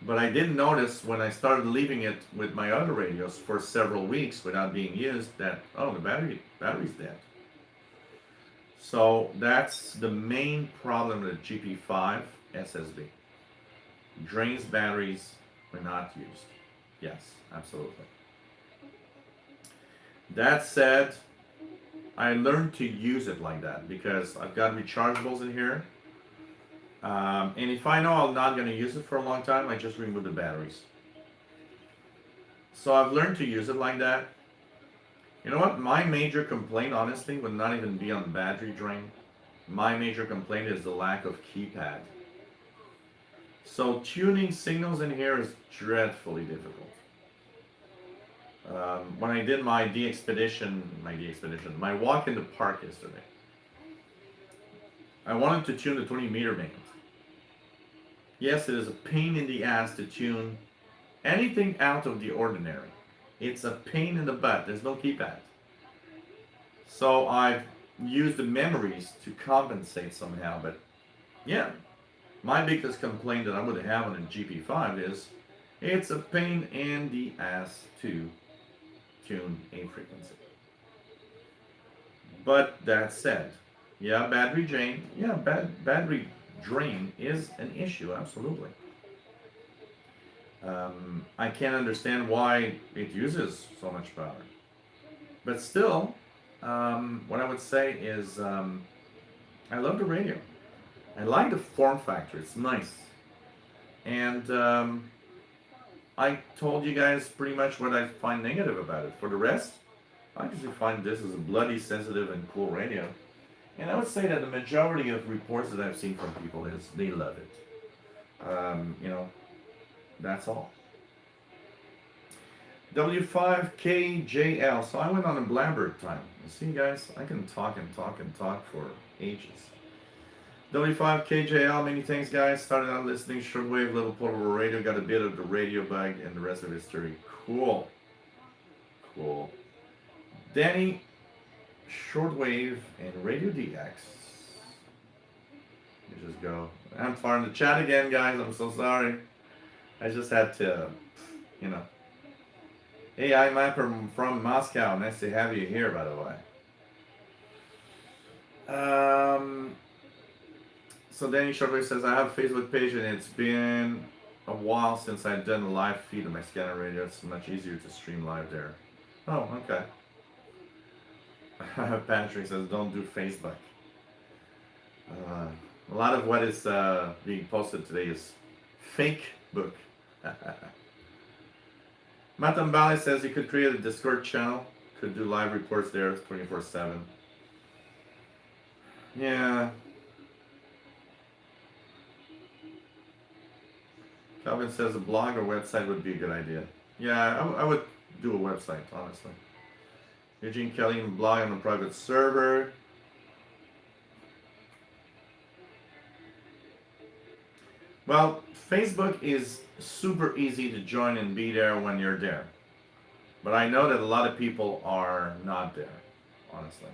But I didn't notice when I started leaving it with my other radios for several weeks without being used that, oh, the battery's dead. So that's the main problem with the GP5 SSB. Drains batteries when not used. Yes, absolutely. That said, I learned to use it like that because I've got rechargeables in here. And if I know I'm not going to use it for a long time, I just remove the batteries. So I've learned to use it like that. You know what? My major complaint, honestly, would not even be on battery drain. My major complaint is the lack of keypad. So tuning signals in here is dreadfully difficult. When I did my my walk in the park yesterday, I wanted to tune the 20-meter band. Yes, it is a pain in the ass to tune anything out of the ordinary. It's a pain in the butt. There's no keypad. So I've used the memories to compensate somehow. But yeah, my biggest complaint that I would have on a GP5 is it's a pain in the ass to tune a frequency. But that said, yeah, battery drain is an issue, absolutely. I can't understand why it uses so much power. But still, what I would say is I love the radio. I like the form factor, it's nice. And I told you guys pretty much what I find negative about it. For the rest, I usually find this is a bloody sensitive and cool radio. And I would say that the majority of reports that I've seen from people is they love it. That's all. W5KJL. So I went on a blabber time. You see, guys, I can talk and talk and talk for ages. W5KJL, many thanks, guys. Started out listening shortwave, little portable radio, got a bit of the radio bug, and the rest of history. Cool. Cool. Danny, shortwave, and radio DX. You just go. I'm far in the chat again, guys. I'm so sorry. I just had to, Hey, I'm from Moscow. Nice to have you here, by the way. So Danny Shortwave says, I have a Facebook page and it's been a while since I've done a live feed of my scanner radio. It's much easier to stream live there. Oh, okay. Patrick says, don't do Facebook. A lot of what is being posted today is fake book. Matambale says you could create a Discord channel, could do live reports there 24/7. Yeah. Calvin says a blog or website would be a good idea. Yeah, I would do a website, honestly. Eugene Kelly, blog on a private server. Well, Facebook is super easy to join and be there when you're there. But I know that a lot of people are not there, honestly.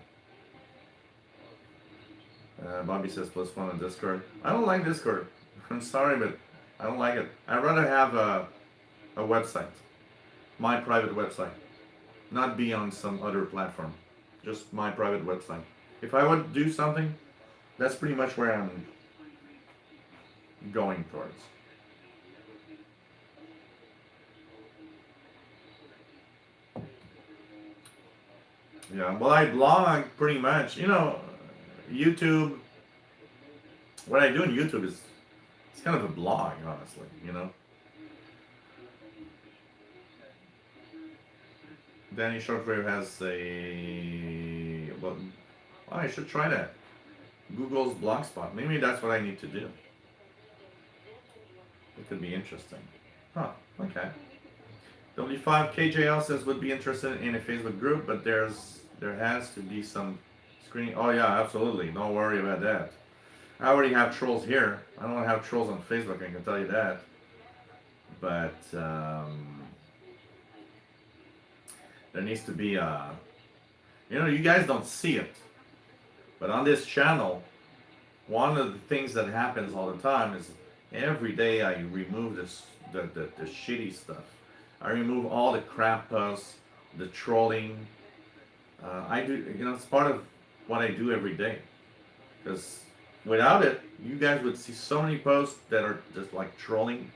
Bobby says +1 on Discord. I don't like Discord. I'm sorry, but I don't like it. I'd rather have a website. My private website. Not be on some other platform. Just my private website. If I would do something, that's pretty much where I'm going towards. Yeah, well, I blog pretty much. YouTube. What I do on YouTube is it's kind of a blog, honestly. Danny Shortwave has a. Well, I should try that. Google's Blogspot. Maybe that's what I need to do. It could be interesting. Huh. Okay. W5 KJL says would be interested in a Facebook group, but there has to be some screening. Oh yeah, absolutely. Don't worry about that. I already have trolls here. I don't have trolls on Facebook. I can tell you that. But there needs to be a. You guys don't see it, but on this channel, one of the things that happens all the time is every day I remove the shitty stuff. I remove all the crap posts, the trolling. I do, it's part of what I do every day. Because without it, you guys would see so many posts that are just like trolling,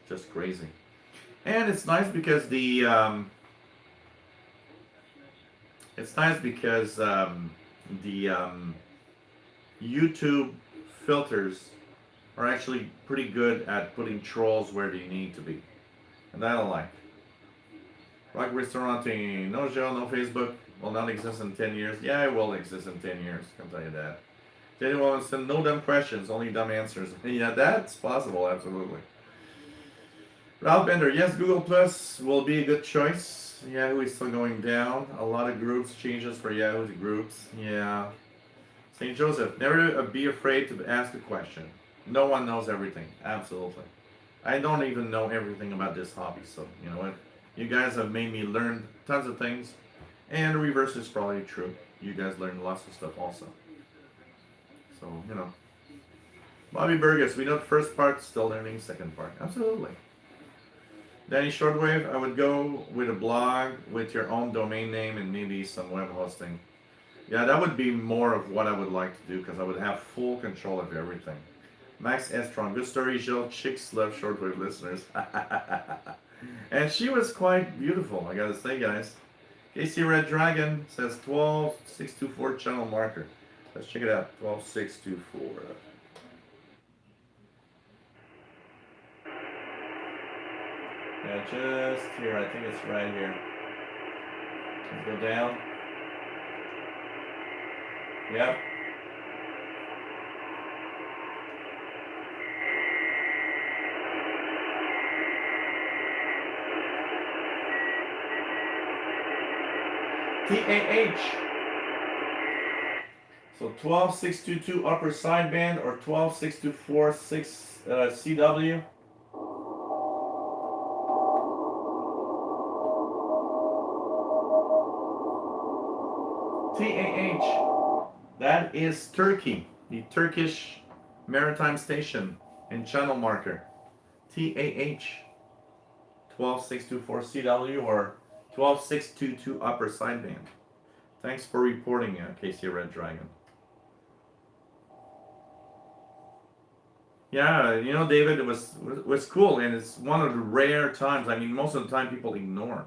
just crazy. And it's nice because the YouTube filters are actually pretty good at putting trolls where they need to be. And that I like. Rock Restaurante, no show, no Facebook, will not exist in 10 years. Yeah, it will exist in 10 years, I can tell you that. Jenny Williamson, no dumb questions, only dumb answers. Yeah, that's possible, absolutely. Ralph Bender, yes, Google Plus will be a good choice. Yahoo is still going down. A lot of groups, changes for Yahoo groups. Yeah. St. Joseph, never be afraid to ask a question. No one knows everything, absolutely. I don't even know everything about this hobby, so you know what? You guys have made me learn tons of things, and the reverse is probably true. You guys learn lots of stuff also. So, Bobby Burgess, we know the first part, still learning second part. Absolutely. Danny Shortwave, I would go with a blog with your own domain name and maybe some web hosting. Yeah, that would be more of what I would like to do because I would have full control of everything. Max Estron, good story, Jill. Chicks love shortwave listeners. And she was quite beautiful, I gotta say, guys. Casey Red Dragon says 12624 channel marker. Let's check it out. 12624. Yeah, just here. I think it's right here. Let's go down. Yep. TAH. So 12622 upper sideband or 12624 CW. TAH. That is Turkey, the Turkish Maritime Station in channel marker. TAH. 12624 CW or 12622 upper sideband. Thanks for reporting, Casey Red Dragon. Yeah, David, it was cool, and it's one of the rare times. I mean, most of the time people ignore.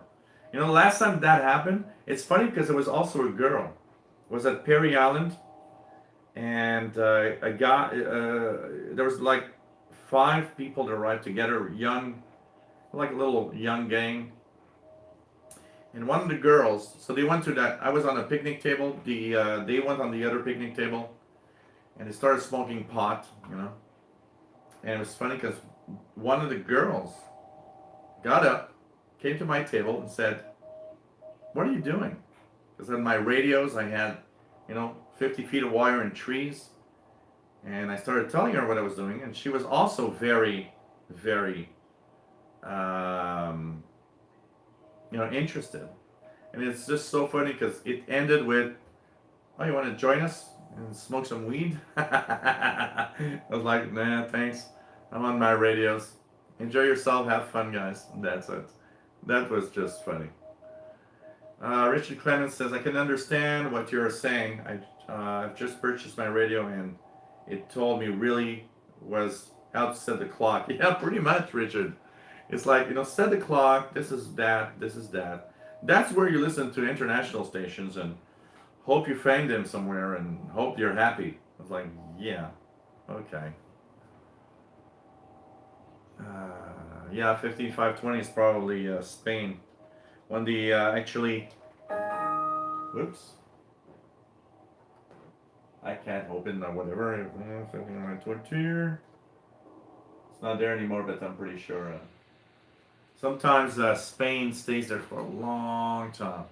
Last time that happened, it's funny because it was also a girl. It was at Perry Island, and a guy. There was like 5 people that arrived together, young, like a little young gang. And one of the girls, so they went to that. I was on a picnic table. They went on the other picnic table, and they started smoking pot. And it was funny because one of the girls got up, came to my table, and said, "What are you doing?" Because on my radios, I had, 50 feet of wire and trees. And I started telling her what I was doing, and she was also very, very, interested. And it's just so funny because it ended with, "Oh, you want to join us and smoke some weed?" I was like, "Nah, thanks. I'm on my radios. Enjoy yourself, have fun, guys." And that's it. That was just funny. Richard Clemens says, "I can understand what you're saying. I've just purchased my radio and it told me really was how to set the clock." Yeah, pretty much, Richard. It's like, set the clock, this is that, this is that. That's where you listen to international stations and hope you find them somewhere and hope you're happy. I was like, yeah, okay. Yeah, 15,520 is probably Spain. When the actually, whoops, I can't open whatever. 15,520. It's not there anymore, but I'm pretty sure. Sometimes Spain stays there for a long time.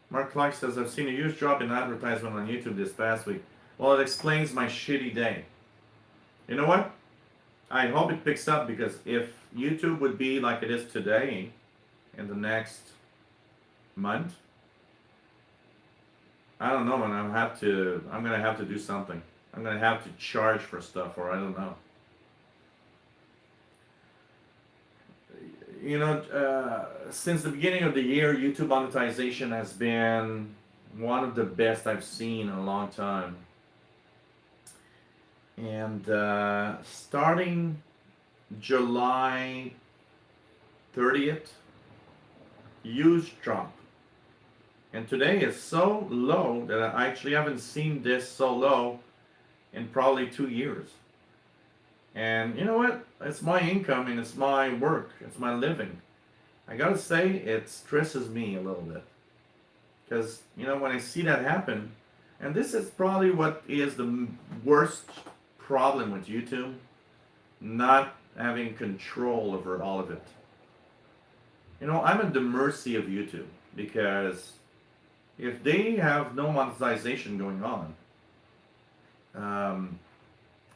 Mark Clark says, I've seen a huge drop in advertisement on YouTube this past week. Well, it explains my shitty day. You know what? I hope it picks up, because if YouTube would be like it is today in the next month, I don't know, man. I'm gonna have to do something. I'm gonna have to charge for stuff, or I don't know. You know, since the beginning of the year, YouTube monetization has been one of the best I've seen in a long time. And starting July 30th, huge drop. And today is so low that I actually haven't seen this so low in probably 2 years. And you know what? It's my income and it's my work. It's my living. I gotta say, it stresses me a little bit. Because, you know, when I see that happen, and this is probably what is the worst problem with YouTube, not having control over all of it. You know, I'm at the mercy of YouTube, because if they have no monetization going on,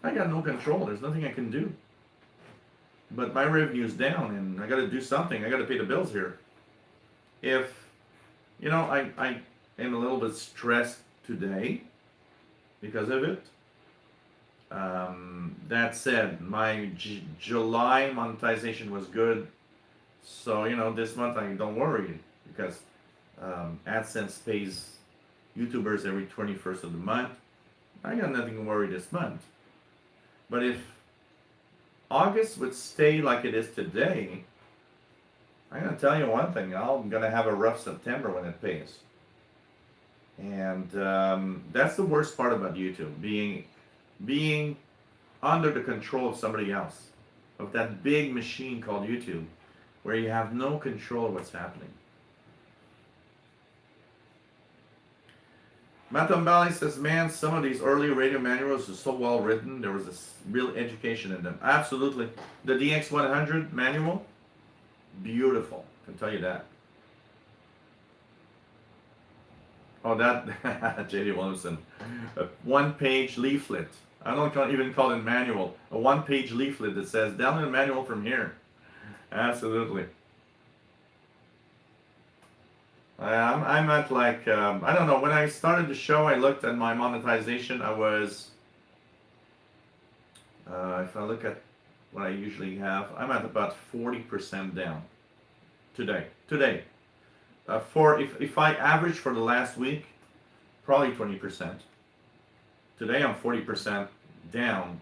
I got no control. There's nothing I can do. But my revenue's down, and I got to do something. I got to pay the bills here. If, you know, I am a little bit stressed today because of it. That said, my July monetization was good. So, you know, this month I don't worry, because AdSense pays YouTubers every 21st of the month. I got nothing to worry this month. But if August would stay like it is today, I'm gonna tell you one thing. I'm gonna have a rough September when it pays. And that's the worst part about YouTube, being under the control of somebody else, of that big machine called YouTube, where you have no control of what's happening. Matambali says, man, some of these early radio manuals are so well written. There was a real education in them. Absolutely. The DX100 manual, beautiful. I can tell you that. Oh, that, JD Williamson. A one-page leaflet. I don't even call it manual. A one-page leaflet that says, download the manual from here. Absolutely. I'm at like, I don't know, when I started the show, I looked at my monetization. I was, if I look at what I usually have, I'm at about 40% down today. If I average for the last week, probably 20%. Today I'm 40% down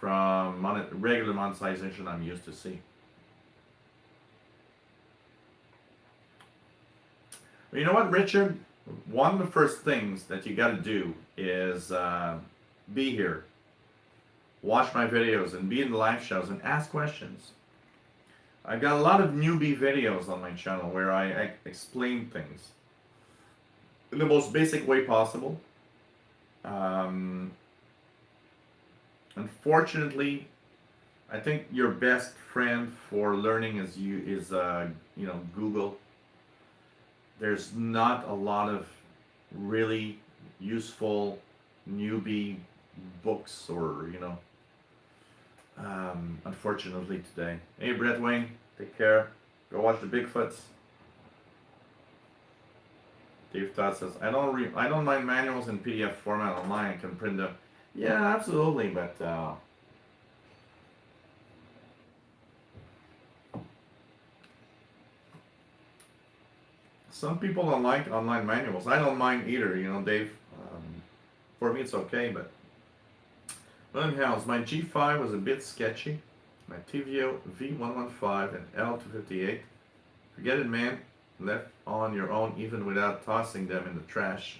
from regular monetization I'm used to see. You know what, Richard? One of the first things that you got to do is be here, watch my videos, and be in the live shows and ask questions. I've got a lot of newbie videos on my channel where I explain things in the most basic way possible. Unfortunately, I think your best friend for learning is Google. There's not a lot of really useful newbie books or, unfortunately today. Hey, Brett Wayne, take care. Go watch the Bigfoots. Dave Todd says, I don't mind manuals in PDF format online. I can print them. Yeah, absolutely, but some people don't like online manuals. I don't mind either, Dave. For me, it's okay, but anyhow, my G5 was a bit sketchy. My TVO V115 and L258. Forget it, man. left on your own even without tossing them in the trash.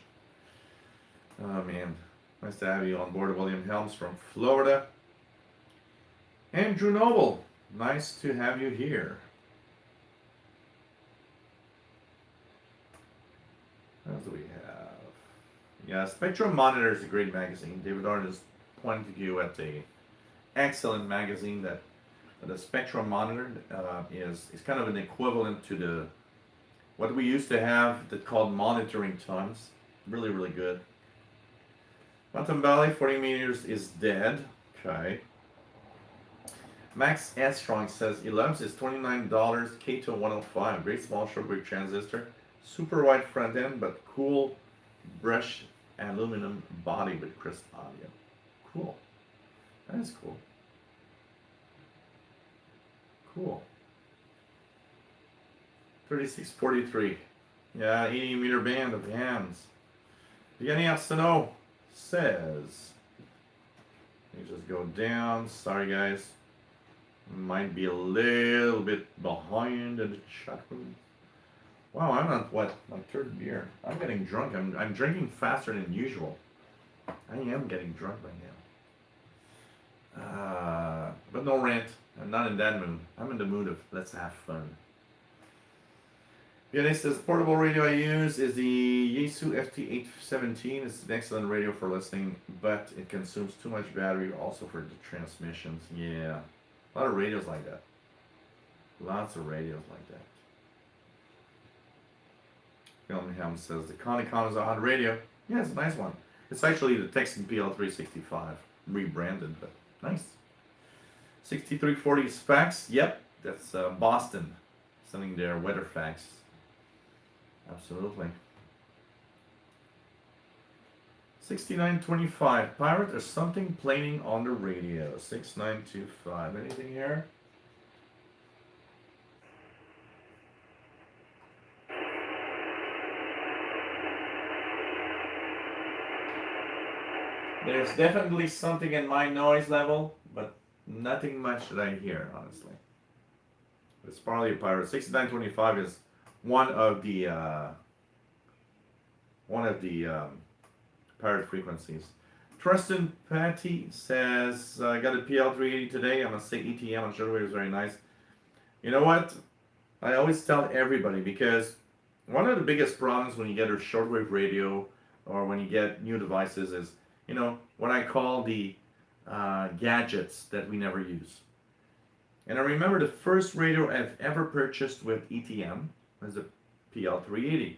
Oh man, nice to have you on board. William Helms from Florida. Andrew Noble, nice to have you here. What else do we have? Yeah, Spectrum Monitor is a great magazine. David Art is pointing you at the excellent magazine that the Spectrum Monitor is kind of an equivalent to the what we used to have that called Monitoring Times. Really, really good. Quantum Valley 40 meters is dead. Okay. Max S. Strong says he loves his $29 K2 105. Great small shortwave transistor. Super wide front end, but cool brushed aluminum body with crisp audio. Cool. That is cool. Cool. 3643. Yeah, 80 meter band of hands. Yanni Arsenault says, let me just go down. Sorry, guys. Might be a little bit behind in the chat room. Wow, I'm on what? My third beer. I'm getting drunk. I'm drinking faster than usual. I am getting drunk right now. But no rant. I'm not in that mood. I'm in the mood of let's have fun. Yanni says, portable radio I use is the Yaesu FT817. It's an excellent radio for listening, but it consumes too much battery also for the transmissions. Yeah. A lot of radios like that. Lots of radios like that. Gillingham says, the Conicon is a hot radio. Yeah, it's a nice one. It's actually the Texan PL365. Rebranded, but nice. 6340 is fax. Yep, that's Boston. Sending their weather fax. Absolutely. 6925. Pirate or something playing on the radio. 6925. Anything here? There's definitely something in my noise level, but nothing much that I hear, honestly. It's probably a pirate. 6925 is one of the pirate frequencies. Trustin Patty says, I got a PL380 today. I must say ETM on shortwave is very nice. You know what? I always tell everybody, because one of the biggest problems when you get a shortwave radio or when you get new devices is, you know, what I call the gadgets that we never use. And I remember the first radio I've ever purchased with ETM was a PL380.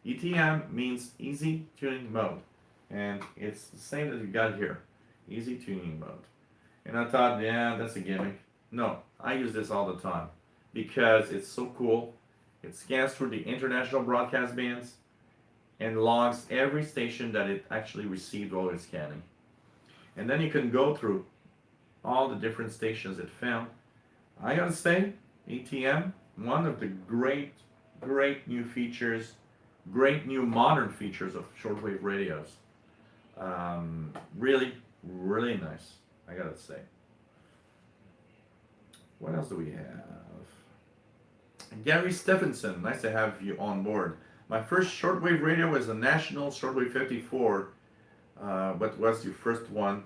ETM means easy tuning mode. And it's the same that you got here. Easy tuning mode. And I thought, yeah, that's a gimmick. No, I use this all the time because it's so cool. It scans through the international broadcast bands and logs every station that it actually received while it's scanning. And then you can go through all the different stations it found. I gotta say, ETM, one of the great new features, great new modern features of shortwave radios. Really, really nice, I gotta say. What else do we have? Gary Stephenson, nice to have you on board. My first shortwave radio was a National Shortwave 54. What was your first one?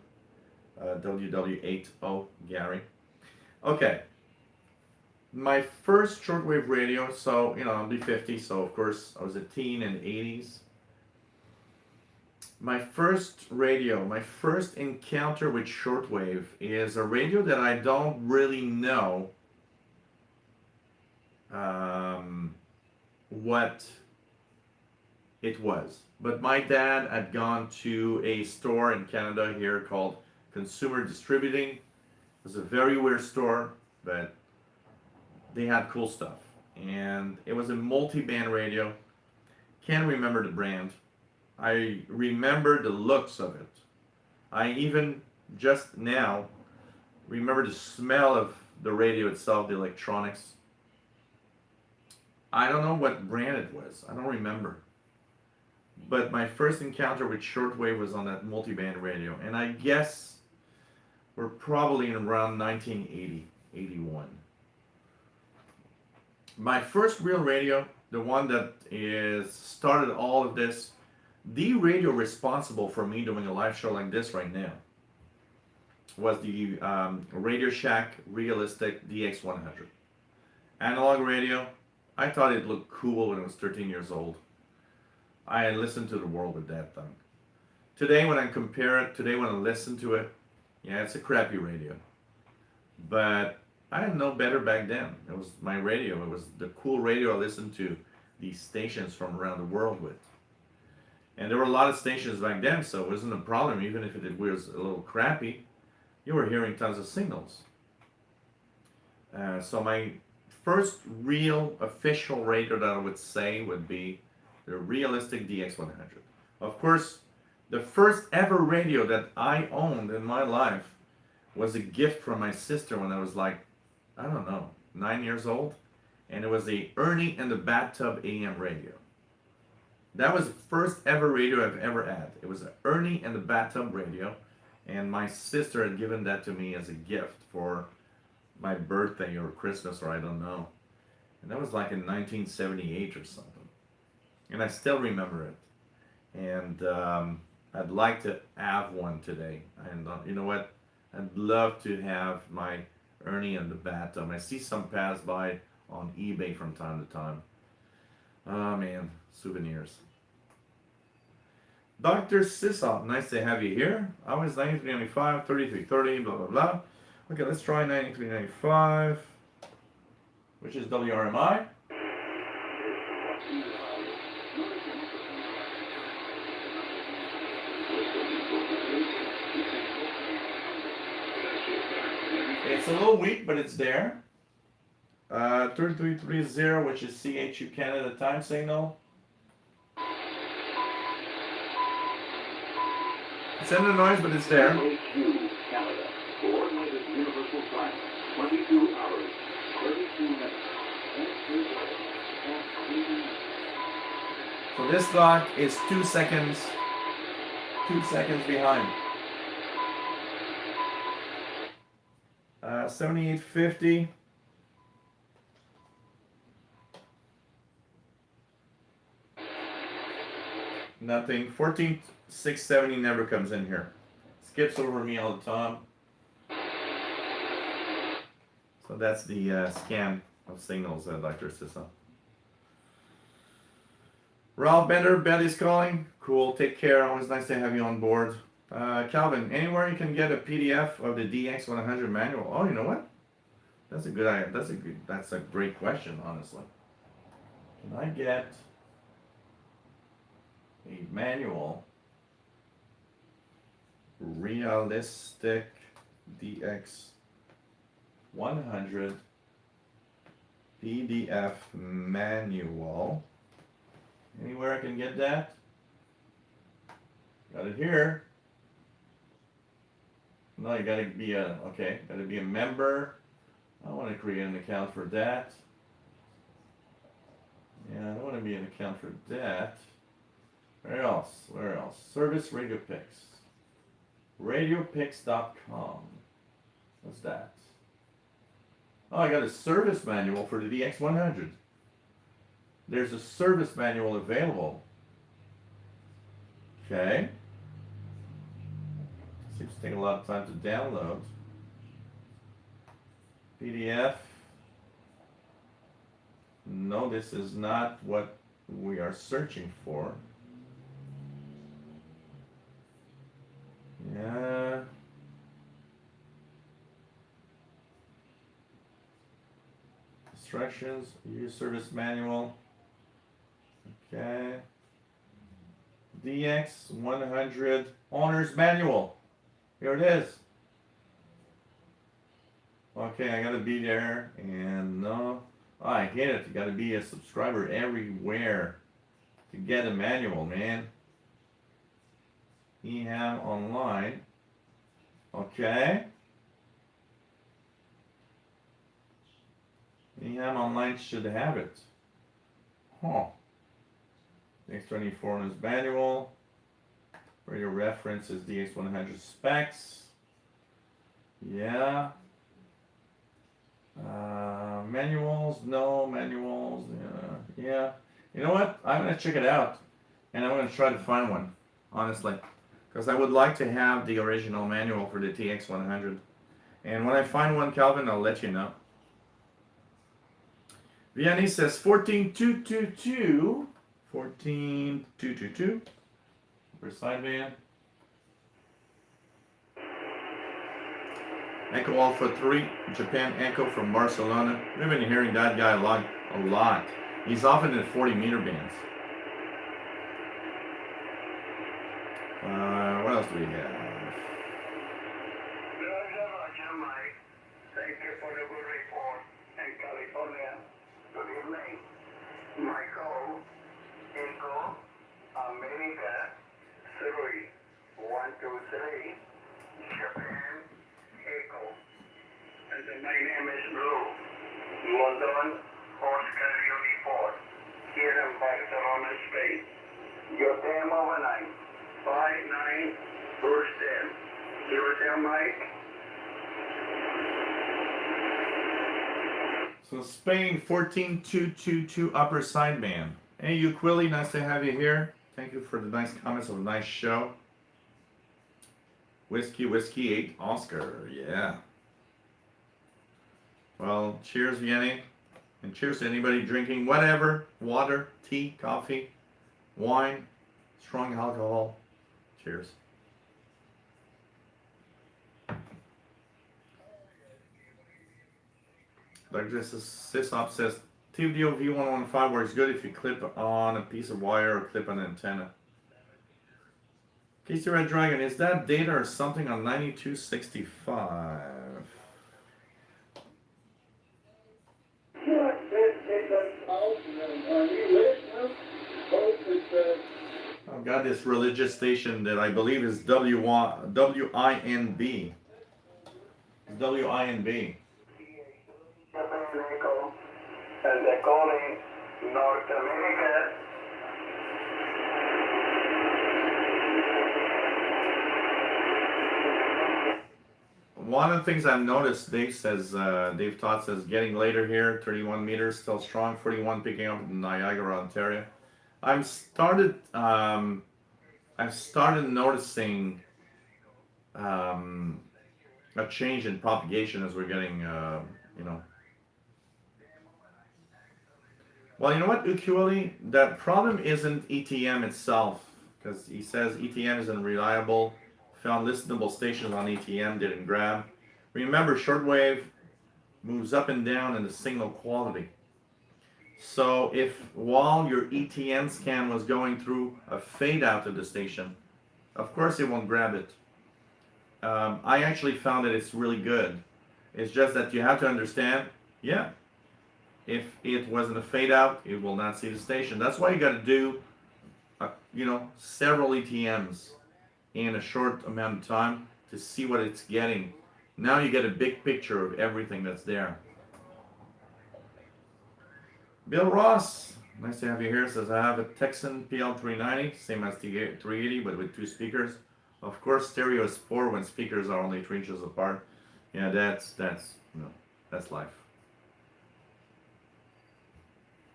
WW80, Gary. Okay. My first shortwave radio, so, you know, I'll be 50, so of course I was a teen in the 80s. My first radio, my first encounter with shortwave is a radio that I don't really know what it was. But my dad had gone to a store in Canada here called Consumer Distributing. It was a very weird store, but they had cool stuff. And it was a multi-band radio. Can't remember the brand. I remember the looks of it. I even just now remember the smell of the radio itself, the electronics. I don't know what brand it was. I don't remember. But my first encounter with shortwave was on that multi-band radio. And I guess we're probably in around 1980, 81. My first real radio the one that is started all of this, the radio responsible for me doing a live show like this right now was the Radio Shack Realistic DX100. Analog radio. I thought it looked cool when I was 13 years old. I listened to the world with that thing. Today, when I compare it, today when I listen to it, yeah, it's a crappy radio. But I didn't know better back then. It was my radio. It was the cool radio I listened to these stations from around the world with. And there were a lot of stations back then, so it wasn't a problem, even if it was a little crappy. You were hearing tons of signals. So my first real official radio that I would say would be the Realistic DX100. Of course, the first ever radio that I owned in my life was a gift from my sister when I was like, I don't know, 9 years old. And it was the Ernie and the Bathtub AM radio. That was the first ever radio I've ever had. It was an Ernie and the Bathtub radio. And my sister had given that to me as a gift for my birthday or Christmas or I don't know. And that was like in 1978 or something. And I still remember it. And I'd like to have one today. And you know what? I'd love to have my Ernie and the Bathtub. I see some pass by on eBay from time to time. Oh man, souvenirs. Dr. Sissop, nice to have you here. Always 9395, 3330, blah blah blah. Okay, let's try 9395, which is WRMI. It's a little weak, but it's there. 3330, which is CHU Canada time signal. It's in the noise, but it's there. CHU Canada, Coordinated Universal Time, 22 hours, 32 minutes. So this clock is 2 seconds behind. 7850. Nothing. 14670 never comes in here. Skips over me all the time. So that's the scan of signals, Dr. Sissa. Ralph Bender, Betty's calling. Cool, take care. Always nice to have you on board. Calvin, anywhere you can get a PDF of the DX100 manual? Oh, you know what? That's a good idea. That's a great question, honestly. Can I get a manual? Realistic DX100 PDF manual. Anywhere I can get that? Got it here. No, you gotta be gotta be a member. I want to create an account for that. Yeah, I don't want to be an account for that. Where else? Where else? Service Radio Picks. RadioPicks.com. What's that? Oh, I got a service manual for the DX100. There's a service manual available. Okay. Seems to take a lot of time to download. PDF. No, this is not what we are searching for. Yeah. Instructions, use service manual. Okay. DX100 owner's manual. Here it is. Okay, I gotta be there, and no, oh, I hate it. You gotta be a subscriber everywhere to get a manual, man. EHAM online. Okay. EHAM online should have it. Huh. DX24 owner's manual. For your reference is DX100 specs. Yeah. Manuals, no manuals. Yeah. You know what? I'm gonna check it out, and I'm gonna try to find one, honestly, because I would like to have the original manual for the TX100. And when I find one, Calvin, I'll let you know. Vianney says 14222. 14222. For sideband. Echo Alpha 3, Japan Echo from Barcelona. We've been hearing that guy a lot. He's often in 40-meter bands. What else do we have? Thank you for the good report in California. Good evening. Michael, Echo, America, 3, 1, 2, 3, Japan, Echo. And my name is Blue. London, Oscar Uniform. Here in Barcelona, Spain. Your time overnight. 5-9, first 10. Your time, Mike. So Spain 14222 upper sideband. Hey, Uquili, nice to have you here. Thank you for the nice comments of a nice show. Whiskey 8 Oscar, yeah. Well, cheers, Vianney. And cheers to anybody drinking whatever, water, tea, coffee, wine, strong alcohol. Cheers. Like this is Sysop says, TVDO V115 works good if you clip on a piece of wire or clip an antenna. Casey Red Dragon, is that data or something on 9265? I've got this religious station that I believe is WINB. WINB. And they're calling North America. One of the things I've noticed, Dave Todd says, getting later here, 31 meters, still strong, 41 picking up in Niagara, Ontario. I've started noticing a change in propagation as we're getting, Well, you know what, Ukulele? The problem isn't ETM itself, because he says ETM isn't reliable. Found listenable stations on ETM, didn't grab. Remember, shortwave moves up and down in the signal quality. So if while your ETM scan was going through a fade out of the station, of course it won't grab it. I actually found that it's really good. It's just that you have to understand, yeah, if it wasn't a fade out, it will not see the station. That's why you got to do, several ETMs in a short amount of time to see what it's getting. Now you get a big picture of everything that's there. Bill Ross, nice to have you here, says I have a Texan PL390, same as T380, but with 2 speakers. Of course, stereo is poor when speakers are only 3 inches apart. Yeah, that's life.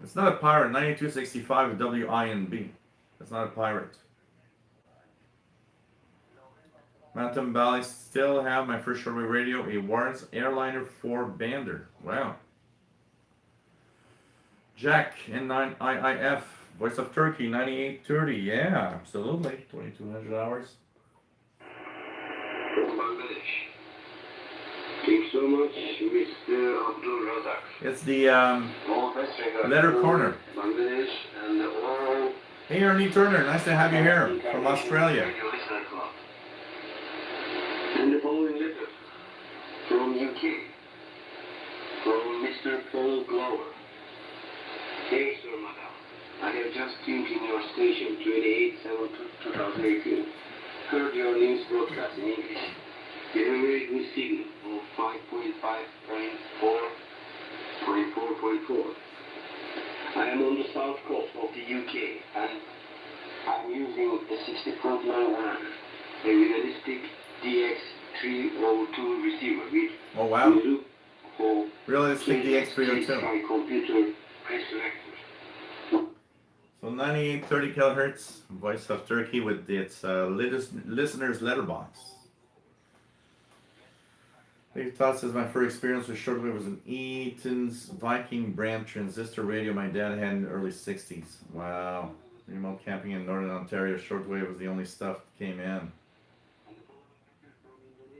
It's not a pirate. 9265 WINB. That's not a pirate. Mountain Valley still have my first shortwave radio, a Warren's Airliner 4-bander. Wow. Jack, N9IIF, Voice of Turkey, 9830. Yeah, absolutely. 2200 hours. Bangladesh. Thanks so much, Mr. Abdul Razak. It's the letter corner. Bangladesh and all. Hey, Ernie Turner, nice to have you here from Australia. And the following letter from UK, from Mr. Paul Glover. Hey, Sir Madam, I have just tuned in your station, 28/7/2018. Heard your news broadcast in English. You have a very good signal of 5.5.4.4.4. I am on the south coast of the UK and I'm using a 60.9 a realistic DX302 receiver with Oh, wow. for Realistic DX302. by computer pre-selected. So 9830 kilohertz, Voice of Turkey with its listener's letterbox. Dave Todd says, my first experience with shortwave was an Eaton's Viking brand transistor radio my dad had in the early 60s. Wow. Remote camping in Northern Ontario, shortwave was the only stuff that came in.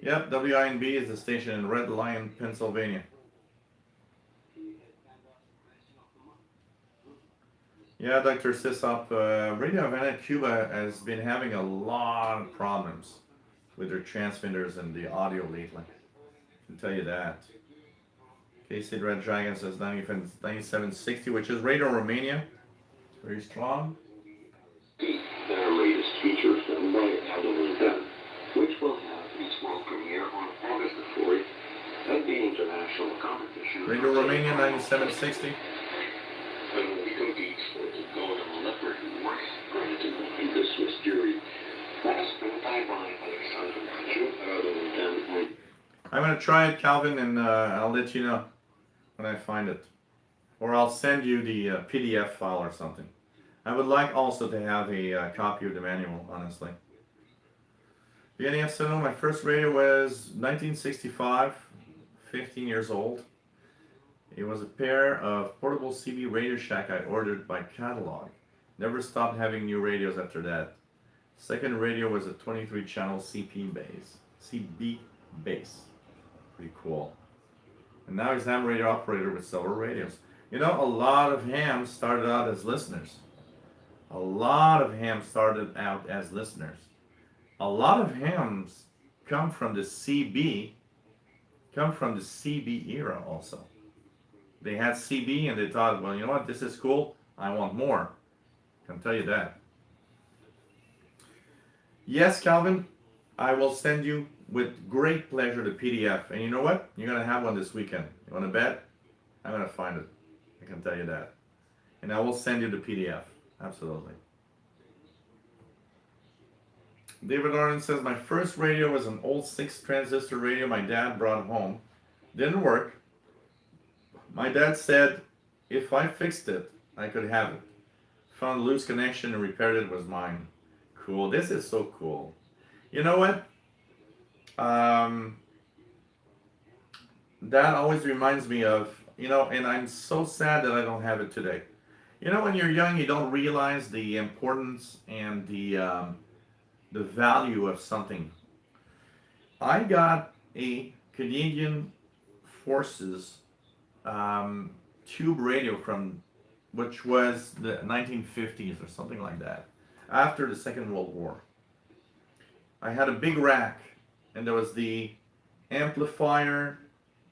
Yep, WINB is the station in Red Lion, Pennsylvania. Yeah, Dr. Sisop, Radio Havana, Cuba has been having a lot of problems with their transmitters and the audio lately. I can tell you that. Casey Red Dragon says 9760, which is Radio Romania. Very strong. Their latest feature filmed by Adam Dunn, which will have its world premiere on August the 4th at the international competition. Radio Romania 9760. When we compete for the Golden Leopard Award granted by the Swiss jury, that is been by Alexander Matthew, Adam Dunn. I'm going to try it, Calvin, and I'll let you know when I find it. Or I'll send you the PDF file or something. I would like also to have a copy of the manual, honestly. Beginning of Sonoma, my first radio was 1965, 15 years old. It was a pair of portable CB Radio Shack I ordered by catalog. Never stopped having new radios after that. Second radio was a 23 channel CB base. Pretty cool. And now he's a ham radio operator with several radios. You know, a lot of hams started out as listeners. A lot of hams started out as listeners. A lot of hams come from the CB era also. They had CB and they thought, well, you know what, this is cool, I want more. I can tell you that. Yes, Calvin, I will send you with great pleasure the PDF. And you know what? You're going to have one this weekend. You want to bet? I'm going to find it. I can tell you that. And I will send you the PDF. Absolutely. David Arden says, my first radio was an old 6 transistor radio my dad brought home. Didn't work. My dad said if I fixed it, I could have it. Found a loose connection and repaired it, was mine. Cool. This is so cool. You know what? That always reminds me of, you know, and I'm so sad that I don't have it today. You know, when you're young, you don't realize the importance and the value of something. I got a Canadian Forces tube radio from, which was the 1950s or something like that, after the Second World War. I had a big rack, and there was the amplifier,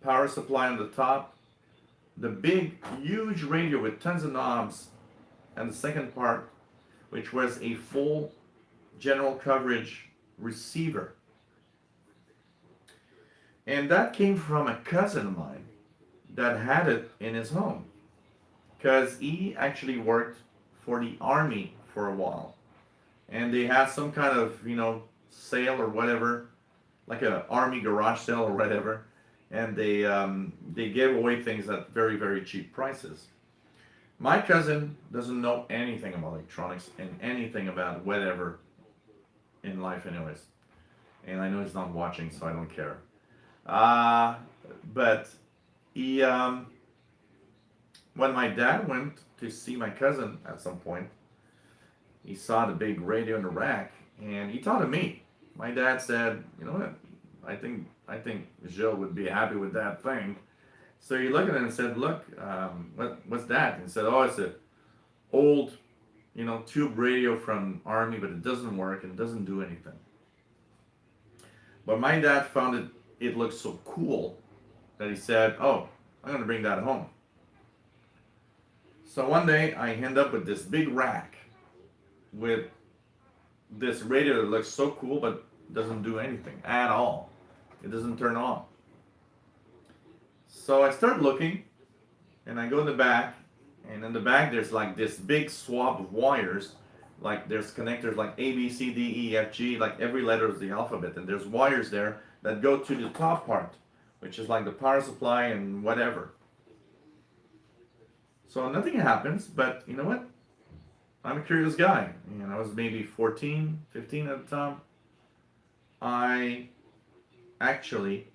power supply on the top, the big, huge radio with tons of knobs, and the second part, which was a full general coverage receiver. And that came from a cousin of mine that had it in his home, because he actually worked for the army for a while, and they had some kind of, you know, sale or whatever, like a army garage sale or whatever, and they gave away things at very, very cheap prices. My cousin doesn't know anything about electronics and anything about whatever in life anyways, and I know he's not watching, so I don't care. But he, when my dad went to see my cousin at some point, he saw the big radio in the rack, and he thought of me. My dad said, you know what, I think Jill would be happy with that thing. So he looked at it and said, look, what's that? And he said, oh, it's a old, you know, tube radio from Army, but it doesn't work and it doesn't do anything. But my dad found it looked so cool that he said, oh, I'm going to bring that home. So one day I end up with this big rack with this radio that looks so cool but doesn't do anything at all. It doesn't turn on. So I start looking, and I go in the back, and in the back there's like this big swab of wires, like there's connectors like A, B, C, D, E, F, G, like every letter of the alphabet, and there's wires there that go to the top part, which is like the power supply and whatever. So nothing happens, but you know what? I'm a curious guy, and I was maybe 14, 15 at the time. I actually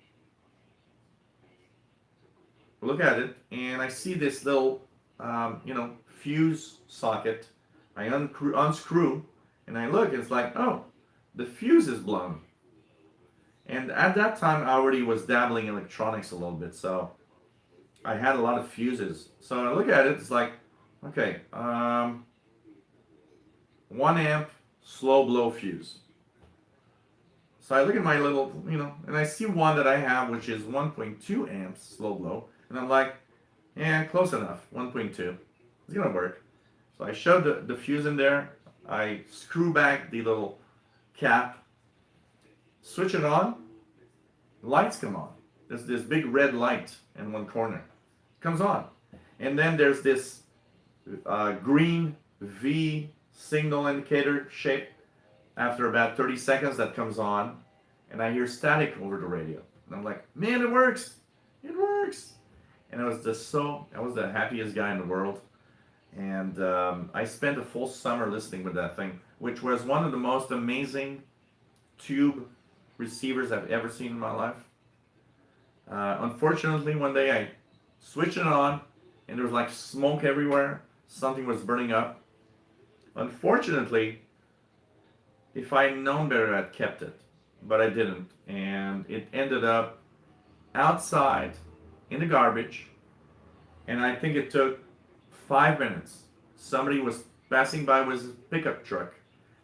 look at it, and I see this little, fuse socket. I unscrew, and I look. It's like, oh, the fuse is blown. And at that time, I already was dabbling in electronics a little bit, so I had a lot of fuses. So I look at it. It's like, okay, 1 amp slow blow fuse. So I look at my little, and I see one that I have, which is 1.2 amps slow blow, and I'm like, yeah, close enough, 1.2. It's gonna work. So I shove the fuse in there. I screw back the little cap, switch it on. Lights come on. There's this big red light in one corner. It comes on, and then there's this green V signal indicator shape after about 30 seconds that comes on, and I hear static over the radio. And I'm like, man, it works! It works! And I was the happiest guy in the world. And I spent a full summer listening with that thing, which was one of the most amazing tube receivers I've ever seen in my life. Unfortunately, one day I switched it on, and there was like smoke everywhere. Something was burning up. Unfortunately, if I'd known better, I'd kept it, but I didn't, and it ended up outside in the garbage. And I think it took 5 minutes. Somebody was passing by with his pickup truck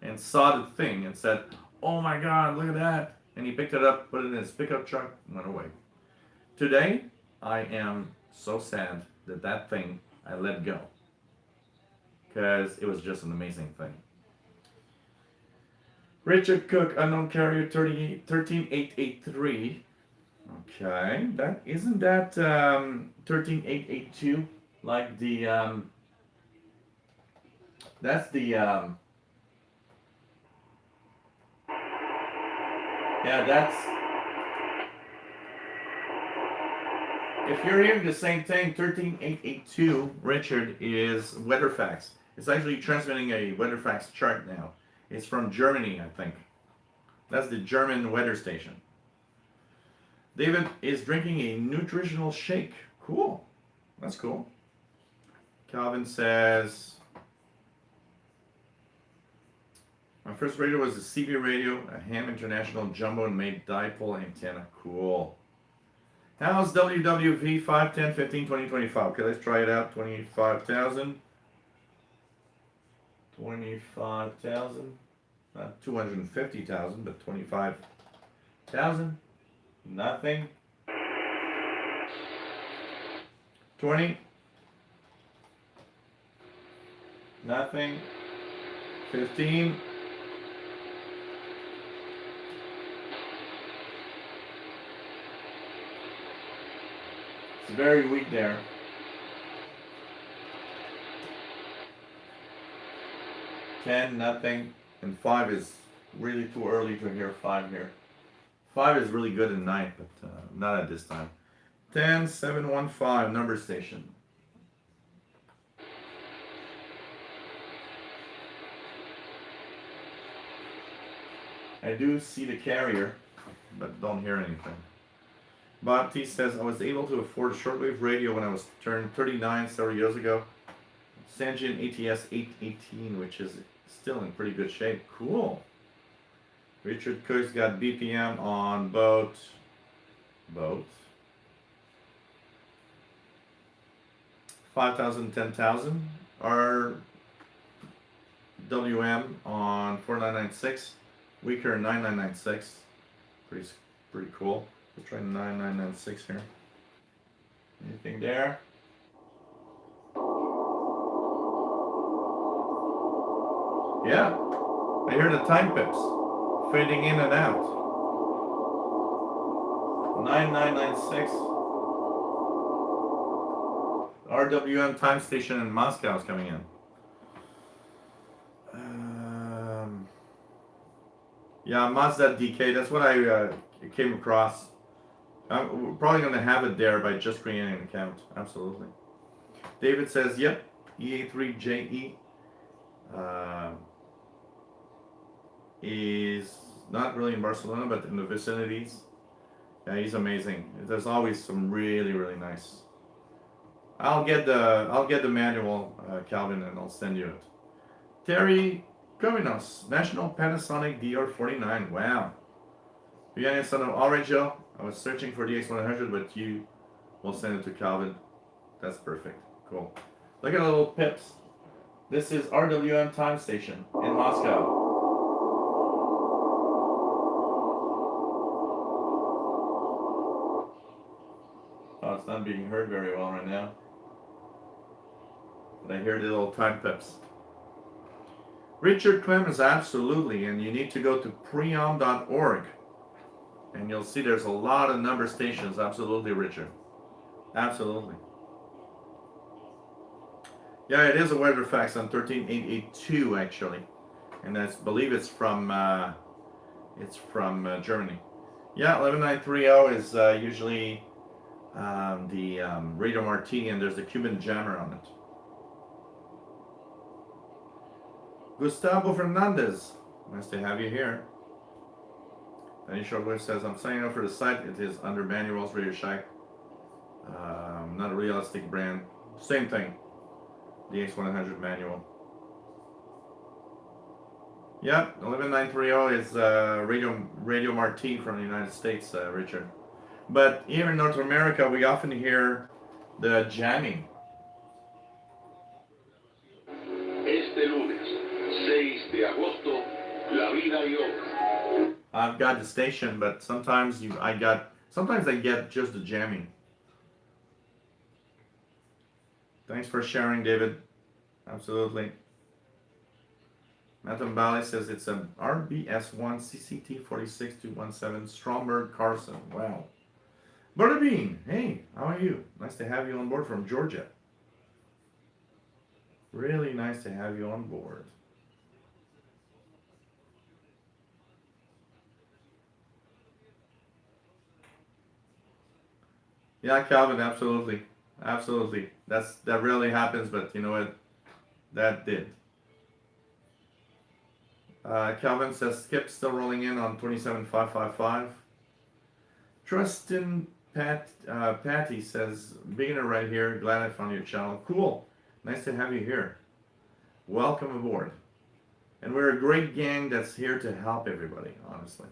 and saw the thing and said, "Oh my God, look at that!" And he picked it up, put it in his pickup truck, and went away. Today, I am so sad that thing I let go, because it was just an amazing thing. Richard Cook, unknown carrier 13883. Okay, isn't that 13882? Like the that's the yeah, that's, if you're hearing the same thing, 13882, Richard, is WeatherFax. It's actually transmitting a WeatherFax chart now. It's from Germany, I think. That's the German weather station. David is drinking a nutritional shake. Cool. That's cool. Calvin says, my first radio was a CB radio, a Ham International Jumbo, and made dipole antenna. Cool. How's WWV 5, 10, 15, 20, 25? Okay, let's try it out. 25,000. 25,000. Not 250,000, but 25,000. Nothing. 20. Nothing. 15. It's very weak there. 10, nothing. And 5 is really too early to hear 5 here. 5 is really good at night, but not at this time. 10715, number station. I do see the carrier, but don't hear anything. Bob T says, I was able to afford a shortwave radio when I was turned 39 several years ago. Sangean ATS 818, which is still in pretty good shape. Cool. Richard Cook's got BPM on both. 5,000, 10,000. RWM on 4996. Weaker 9996. Pretty cool. Let's try 9996 here. Anything there? Yeah, I hear the time pips fading in and out. 9996. RWM time station in Moscow is coming in. Yeah, Mazda DK, that's what I came across. We're probably going to have it there by just creating an account. Absolutely. David says, yep, EA3JE is not really in Barcelona, but in the vicinities. Yeah, he's amazing. There's always some really, really nice. I'll get the manual, Calvin, and I'll send you it. Terry Cominos, National Panasonic DR49. Wow. Vienna son of Orange. I was searching for the X100, but you will send it to Calvin. That's perfect. Cool. Look at the little pips. This is RWM time station in Moscow. Oh, it's not being heard very well right now. But I hear the little time pips. Richard Clemens, absolutely. And you need to go to preom.org. And you'll see there's a lot of number stations. Absolutely, Richard. Absolutely. Yeah, it is a weather fax on 13882 actually, and I believe it's from Germany. Yeah, 11930 is usually the Radio Martini, and there's the Cuban Jammer on it. Gustavo Fernandez, nice to have you here. Danny Shortwave says, I'm signing up for the site. It is under Manuel's Radio Shack. Not a realistic brand. Same thing. The X100 manual. Yep, 11930 is Radio Marti from the United States, Richard. But here in North America, we often hear the jamming. Este lunes, 6 de agosto, La Vida y Obra. I've got the station, but sometimes I get just the jamming. Thanks for sharing, David. Absolutely. Matthew Bally says it's a RBS1 CCT46217 Stromberg Carson. Wow. Butterbean, hey, how are you? Nice to have you on board from Georgia. Really nice to have you on board. Yeah, Calvin, absolutely. Absolutely. That rarely happens, but you know what? That did. Calvin says Skip still rolling in on 27555. Tristan Patty says beginner right here. Glad I found your channel. Cool. Nice to have you here. Welcome aboard. And we're a great gang that's here to help everybody, honestly.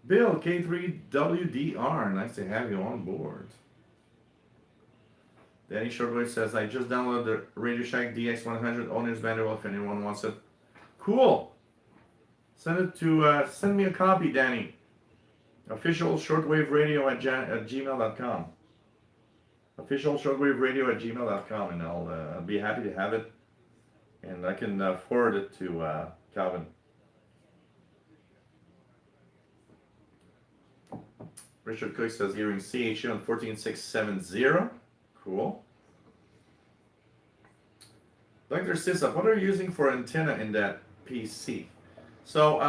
Bill K3WDR, nice to have you on board. Danny Shortwave says, I just downloaded the Radio Shack DX100 owner's manual if anyone wants it. Cool. Send me a copy, Danny. Official Shortwave Radio at gmail.com. Official Shortwave Radio at gmail.com, and I'll be happy to have it. And I can forward it to Calvin. Richard Cook says hearing CHU on 14670. Cool. Dr. Sissa, what are you using for antenna in that PC? So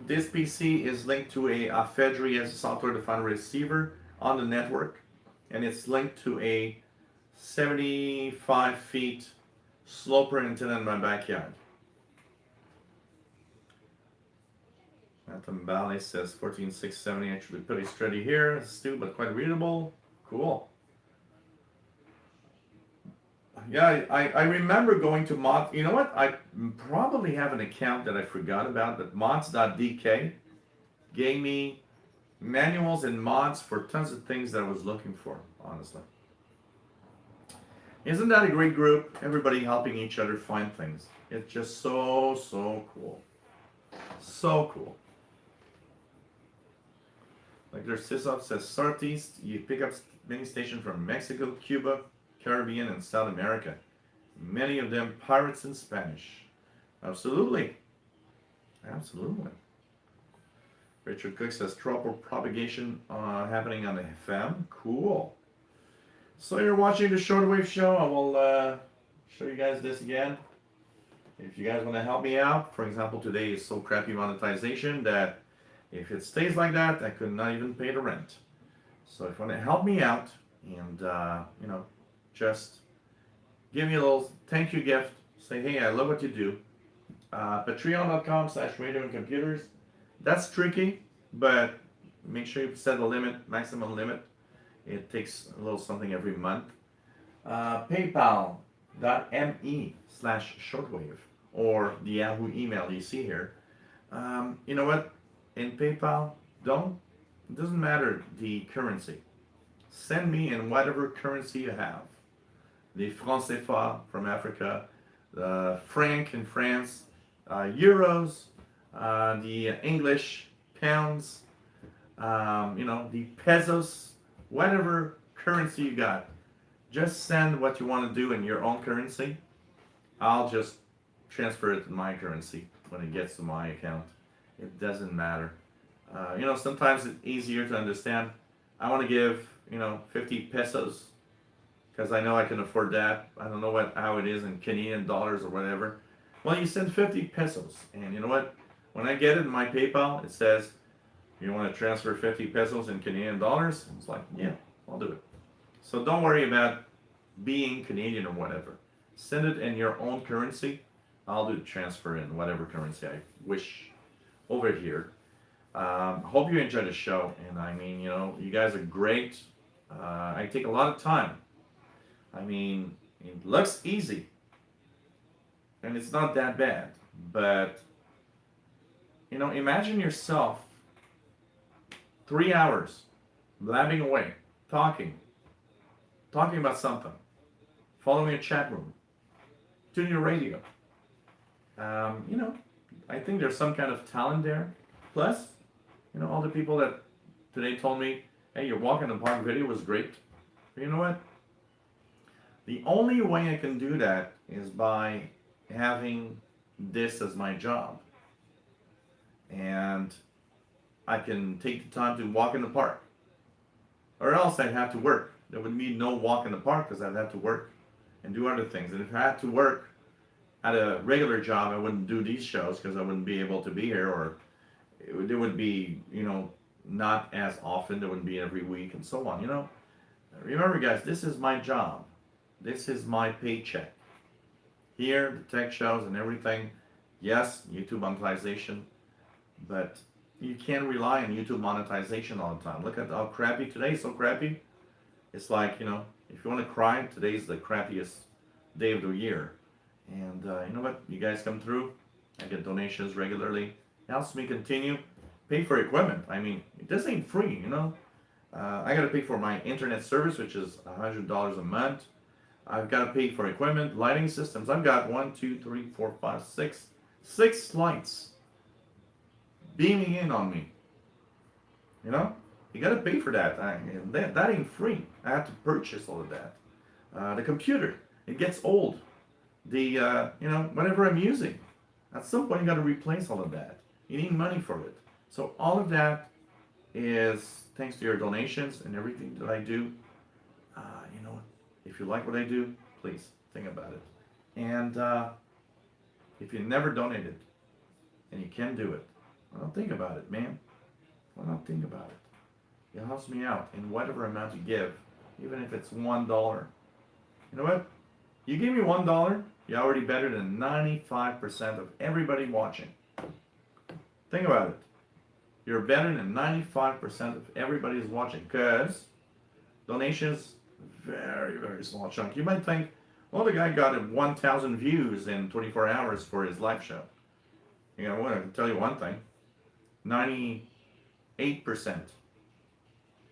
this PC is linked to a Fedri as a software-defined receiver on the network, and it's linked to a 75 feet sloper antenna in my backyard. Matham Valley says 14670 actually pretty steady here, Stu, but quite readable. Cool. Yeah, I remember going to Mods. You know what? I probably have an account that I forgot about, but mods.dk gave me manuals and mods for tons of things that I was looking for, honestly. Isn't that a great group? Everybody helping each other find things. It's just so cool. So cool. Like their sysop says, Southeast, you pick up many stations from Mexico, Cuba, Caribbean, and South America. Many of them pirates in Spanish. Absolutely. Absolutely. Richard Cook says tropical propagation happening on the FM. Cool. So you're watching the Shortwave show. I will show you guys this again. If you guys want to help me out, for example, today is so crappy monetization that If it stays like that, I could not even pay the rent. So if you want to help me out and, just give me a little thank you gift, say, hey, I love what you do. Patreon.com/radio and computers. That's tricky, but make sure you set a limit, maximum limit. It takes a little something every month. PayPal.me/shortwave or the Yahoo email you see here. You know what? In PayPal, it doesn't matter the currency. Send me in whatever currency you have. The franc CFA from Africa, the franc in France, euros, the English pounds, the pesos, whatever currency you got. Just send what you want to do in your own currency. I'll just transfer it to my currency when it gets to my account. It doesn't matter. Sometimes it's easier to understand. I want to give, 50 pesos because I know I can afford that. I don't know how it is in Canadian dollars or whatever. Well, you send 50 pesos, and you know what? When I get it in my PayPal, it says, you want to transfer 50 pesos in Canadian dollars? It's like, yeah, I'll do it. So don't worry about being Canadian or whatever. Send it in your own currency. I'll do the transfer in whatever currency I wish over here. Hope you enjoyed the show. And I mean, you guys are great. I take a lot of time. I mean, it looks easy. And it's not that bad. But, imagine yourself 3 hours blabbing away, talking about something, following a chat room, tuning your radio. I think there's some kind of talent there. Plus, all the people that today told me, hey, your walk in the park video was great. But you know what? The only way I can do that is by having this as my job. And I can take the time to walk in the park. Or else I'd have to work. There would be no walk in the park because I'd have to work and do other things. And if I had to work at a regular job, I wouldn't do these shows because I wouldn't be able to be here, or it would be, not as often. It wouldn't be every week and so on, Remember, guys, this is my job. This is my paycheck. Here, the tech shows and everything, yes, YouTube monetization, but you can't rely on YouTube monetization all the time. Look at how crappy today's so crappy. It's like, if you want to cry, today's the crappiest day of the year. And you know what? You guys come through. I get donations regularly. It helps me continue. Pay for equipment. I mean, this ain't free, I got to pay for my internet service, which is $100 a month. I've got to pay for equipment, lighting systems. I've got 6 lights beaming in on me. You got to pay for that. That ain't free. I have to purchase all of that. The computer, it gets old. The whatever I'm using, at some point you got to replace all of that. You need money for it. So all of that is thanks to your donations and everything that I do. If you like what I do, please think about it. And if you never donated and you can do it, well, think about it, man. Why not think about it? It helps me out in whatever amount you give, even if it's $1. You know what? You give me $1, you're already better than 95% of everybody watching. Think about it. You're better than 95% of everybody who's watching, because donations, very, very small chunk. You might think, well, the guy got 1,000 views in 24 hours for his live show. I want to tell you one thing. 98%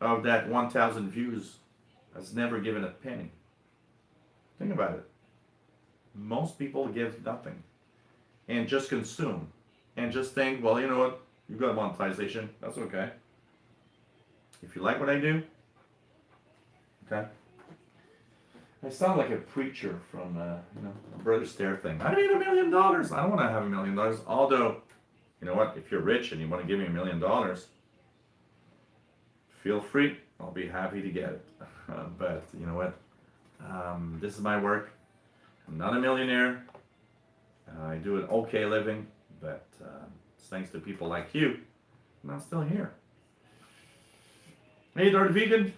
of that 1,000 views has never given a penny. Think about it. Most people give nothing and just consume and just think, well, you know what? You got monetization. That's okay. If you like what I do, okay. I sound like a preacher from, a Brother Stare thing. I need $1 million. I don't want to have $1 million. Although, you know what? If you're rich and you want to give me $1 million, feel free. I'll be happy to get it. But you know what? This is my work. I'm not a millionaire. I do an okay living, but it's thanks to people like you I'm still here. Hey, Darth Vegan.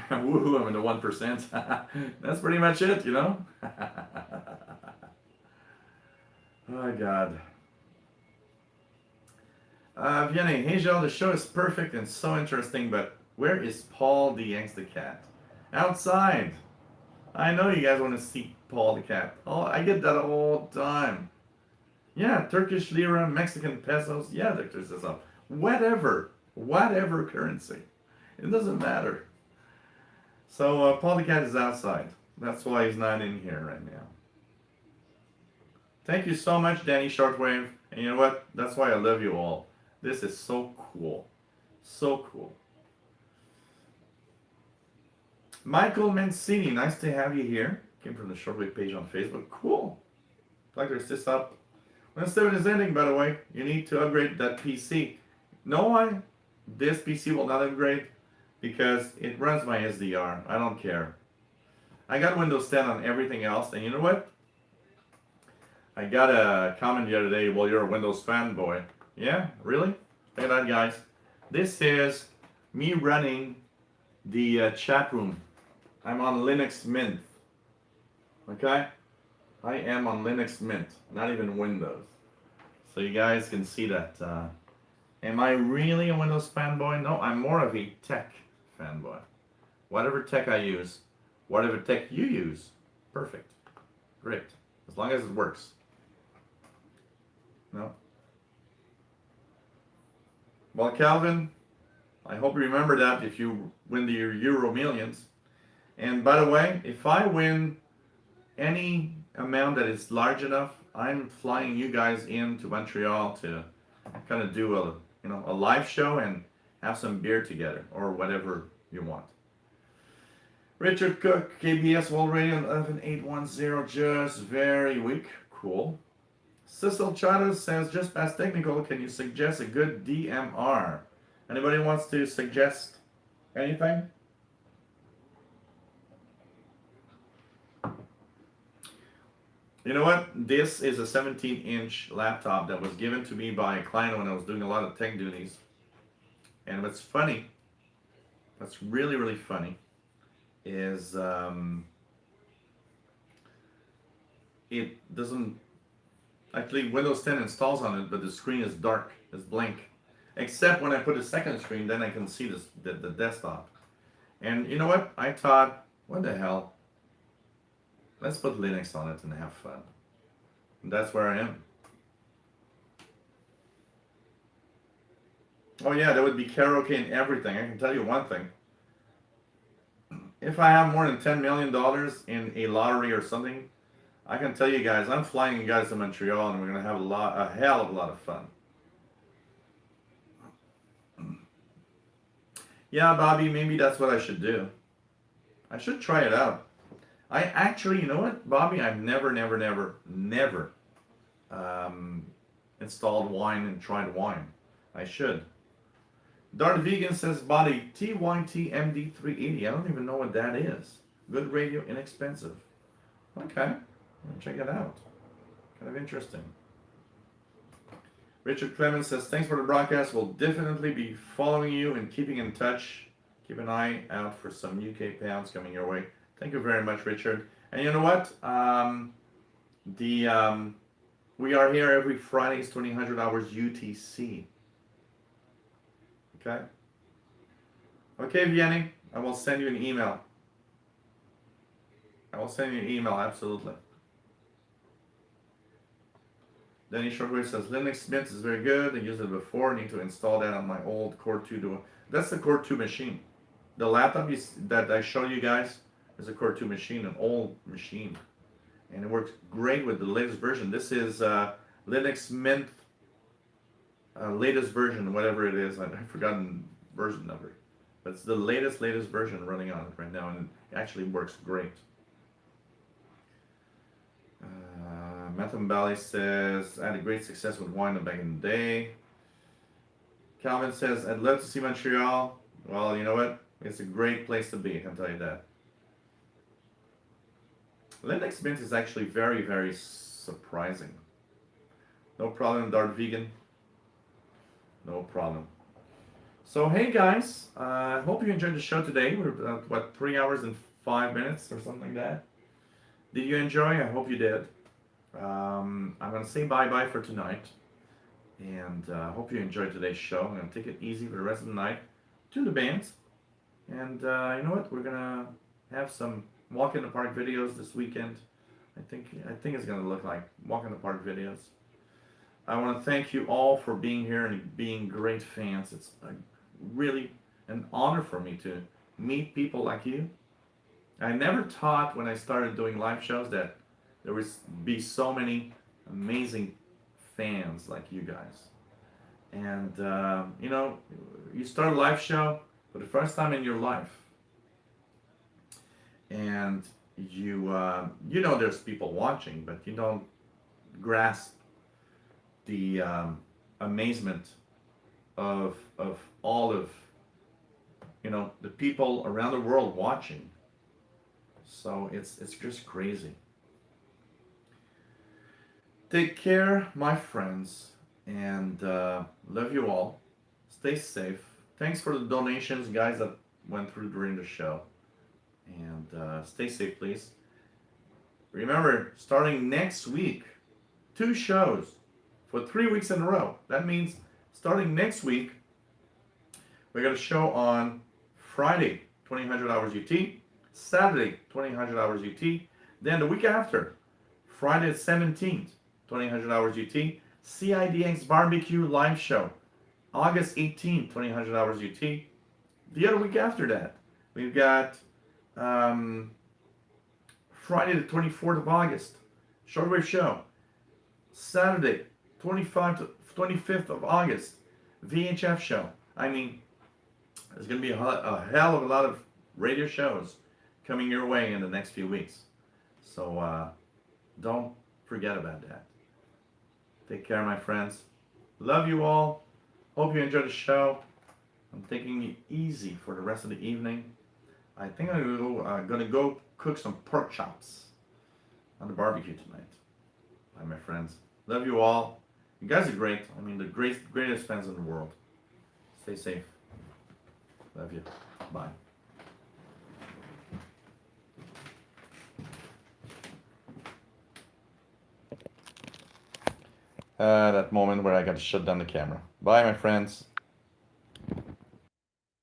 Woohoo, I'm in the 1%. That's pretty much it, you know? Oh, God. Vianney, hey, Joe, the show is perfect and so interesting, but where is Paul the Gangsta Cat? Outside. I know you guys want to see Paul the Cat. Oh, I get that all the time. Yeah, Turkish lira, Mexican pesos. Yeah, there's this stuff. Whatever currency. It doesn't matter. So Paul the Cat is outside. That's why he's not in here right now. Thank you so much, Danny Shortwave. And you know what? That's why I love you all. This is so cool. So cool. Michael Mancini, nice to have you here. Came from the Shortwave page on Facebook. Cool. Like there's this up. When 7 is ending, by the way, you need to upgrade that PC. Know why? This PC will not upgrade because it runs my SDR. I don't care. I got Windows 10 on everything else, and you know what? I got a comment the other day, well, you're a Windows fanboy. Yeah, really? Look at that, guys. This is me running the chat room. I'm on Linux Mint. Okay? I am on Linux Mint, not even Windows. So you guys can see that. Am I really a Windows fanboy? No, I'm more of a tech fanboy. Whatever tech I use, whatever tech you use, perfect. Great. As long as it works. No? Well, Calvin, I hope you remember that if you win the Euro Millions. And by the way, if I win any amount that is large enough, I'm flying you guys into Montreal to kind of do a live show and have some beer together or whatever you want. Richard Cook, KBS World Radio 11810, just very weak. Cool. Cecil Chavez says, just past technical, can you suggest a good DMR? Anybody wants to suggest anything? You know what? This is a 17-inch laptop that was given to me by a client when I was doing a lot of tech duties. And what's funny, what's really, really funny, is it doesn't, actually Windows 10 installs on it, but the screen is dark, it's blank. Except when I put a second screen, then I can see the desktop. And you know what? I thought, what the hell? Let's put Linux on it and have fun. And that's where I am. Oh yeah, there would be karaoke and everything. I can tell you one thing. If I have more than $10 million in a lottery or something, I can tell you guys, I'm flying you guys to Montreal and we're going to have a hell of a lot of fun. Yeah, Bobby, maybe that's what I should do. I should try it out. I actually, you know what, Bobby, I've never installed wine and tried wine. I should. Darth Vegan says, body TYT MD380. I don't even know what that is. Good radio, inexpensive. Okay, I'll check it out. Kind of interesting. Richard Clemens says, thanks for the broadcast. We'll definitely be following you and keeping in touch. Keep an eye out for some UK pounds coming your way. Thank you very much, Richard. And you know what? We are here every Fridays, 2000 hours UTC. Okay? Okay, Vianney, I will send you an email. I will send you an email, absolutely. Danny Shortwave says, Linux Mint is very good. I used it before. Need to install that on my old Core 2 duo. That's the Core 2 machine. The laptop that I showed you guys is a Core 2 machine, an old machine. And it works great with the latest version. This is Linux Mint latest version, whatever it is. I've forgotten version number. But it's the latest version running on it right now, and it actually works great. Mathambali says, I had a great success with wine back in the day. Calvin says, I'd love to see Montreal. Well, you know what? It's a great place to be, I can tell you that. Linux Mint is actually very, very surprising. No problem, Darth Vegan. No problem. So hey guys, I hope you enjoyed the show today. We're 3 hours and 5 minutes or something like that. Did you enjoy? I hope you did. I'm gonna say bye bye for tonight, and hope you enjoyed today's show. I'm gonna take it easy for the rest of the night. To the bands, and you know what? We're gonna have some walk in the park videos this weekend. I think it's gonna look like walk in the park videos. I want to thank you all for being here and being great fans. It's really an honor for me to meet people like you. I never thought when I started doing live shows that there would be so many amazing fans like you guys. And you start a live show for the first time in your life, and you know there's people watching, but you don't grasp the amazement of all of the people around the world watching. So it's just crazy. Take care, my friends, and love you all. Stay safe. Thanks for the donations, guys, that went through during the show. And stay safe, please. Remember, starting next week, 2 shows for 3 weeks in a row. That means starting next week, we got a show on Friday, 2000 hours UT, Saturday, 2000 hours UT. Then the week after, Friday the 17th, 2000 hours UT, CIDX Barbecue Live Show, August 18th, 2000 hours UT. The other week after that, we've got Friday the 24th of August, Shortwave Show. Saturday, 25th of August, VHF Show. I mean, there's going to be a hell of a lot of radio shows coming your way in the next few weeks. So don't forget about that. Take care, my friends. Love you all. Hope you enjoyed the show. I'm taking it easy for the rest of the evening. I think I'm gonna go cook some pork chops on the barbecue tonight. Bye, my friends. Love you all. You guys are great. I mean, the greatest fans in the world. Stay safe. Love you. Bye. That moment where I got to shut down the camera. Bye, my friends.